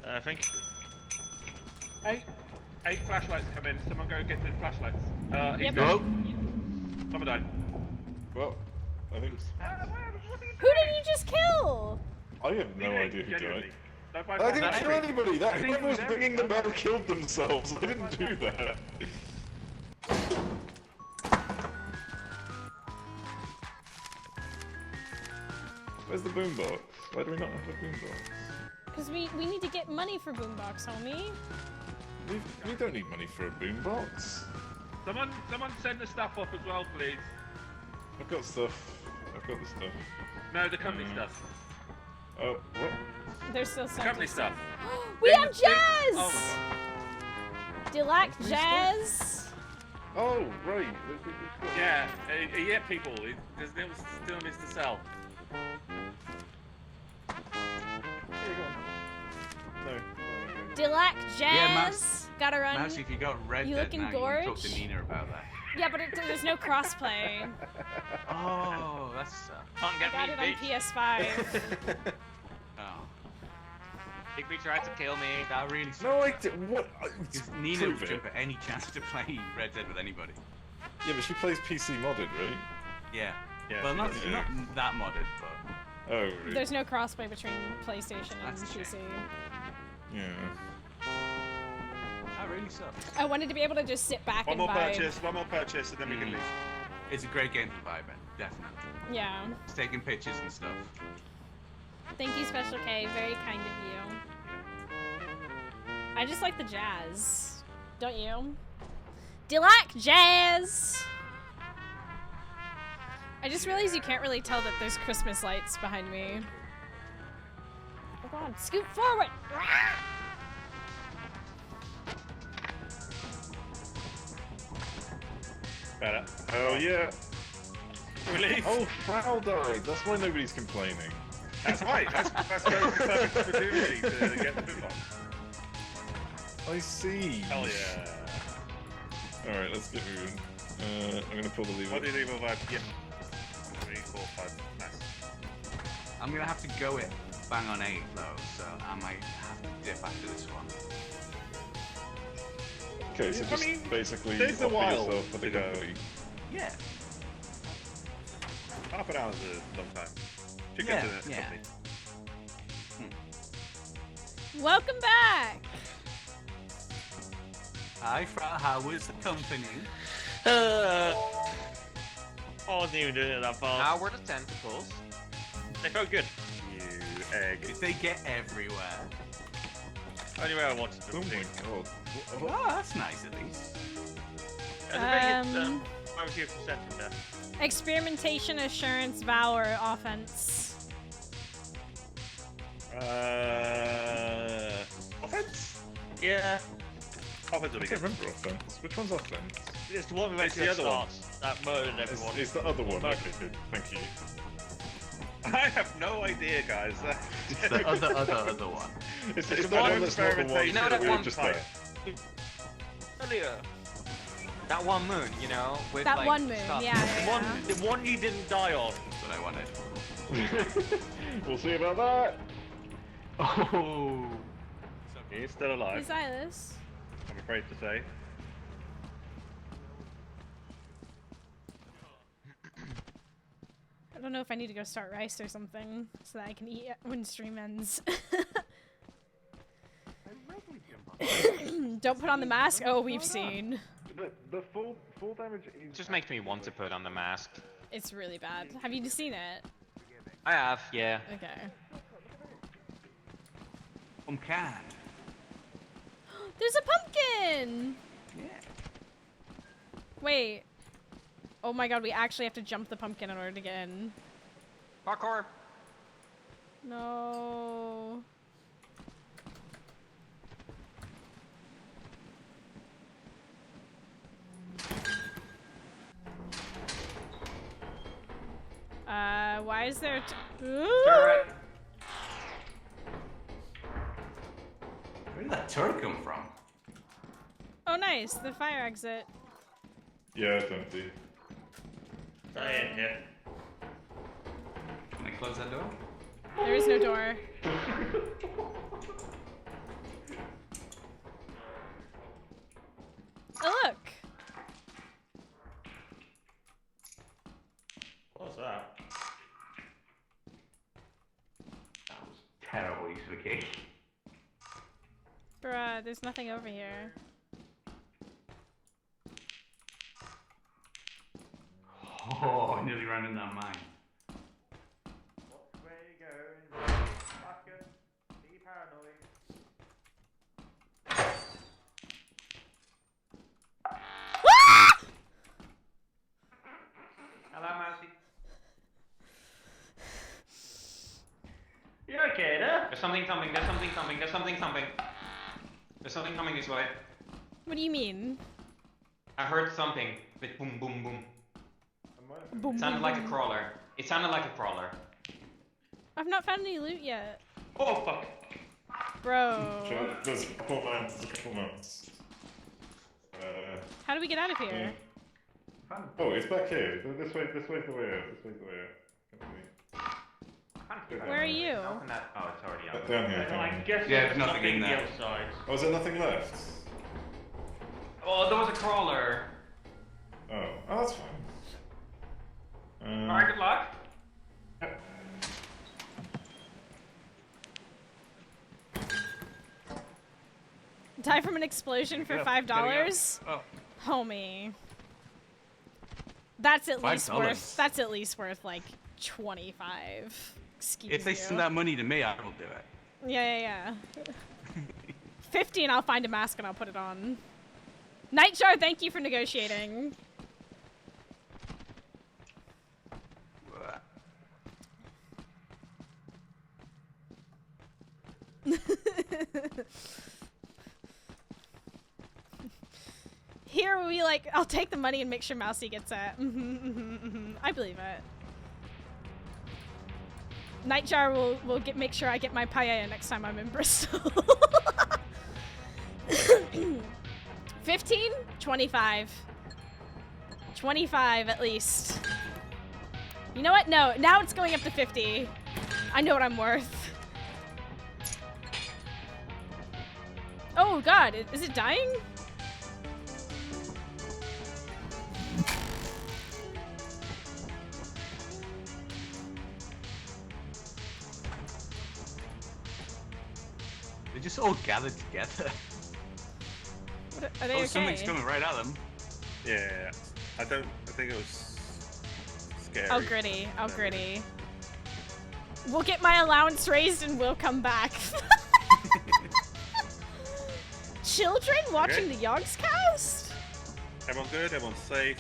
I think. 8 flashlights come in. Someone go get the flashlights. He's Yep. dead. Someone died. Well, I think Who did you just kill? I have no idea who Genuinely. died. Don't buy I didn't flashlights. kill anybody. That I think whoever it was was bringing them out killed themselves. I didn't do that. Where's the boombox? Why do we not have a boombox? Because we need to get money for Boombox, homie. We don't need money for a boombox. Someone send the stuff off as well, please. I've got stuff. I've got the stuff. No, the company stuff. Oh, what? There's still The some. company stuff. We Bring have the- bring- Jazz! Oh Delac Jazz! Oh, right. Yeah, yeah, people. He still needs to sell. No. Delac Yeah, Jazz! Gotta run. Mousie, if you got Red You Dead looking now, you can talk to gorge? Nina about that. Yeah, but there's no crossplay. Oh, that's Can't I get got me, it on bitch. PS5. oh. Bigby tried to kill me. That really No, I did. What? Because Nina Prove would it. jump at any chance to play Red Dead with anybody. Yeah, but she plays PC modded, right? Yeah. Yeah, Well, she not, does. not that modded, but Oh, really? There's no crossplay between PlayStation and That's a PC. shame. Yeah. that really sucks. I wanted to be able to just sit back One and more vibe. purchase, and then we can leave. It's a great game to vibe in, definitely. Yeah. It's taking pictures and stuff. Thank you, Special K. Very kind of you. I just like the jazz. Don't you? Do you like jazz? I just realized you can't really tell that there's Christmas lights behind me. Oh god, scoot forward! Better. Oh, yeah. Relief. Oh, Frau died. That's why nobody's complaining. That's right. That's the perfect opportunity to get the boom box. I see. Hell yeah. Alright, let's get moving. I'm gonna pull the lever. What do you leave over? Yeah. 3, 4, 5. Nice. I'm gonna have to go it bang on 8 though, so I might have to dip after this one. Okay, so I just mean, basically there's a offer while yourself for the to go. company. Yeah. Half an hour is a long time. Should Yeah, get to the yeah. company. Welcome back! Hi, how was the company? I wasn't even doing it that fast. How were the tentacles? They felt good. You egg. Did they get everywhere? Only way I wanted to Oh be. my god. Oh, that's nice at least. Where was you for second there? Experimentation, assurance, vow, or offense. Offense? Yeah. Offense will I be can't good. remember offense. Which one's offense? It's the one we went It's to the at the other one. start. That murdered everyone. It's the other one. Okay, good. Thank you. I have no idea, guys. It's the other one. It's the the one one that's not the one experimentation that that we were one just type. there. Earlier. That one moon, you know, with That like, one moon, stuff. yeah, The one you didn't die on. That's what I wanted. We'll see about that. Oh. He's still Hey, alive, Silas. I'm afraid to say. I don't know if I need to go start rice or something so that I can eat when stream ends. Don't put on the mask. Oh, we've seen. The full damage is... It just makes me want to put on the mask. It's really bad. Have you seen it? I have, yeah. Okay. Pumpkin. There's a pumpkin! Yeah. Wait. Oh my god, we actually have to jump the pumpkin in order to get in. Parkour. No. Why is there Turret. Where did that turret come from? Oh nice, the fire exit. Yeah, it's empty. I ain't here. Can I close that door? There is no door. Oh look! What's that? That was terrible use of a key. Bruh, there's nothing over here. Oh, I nearly ran in that mine. Where you going? Fucker. Be paranoid. Hello, Mousie. You okay there? There's something coming, there's something coming, there's something coming. There's something coming this way. What do you mean? I heard something. With boom, boom, boom. Boom, It sounded boom, like a boom. crawler. It sounded like a crawler. I've not found any loot yet. Oh, fuck. Bro. Sure, there's a couple mounts. do we get out of here? Oh, it's back here. This way. This way's the way out. This way's the way out. Come with me. Where are you? Open that. Oh, it's already out. Down here. I Down here. guess Yeah, there's there's nothing in the there. outside. Oh, is there nothing left? Oh, there was a crawler. Oh, that's fine. Alright, good luck. Die from an explosion for $5? Oh, Homie. That's at least $5. worth. That's at least worth like 25. Excuse if they you. send that money to me, I will do it. Yeah. 50 and I'll find a mask and I'll put it on. Nightjar, thank you for negotiating. Here we like, I'll take the money and make sure Mousie gets it. I believe it. Nightjar will make sure I get my paella next time I'm in Bristol. 15? 25. 25 at least. You know what? No, now it's going up to 50. I know what I'm worth. Oh god, is it dying? They just all gathered together. Are they okay? Something's coming right at them. Yeah. I think it was scary. Oh, gritty. Oh, gritty. We'll get my allowance raised and we'll come back. Children watching the Yogscast? Everyone good? Everyone's safe?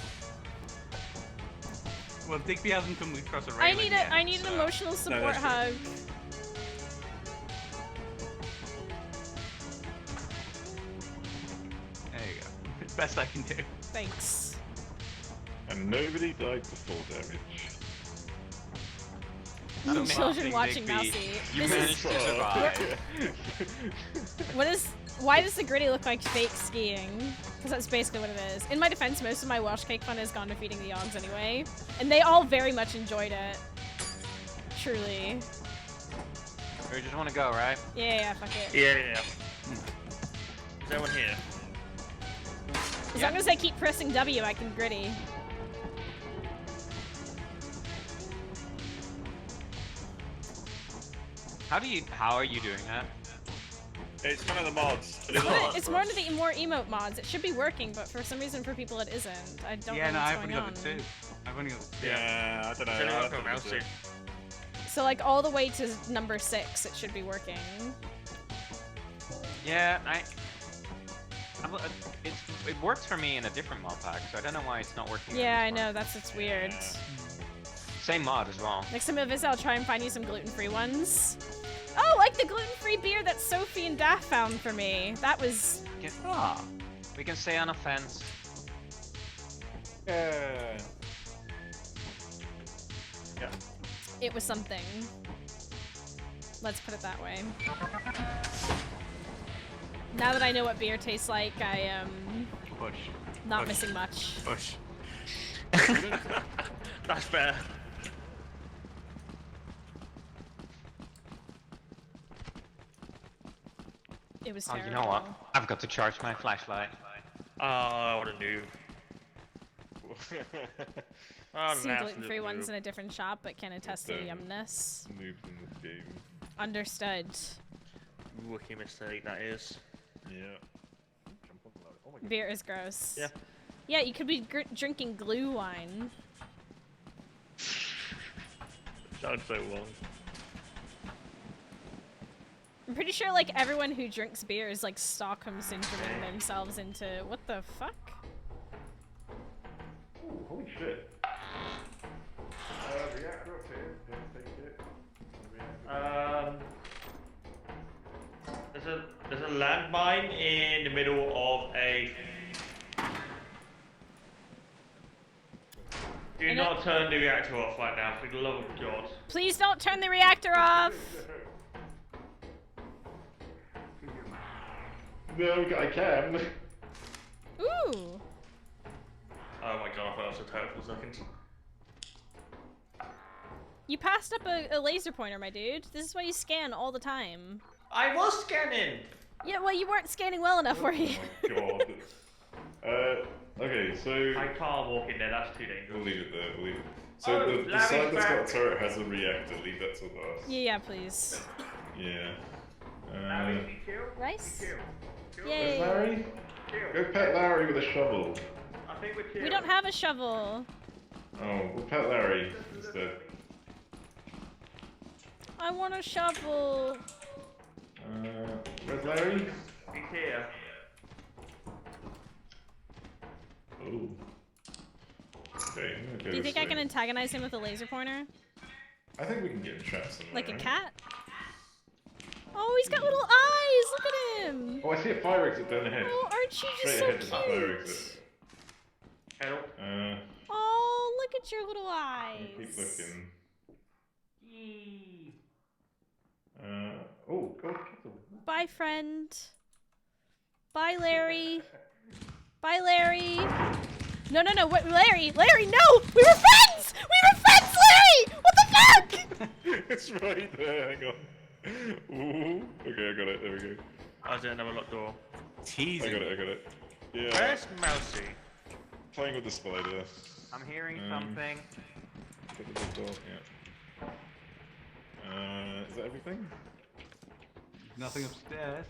Well, Digby hasn't come across a I railing need yet, an so- emotional support that's true. hug. There you go. Best I can do. Thanks. And nobody died to full damage. Children watching Digby. Mousie. You This managed is, to survive. why does the gritty look like fake skiing? Because that's basically what it is. In my defense, most of my Welsh cake fun has gone to feeding the Yogs anyway. And they all very much enjoyed it. Truly. We just want to go, right? Yeah, fuck it. Yeah. Is anyone here? As long as I keep pressing W, I can gritty. How are you doing that? It's one of the mods. But It's more into the more emote mods. It should be working, but for some reason for people it isn't. I don't Yeah, know no, what's I've only going got on. the two. I've only got the two. yeah, I don't know. Is anyone I'll got have to Mousie? look. So like all the way to number 6, it should be working. Yeah, it works for me in a different mod pack, so I don't know why it's not working. on Yeah, I this know. It's weird. Same mod as well. Next time I visit, I'll try and find you some gluten-free ones. Oh, like the gluten-free beer that Sophie and Daff found for me. That was... We can stay on a fence. Yeah. It was something. Let's put it that way. Now that I know what beer tastes like, I am Push. not Push. missing much. Push. That's fair. It was Oh, terrible. you know what? I've got to charge my flashlight. Oh, what a noob. Oh, Seen an gluten-free absolute ones noob. in a different shop, but can attest to the Damn. yumness. Noobs in this game. Understood. Rookie mistake, that is. Yeah. Jump on that. Oh my god. Beer is gross. Yeah. Yeah, you could be drinking glue wine. Sounds so wrong. I'm pretty sure like everyone who drinks beer is like Stockholm syndroming themselves into what the fuck? Ooh, holy shit. Reactor up here. Yeah, take it. There's a landmine in the middle of a. Do not turn the reactor off right now, for the love of God. Please don't turn the reactor off! No, I can. Ooh! couple seconds. You passed up a laser pointer, my dude. This is why you scan all the time. I was scanning! Yeah, well, you weren't scanning well enough, were you? Oh my god. Okay, so I can't walk in there, that's too dangerous. we'll leave it there. We'll leave it. So Oh, the Larry's side that's got back. a turret has a reactor. Leave that till last. Yeah, please. Yeah. Larry, be chill. Rice? Chill. Yay. Where's Larry? Go pet Larry with a shovel. I think we're chill. We don't have a shovel. Oh, we'll pet Larry instead. I want a shovel. Where's Larry? He's here. Oh. Okay, I'm gonna go Do you this think I way. can antagonize him with a laser pointer? I think we can get him trapped somewhere. Like a right? cat? Oh, he's got little eyes! Look at him! Oh, I see a fire exit down ahead. Oh, aren't you just Straight so ahead to the fire cute? exit. Help. Oh, look at your little Keep eyes. looking. Yee. Oh, God. Bye, friend. Bye, Larry. Bye, Larry. No, no, no. What, Larry? Larry, no! We were friends! We were friends, Larry! What the fuck? It's right there, hang on. Ooh. Okay, I got it. There we go. I was in another locked door. Teasing. I got it. Yeah. Where's Mousie? Playing with the spider. I'm hearing something. Get the big door, yeah. Is that everything? Nothing upstairs.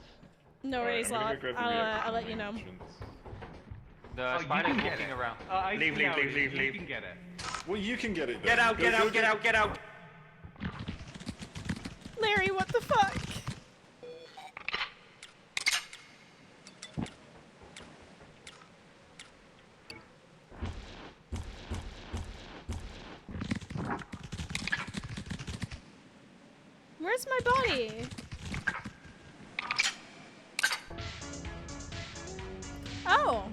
No Alright, worries, I'm gonna Lot. go grab the I'll reaction let you know. entrance. The you spider's can get walking it. around. I Leave, see leave, how leave, it is. leave, You leave. can get it. Well, you can get it then. Get out, get Go, out, go, get go. out, get out! Larry, what the fuck? Where's my body? Oh.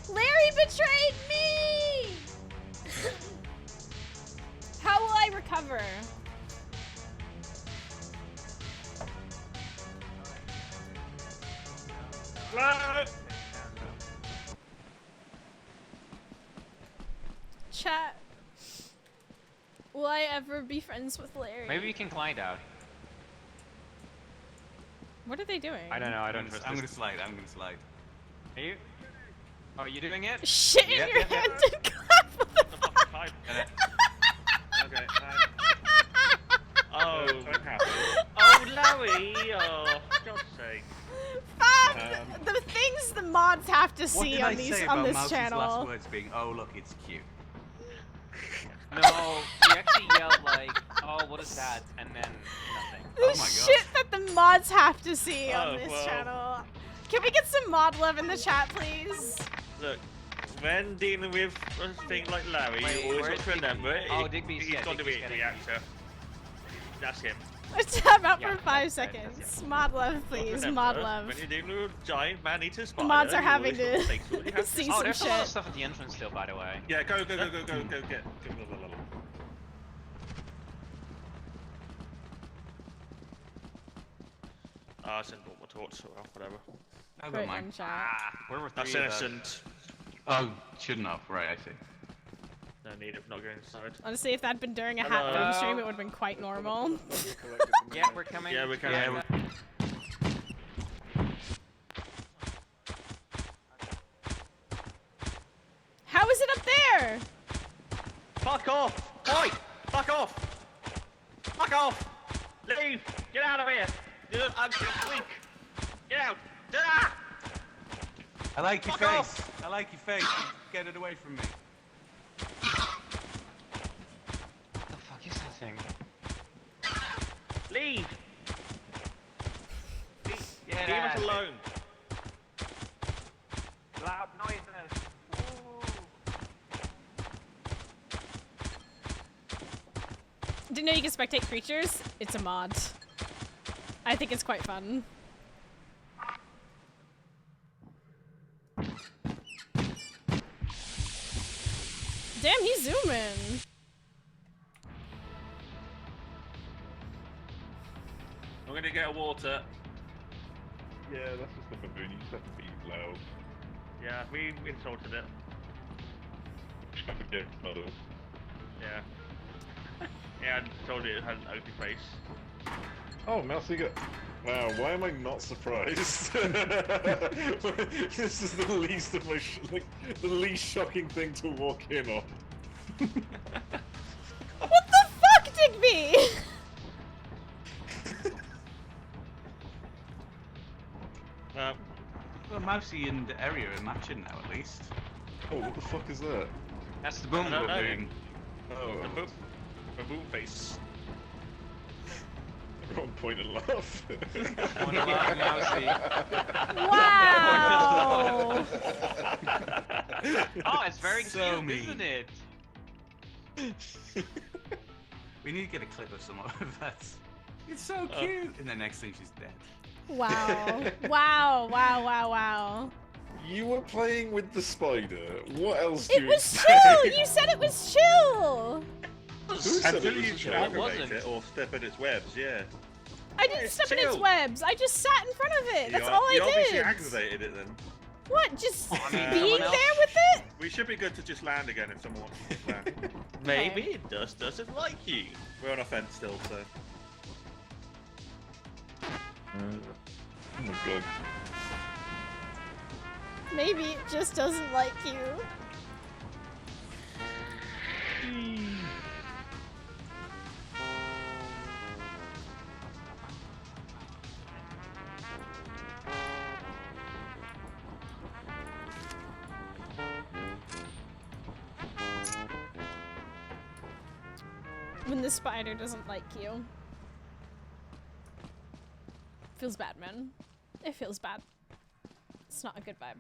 Larry betrayed me! How will I recover? Chat. Will I ever be friends with Larry? Maybe we can glide out. What are they doing? I don't know. I don't. I'm gonna slide. I'm gonna slide. Are you? Oh, are you doing it? Shit in Yep, your yep, yep. hand and clap. What the fuck? Hi. Okay. Oh. Don't happen. Oh, Larry! Oh, for God's sake. Fuck! The things the mods have to What see did on I these say on about this Mousie's channel. last words being, "Oh look, it's cute"? No, she actually yelled like, "Oh, what is that?" And then nothing. The Oh my shit that the mods have to see on Oh, this well. channel. Can we get some mod love in the chat, please? Look, when dealing with a thing like Larry, Wait, you always where's got to remember Digby? Oh, Digby's he's yeah, got to be Digby's a getting reactor. That's him. Let's tap out Yeah, for 5 that's seconds. Mod love, Got to please. remember, Mod love. When you're dealing with a giant man-eater spider, mods are you having always got to take what you have to see see. Oh, some there's a lot of shit. stuff at the entrance still, by the way. Yeah, go, get. I sent all my torch, so whatever. I Put it don't mind. in chat. Where were That's three of us? innocent. Oh, shouldn't have. Right, I see. No need of not going inside. Honestly, if that'd been during a hat Hello. film stream, it would have been quite normal. Yeah, we're coming. Yeah, we can. Yeah, How is it up there? Fuck off! Oi! Fuck off! Fuck off! Leave! Get out of here! You're absolutely weak! Get out! Ah! I like your Fuck face. I like your face. Get it away from me. What the fuck is that thing? Leave! Get Leave out. us alone! Loud noises. Didn't know you could spectate creatures. It's a mod. I think it's quite fun. Damn, he's zooming. I'm gonna get a water. Yeah, that's just the baboon. You just have to be loud. Yeah, we insulted it. Yeah, mother. Yeah. Yeah, and told it had an ugly face. Oh, Mousie got. Wow, why am I not surprised? This is the least of my the least shocking thing to walk in on. What the fuck, Digby? Well, Mousie and Area are matching now, at least. Oh, what the fuck is that? That's the boom I don't know. baboon. Oh, Baboon face. everyone point and laugh. One laugh, Mousie. Wow. Oh, it's very So cute, mean. isn't it? We need to get a clip of some of that. It's so cute! And the next thing, she's dead. Wow. Wow. Wow. Wow. Wow. You were playing with the spider. What else do It you was expect? chill. You said it was chill. Who said Until it was you a show? aggravate wasn't. it or step in its webs, yeah. I didn't it's step in its chill. webs. I just sat in front of it. That's all You I obviously did. aggravated it then. What? Just I mean, being someone there else- with it? We should be good to just land again if someone wants to just land. Maybe it just doesn't like you. We're on a fence still, so. Oh my god. Maybe it just doesn't like you. When the spider doesn't like you. Feels bad, man. It feels bad. It's not a good vibe.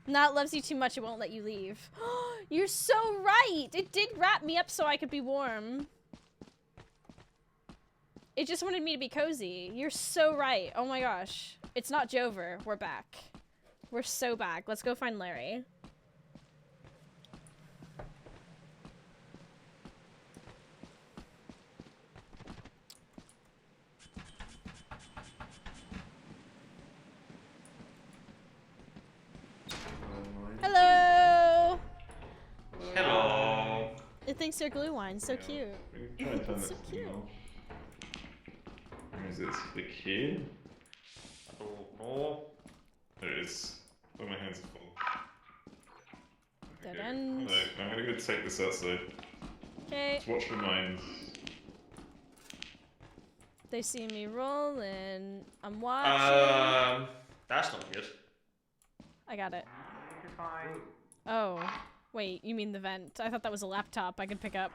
Nah, it loves you too much, it won't let you leave. You're so right! It did wrap me up so I could be warm. It just wanted me to be cozy. You're so right. Oh my gosh. It's not Jover. We're back. We're so back. Let's go find Larry. Hello! Hello. It thinks they're glue wine. So cute. We can try and turn So this cute. thing off. Where is this? The key? I don't know. There it is. Oh, my hands are full. Dead Okay. end. Hello. I'm gonna go take this outside. Okay. Just watch my mind. They see me rolling. I'm watching. That's not good. I got it. You're fine. Oh. Wait, you mean the vent. I thought that was a laptop I could pick up.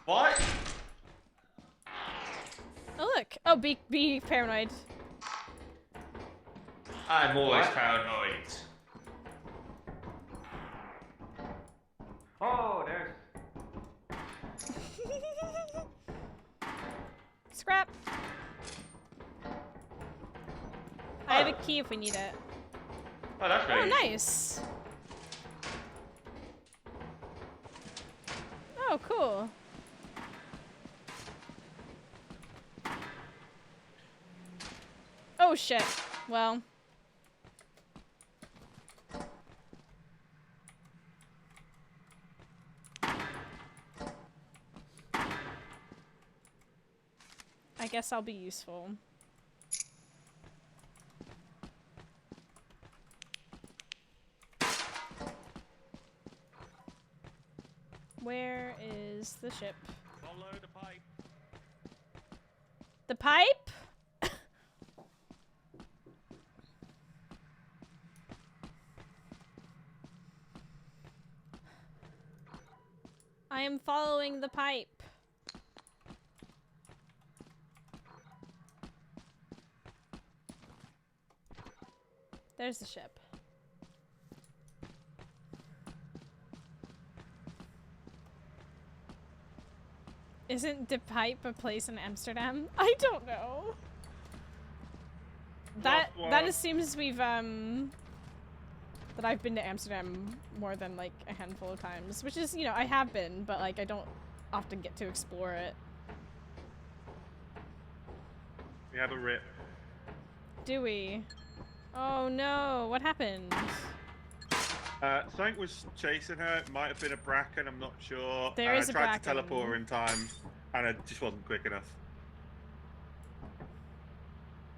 What? Oh, look. Oh, be paranoid. I'm always paranoid. Oh, there's. Scrap. I have a key if we need it. Oh, that's Oh, great. nice. Oh, cool. Oh, shit. Well. I guess I'll be useful. Where is the ship? Follow the pipe. The pipe? I am following the pipe. There's the ship. Isn't the pipe a place in Amsterdam? I don't know. That assumes we've that I've been to Amsterdam more than like a handful of times, which is, you know, I have been, but like I don't often get to explore it. We have a rip. do we? Oh no, what happened? Something was chasing her. It might have been a bracken, I'm not sure. There is I a tried to bracken. teleport her in time, and it just wasn't quick enough.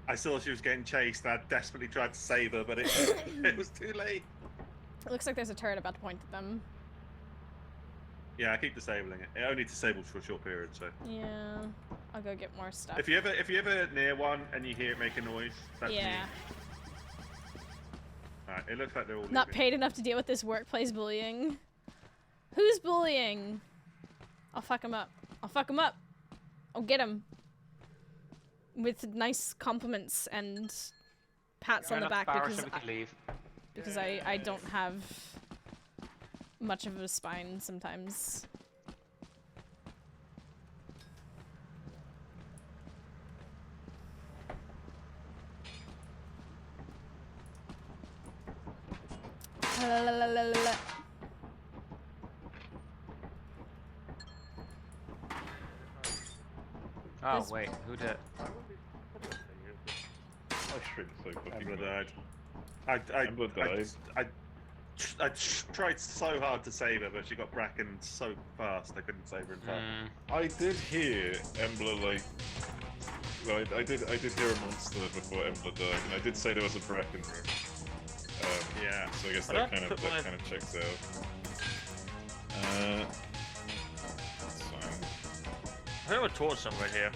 I saw she was getting chased, and I desperately tried to save her, but it was too late. It looks like there's a turret about to point at them. Yeah, I keep disabling it. It only disables for a short period, so. Yeah, I'll go get more stuff. If you ever near one and you hear it make a noise, that's me. Yeah. Alright, it looks like they're all Not leaving. paid enough to deal with this workplace bullying. Who's bullying? I'll fuck him up. I'll fuck him up. I'll get him. With nice compliments and pats on the back because I don't have much of a spine sometimes. Oh This- wait, who did? My stream's so fucking Ember bad. died. Ember died. I tried so hard to save her, but she got brackened so fast I couldn't save her in time. I did hear Embla like. Well, I did hear a monster before Embla died, and I did say there was a bracken room. Yeah. So I guess I'd that have to kind put my- of checks out. That's fine. I have a torch somewhere here.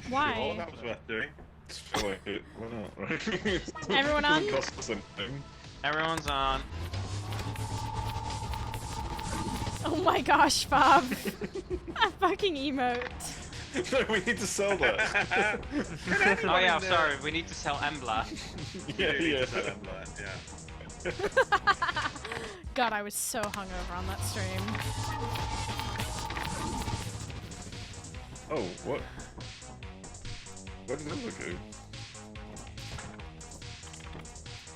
Why? Sure, that was worth doing. I feel like it. Why not? Right? Everyone on? Doesn't cost us anything. Everyone's on. Oh my gosh, Bob. A fucking emote. No, we need to sell that. Oh yeah, sorry. We need to sell Embla. yeah. Yeah. God, I was so hungover on that stream. Oh, what? Where did Embla go?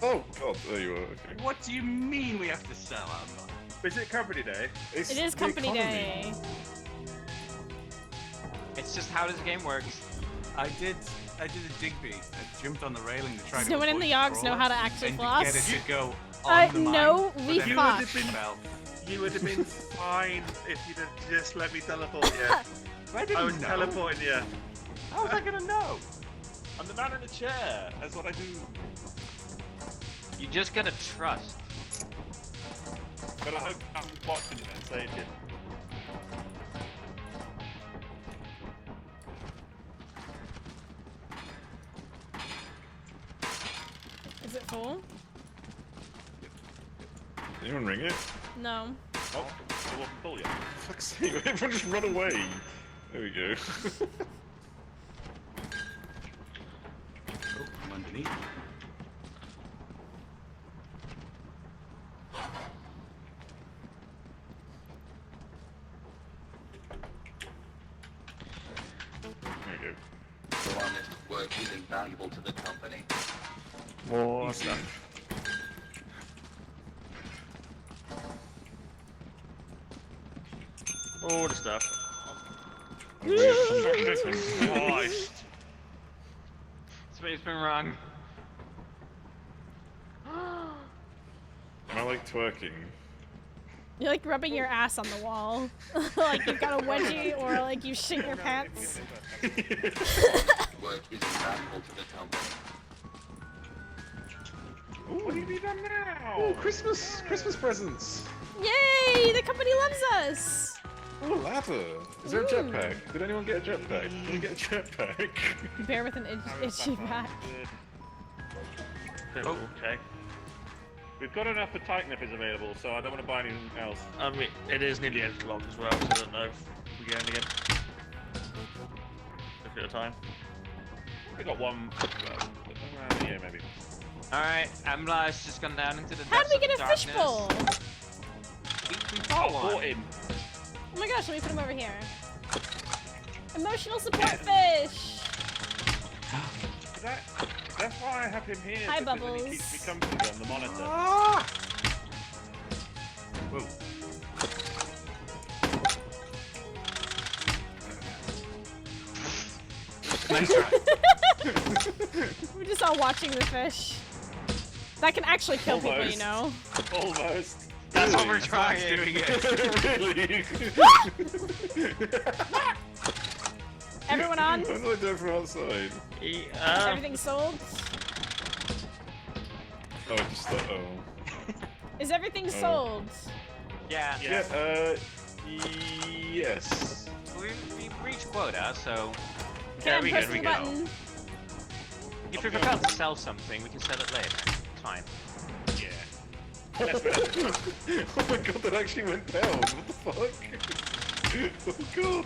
Oh god, there you are. Okay. What do you mean we have to sell Embla? Is it company day? It's It is the company economy. day. It's just how this game works. I did a Digby. I jumped on the railing to try Does to no one in avoid the the Yogs know crawler how to actually and floss? get it to go on the mine, No, but we then it fought. fell. You would have been fine if you'd have just let me teleport you. I didn't I was know. teleporting you. How was I gonna know? I'm the man in the chair. That's what I do. You just gotta trust. But I hope I'm watching it and saved you. Is it full? Did anyone ring it? No. Oh, it wasn't full yet. Fuck's sake, everyone just run away. There we go. Oh, I'm underneath. There we go. So honest work is invaluable to the company. More stuff. All the stuff. Christ. It's been wrong. Am I like twerking? You're like rubbing your ass on the wall. Like you've got a wedgie or like you shit your pants. Work is invaluable to the company. What have you done now? Oh, Christmas presents! Yay! The company loves us! Oh, ladder! Is there a Ooh. jetpack? Did anyone get a jetpack? Did we get a jetpack? Bear with an itchy back. Oh, okay. We've got enough for Titan if it's available, so I don't want to buy anything else. I mean, it is nearly 8 o'clock as well, so I don't know if we get any again. Look at the time. We got one around here, maybe. Alright, Embla has just gone down into the How did we depths get of a fishbowl? darkness. We bought one. Bought him. Oh my gosh, let me put him over here. Emotional support fish! That's why I have him here. Hi, because then Bubbles. he keeps me comfortable on the monitor. Whoa. Nice try. We're just all watching the fish. That can actually kill people, you Almost. know. Almost. That's what we're That's trying. doing it. Really? Everyone on? What do I do from outside? Everything sold? Oh, just like, oh. Is everything sold? Yeah. Yeah. Yes. We've reached quota, so Can I we press good, the we go. button? If we forgot to sell something, we can sell it later. It's fine. Yeah. That's better. Oh my god, that actually went down. What the fuck? Oh god.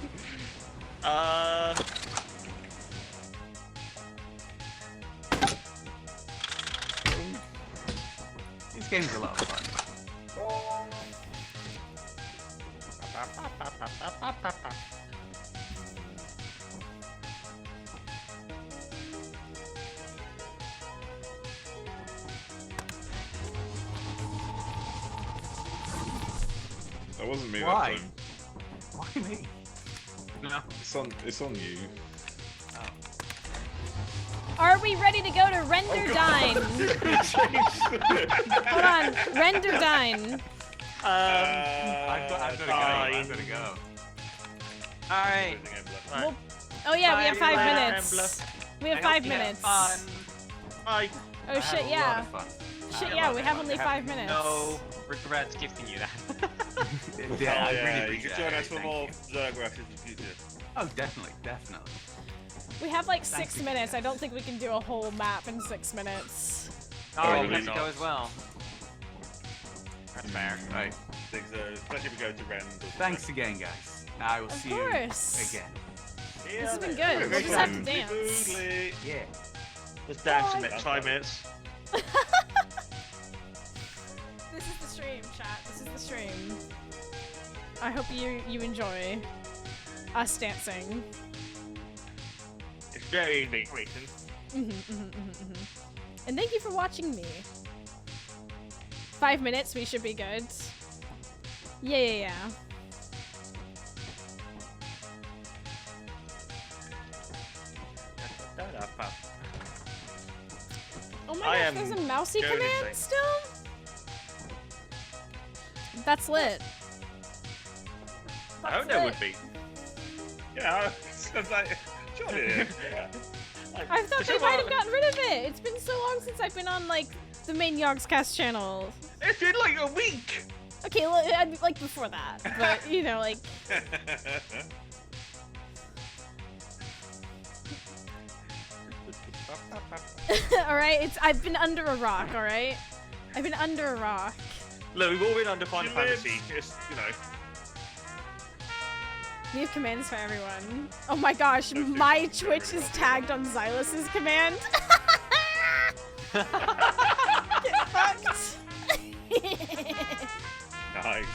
This game's a lot of fun. That wasn't me Why? that time. Why me? No. It's on you. Are we ready to go to Render Dine? Hold on, Render Dine. I've got to go. I've got to go. Alright. Well, oh yeah, we have 5 Bye, minutes. We have I 5 hope you have minutes. fun. Bye. Oh I had shit, a yeah. lot of fun. Shit, yeah, we have only 5 minutes. No regrets gifting you that. Yeah, I Oh, yeah, really you can appreciate join it. us for Thank more you. Zergrass in the future. Oh, definitely, definitely. We have like Thanks 6 minutes. I don't think we can do a whole map in 6 minutes. Oh, really we have to not. go as well. That's fair. Right. Especially if we go to Rend. or something. Thanks again, guys. I will Of see course. you again. This has been Yeah, good. We'll just have to dance. Boodly. Yeah. Let's dance for Bye. the next 5 minutes. This is the stream, chat. This is the stream. I hope you enjoy us dancing. It's very invigorating. And thank you for watching me. 5 minutes, we should be good. Yeah. Oh my I gosh, am there's a Mousie going command insane. still? That's lit. I hope there would be. Yeah, it's like, surely. Yeah. Like, I thought they come might on. have gotten rid of it. It's been so long since I've been on like the main Yogscast channel. It's been like a week. Okay, well, like before that, but you know, like all right. I've been under a rock. All right, I've been under a rock. Look, we've all been under Final She lives. Fantasy. Just, you know. We have commands for everyone. Oh my gosh, my Twitch is tagged on Xylus's command. Get fucked. Nice.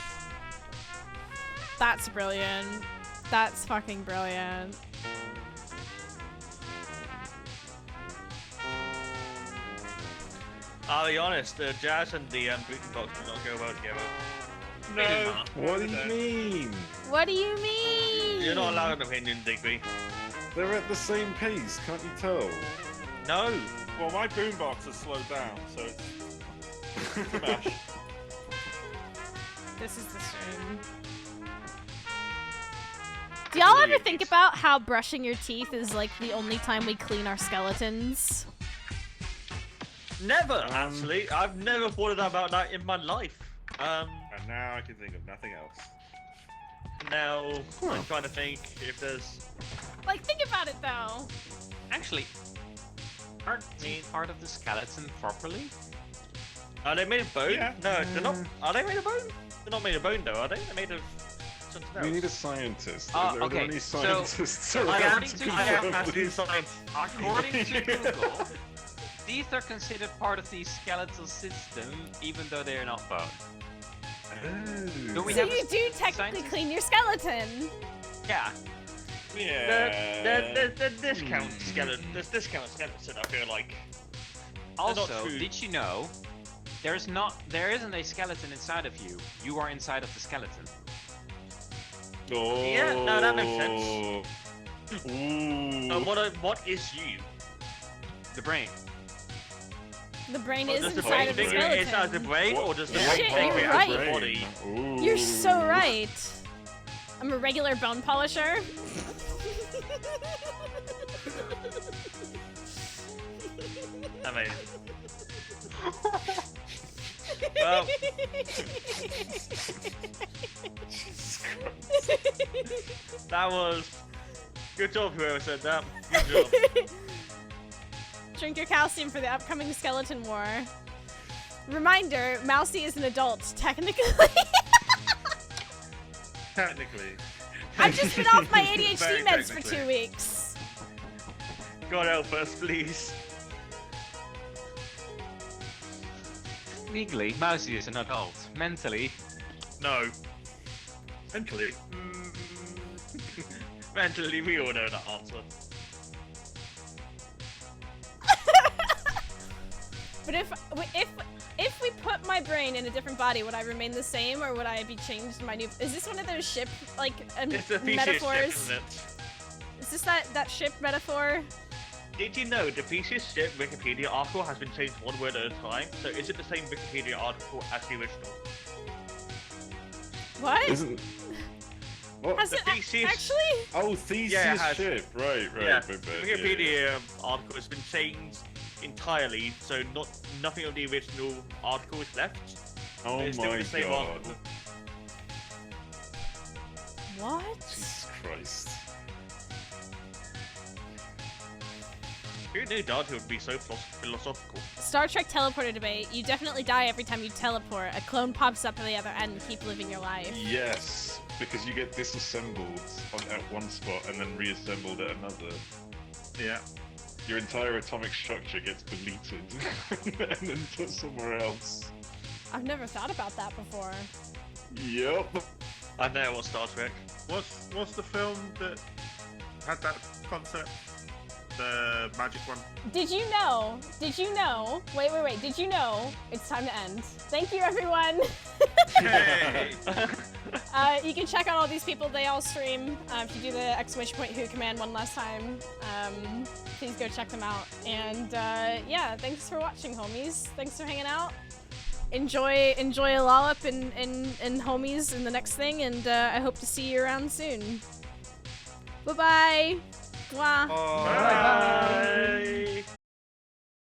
That's brilliant. That's fucking brilliant. I'll be honest, the jazz and the booting box do not go well together. No. What do you mean? What do you mean? You're not allowed an opinion, Digby. They're at the same pace, can't you tell? No. Well, my boombox has slowed down, so it's smash. This is the stream. Do y'all ever think about how brushing your teeth is like the only time we clean our skeletons? Never, actually. I've never thought about that in my life. And now I can think of nothing else. Now, I'm trying to think if there's... Like, think about it though. Actually, aren't teeth part of the skeleton properly? Are they made of bone? Yeah. No, they're not. Are they made of bone? They're not made of bone, though, are they? They're made of something else. We need a scientist. Ah, Are there okay, any so scientists I around am- to I am confirm asking this? science. According to Google, teeth are considered part of the skeletal system, even though they are not bone. Do we So have you do technically scientist? clean your skeleton. Yeah. Yeah. The discount skeleton. This discount skeleton, I feel like. not Also, true. did you know there isn't a skeleton inside of you. You are inside of the skeleton. Oh. Yeah, no, that makes sense. Ooh. What is you? The brain. The brain Or is does the inside brain of the figure inside the skeleton. brain, or does the brain Shit, figure you're out the right. body? Ooh. You're so right. I'm a regular bone polisher. Amazing. Well, that was good job, whoever said that. Good job. Drink your calcium for the upcoming skeleton war. Reminder, Mousie is an adult, technically. Technically. I've just been off my ADHD Very meds for technically. 2 weeks. God help us, please. Legally, Mousie is an adult. Mentally, No. Mentally. Mentally, we all know that answer. But if we put my brain in a different body, would I remain the same, or would I be changed to my new? Is this one of those ship like It's a Theseus metaphors? ship, isn't it? Is this that ship metaphor? Did you know the Theseus ship Wikipedia article has been changed one word at a time? So is it the same Wikipedia article as the original? What? Isn't. What? Has the it Theseus- actually? Oh, Theseus Yeah, it has. ship. Right. Yeah, Right. the Wikipedia article has been changed entirely, so nothing of the original article is left. Oh But it's still my the same god. article. What? Jesus Christ. Who knew Dante would be so philosophical? Star Trek teleporter debate. You definitely die every time you teleport. A clone pops up at the other end. Keep living your life. Yes, because you get disassembled at one spot and then reassembled at another. Yeah. Your entire atomic structure gets deleted and then put somewhere else. I've never thought about that before. Yep. I know what Star Trek. What's the film that had that concept? The magic one. Did you know? Did you know? Wait. Did you know? It's time to end. Thank you, everyone. Hey! You can check out all these people. They all stream. If you do the !who command one last time, please go check them out. And yeah, thanks for watching, homies. Thanks for hanging out. Enjoy a lollop and homies in the next thing. And I hope to see you around soon. Bye bye. Mwah. Bye.